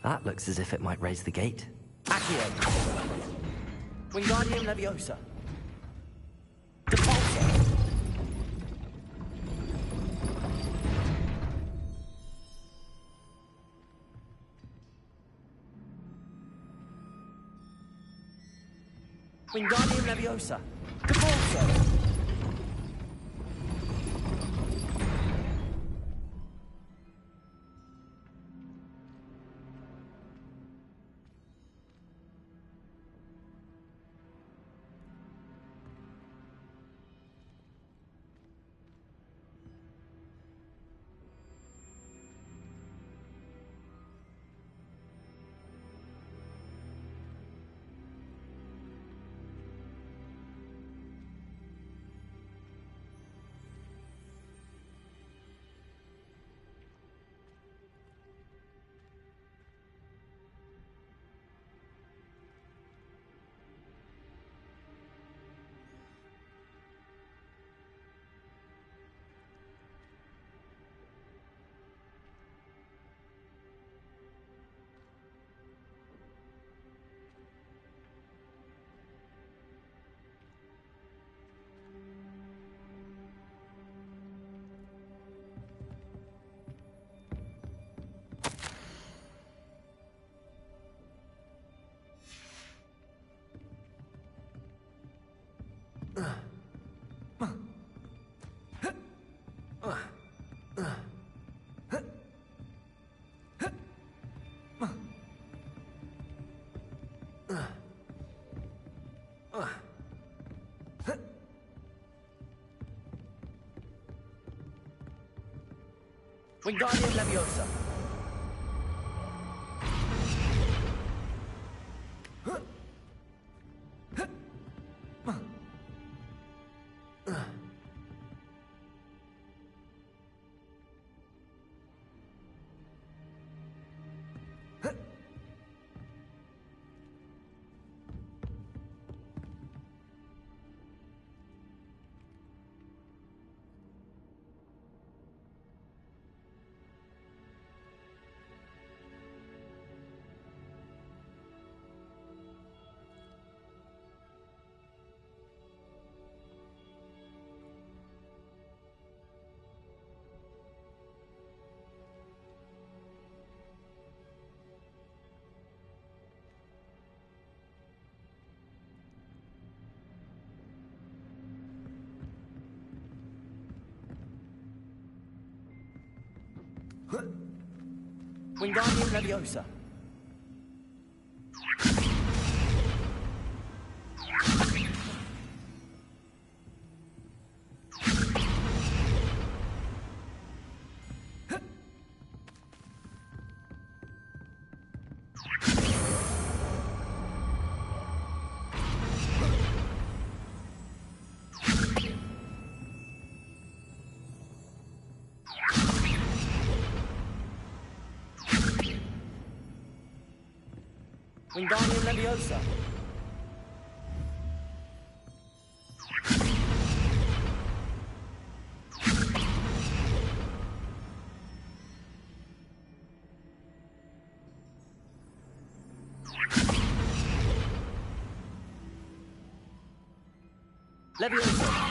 That looks as if it might raise the gate. Accio! Wingardium Leviosa! Wingardium Leviosa! Wingardium Leviosa. Wingardium Leviosa. Wingardium Leviosa. Leviosa.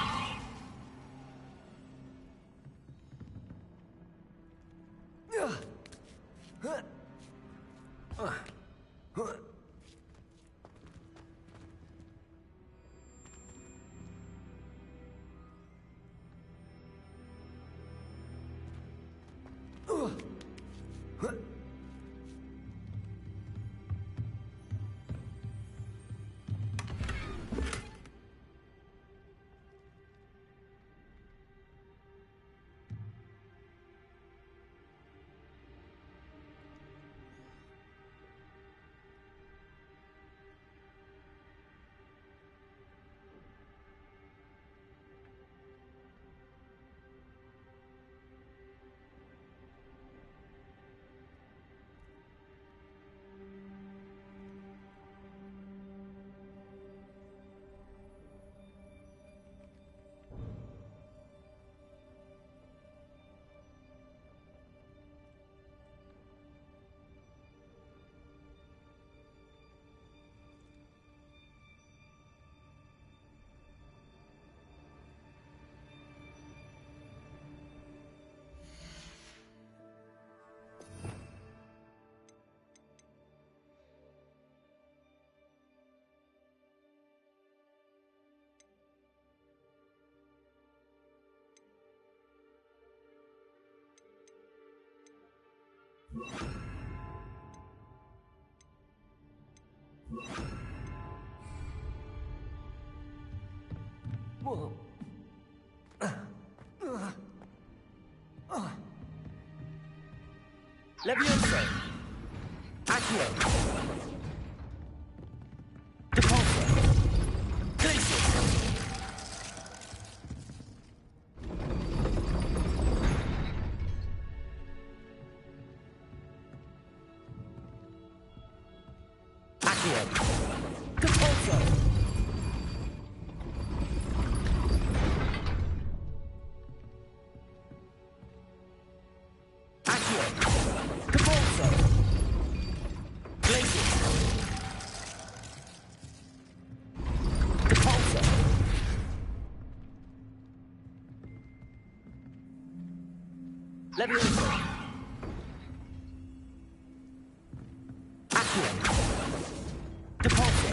Whoa. Levioso. Accio. Depulso. Glacius. Accio. Depulso. Accio. Depulso. Glacius. Depulso. Levioso. Accio. Depulso.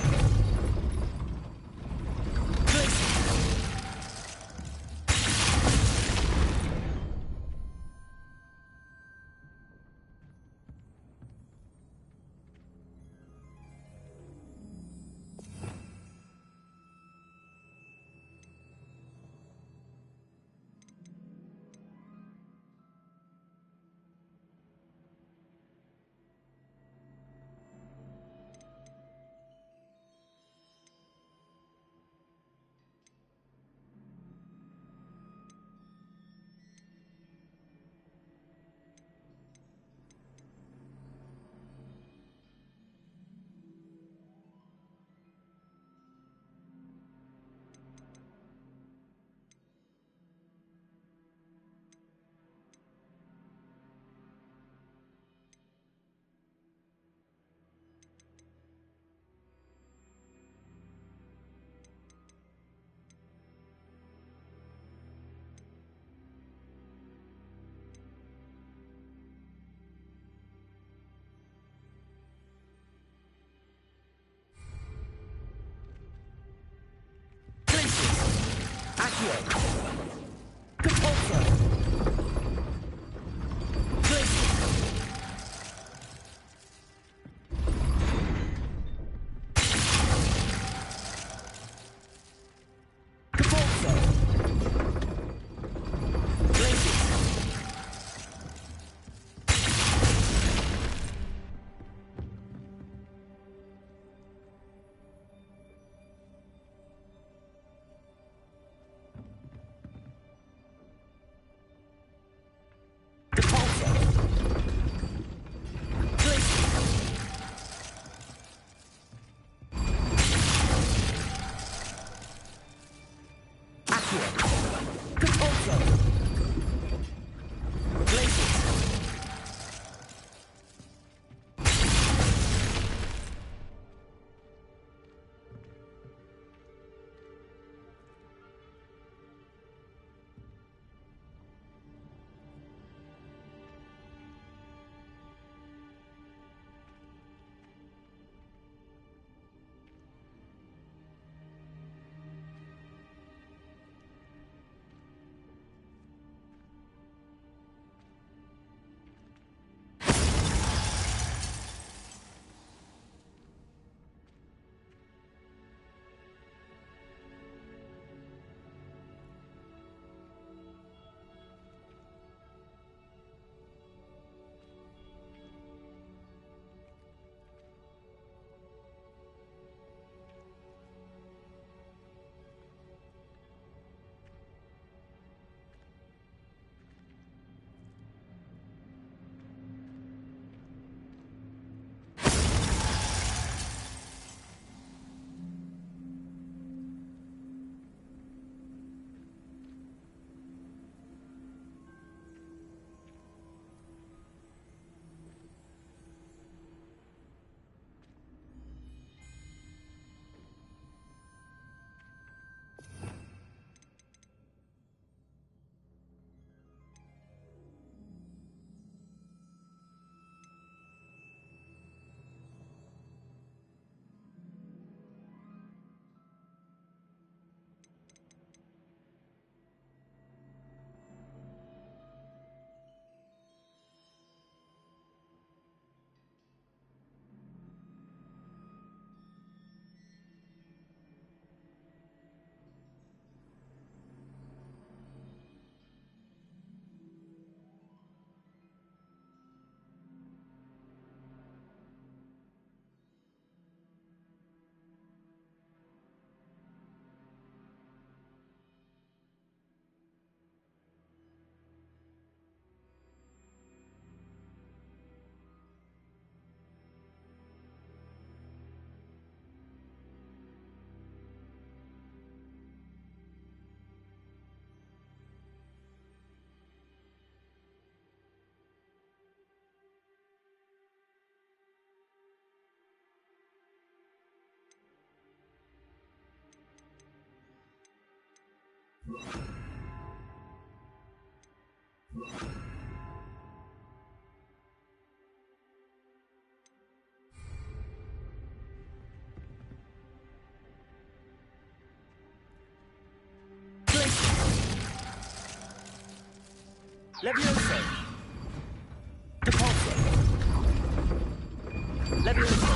Glacius. Accio. Depulso. Glacius. Depulso. Glacius. Levioso! Depulso! Levioso!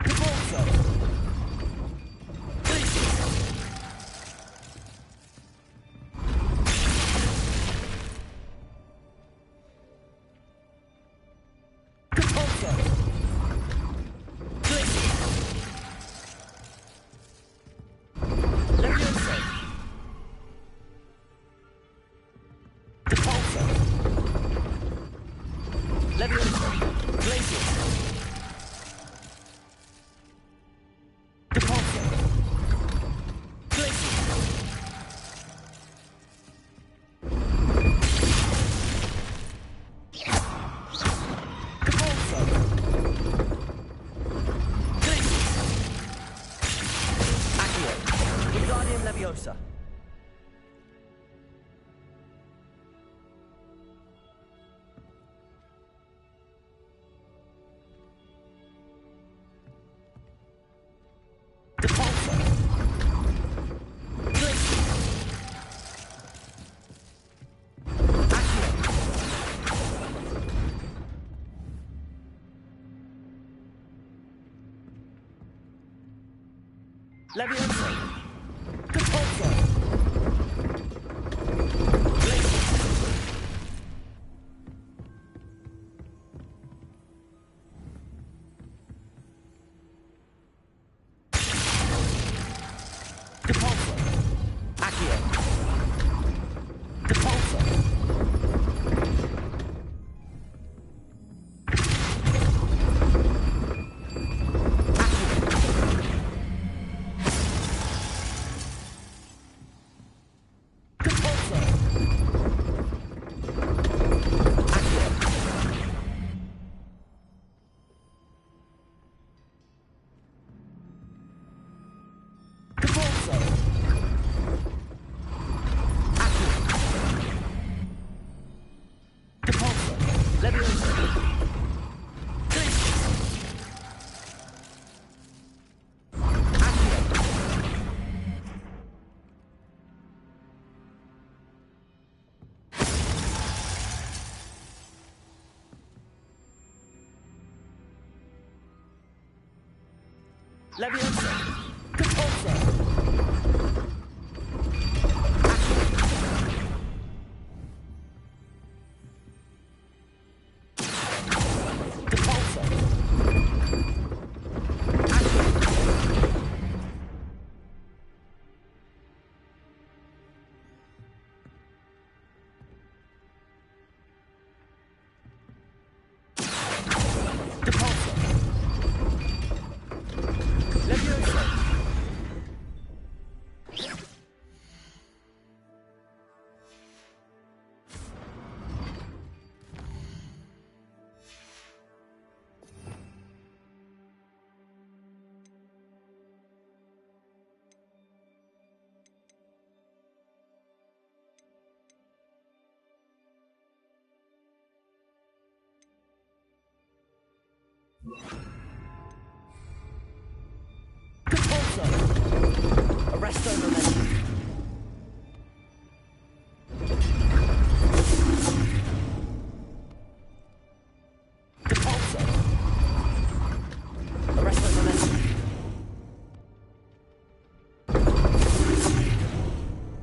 Depulso! Leviosa. Leviosa. Leviosa. Depulso. Arresto momentum. Depulso. Arresto momentum.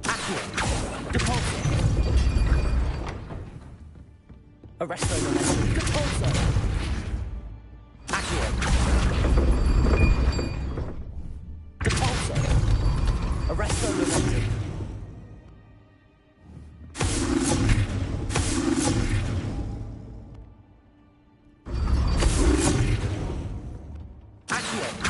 Accio. Depulso. Arresto momentum. Depulso. Accio. Arresto momentum. Accio.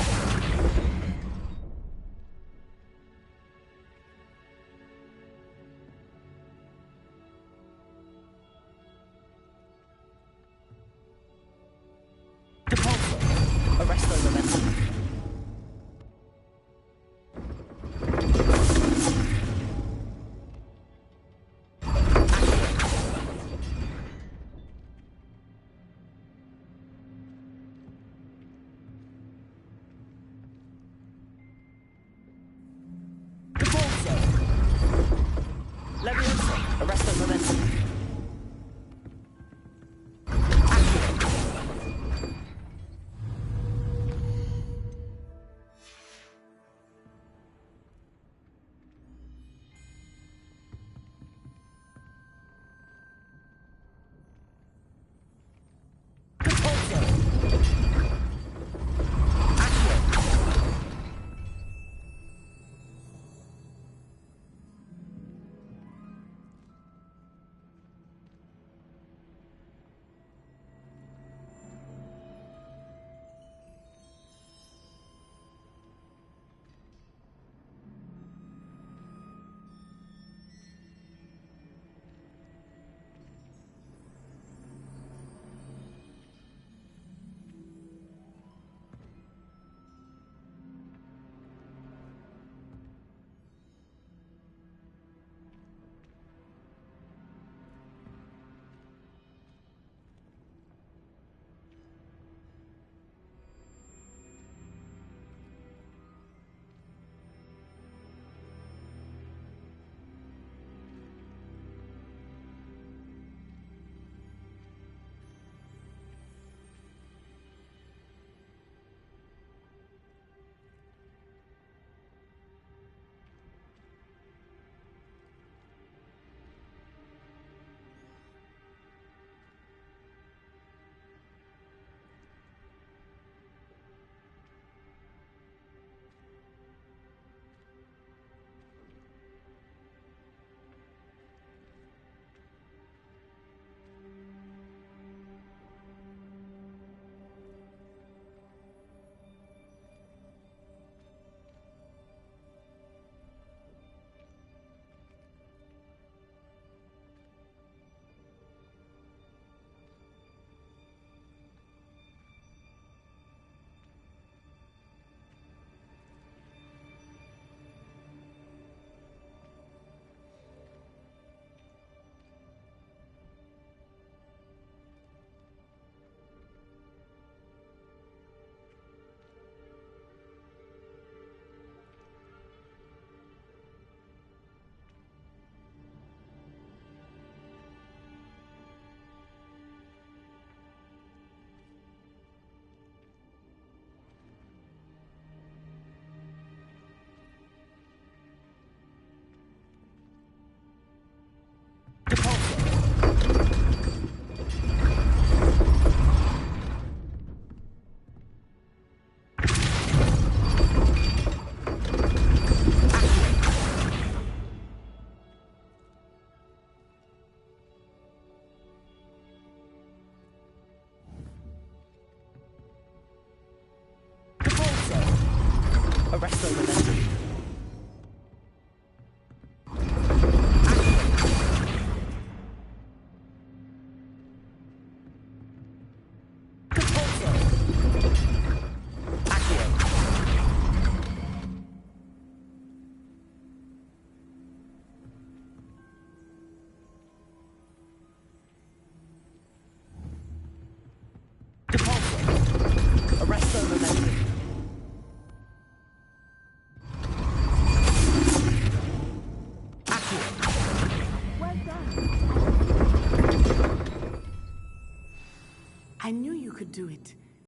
momentum. Arresto momentum. Arresto momentum. I knew you could do it.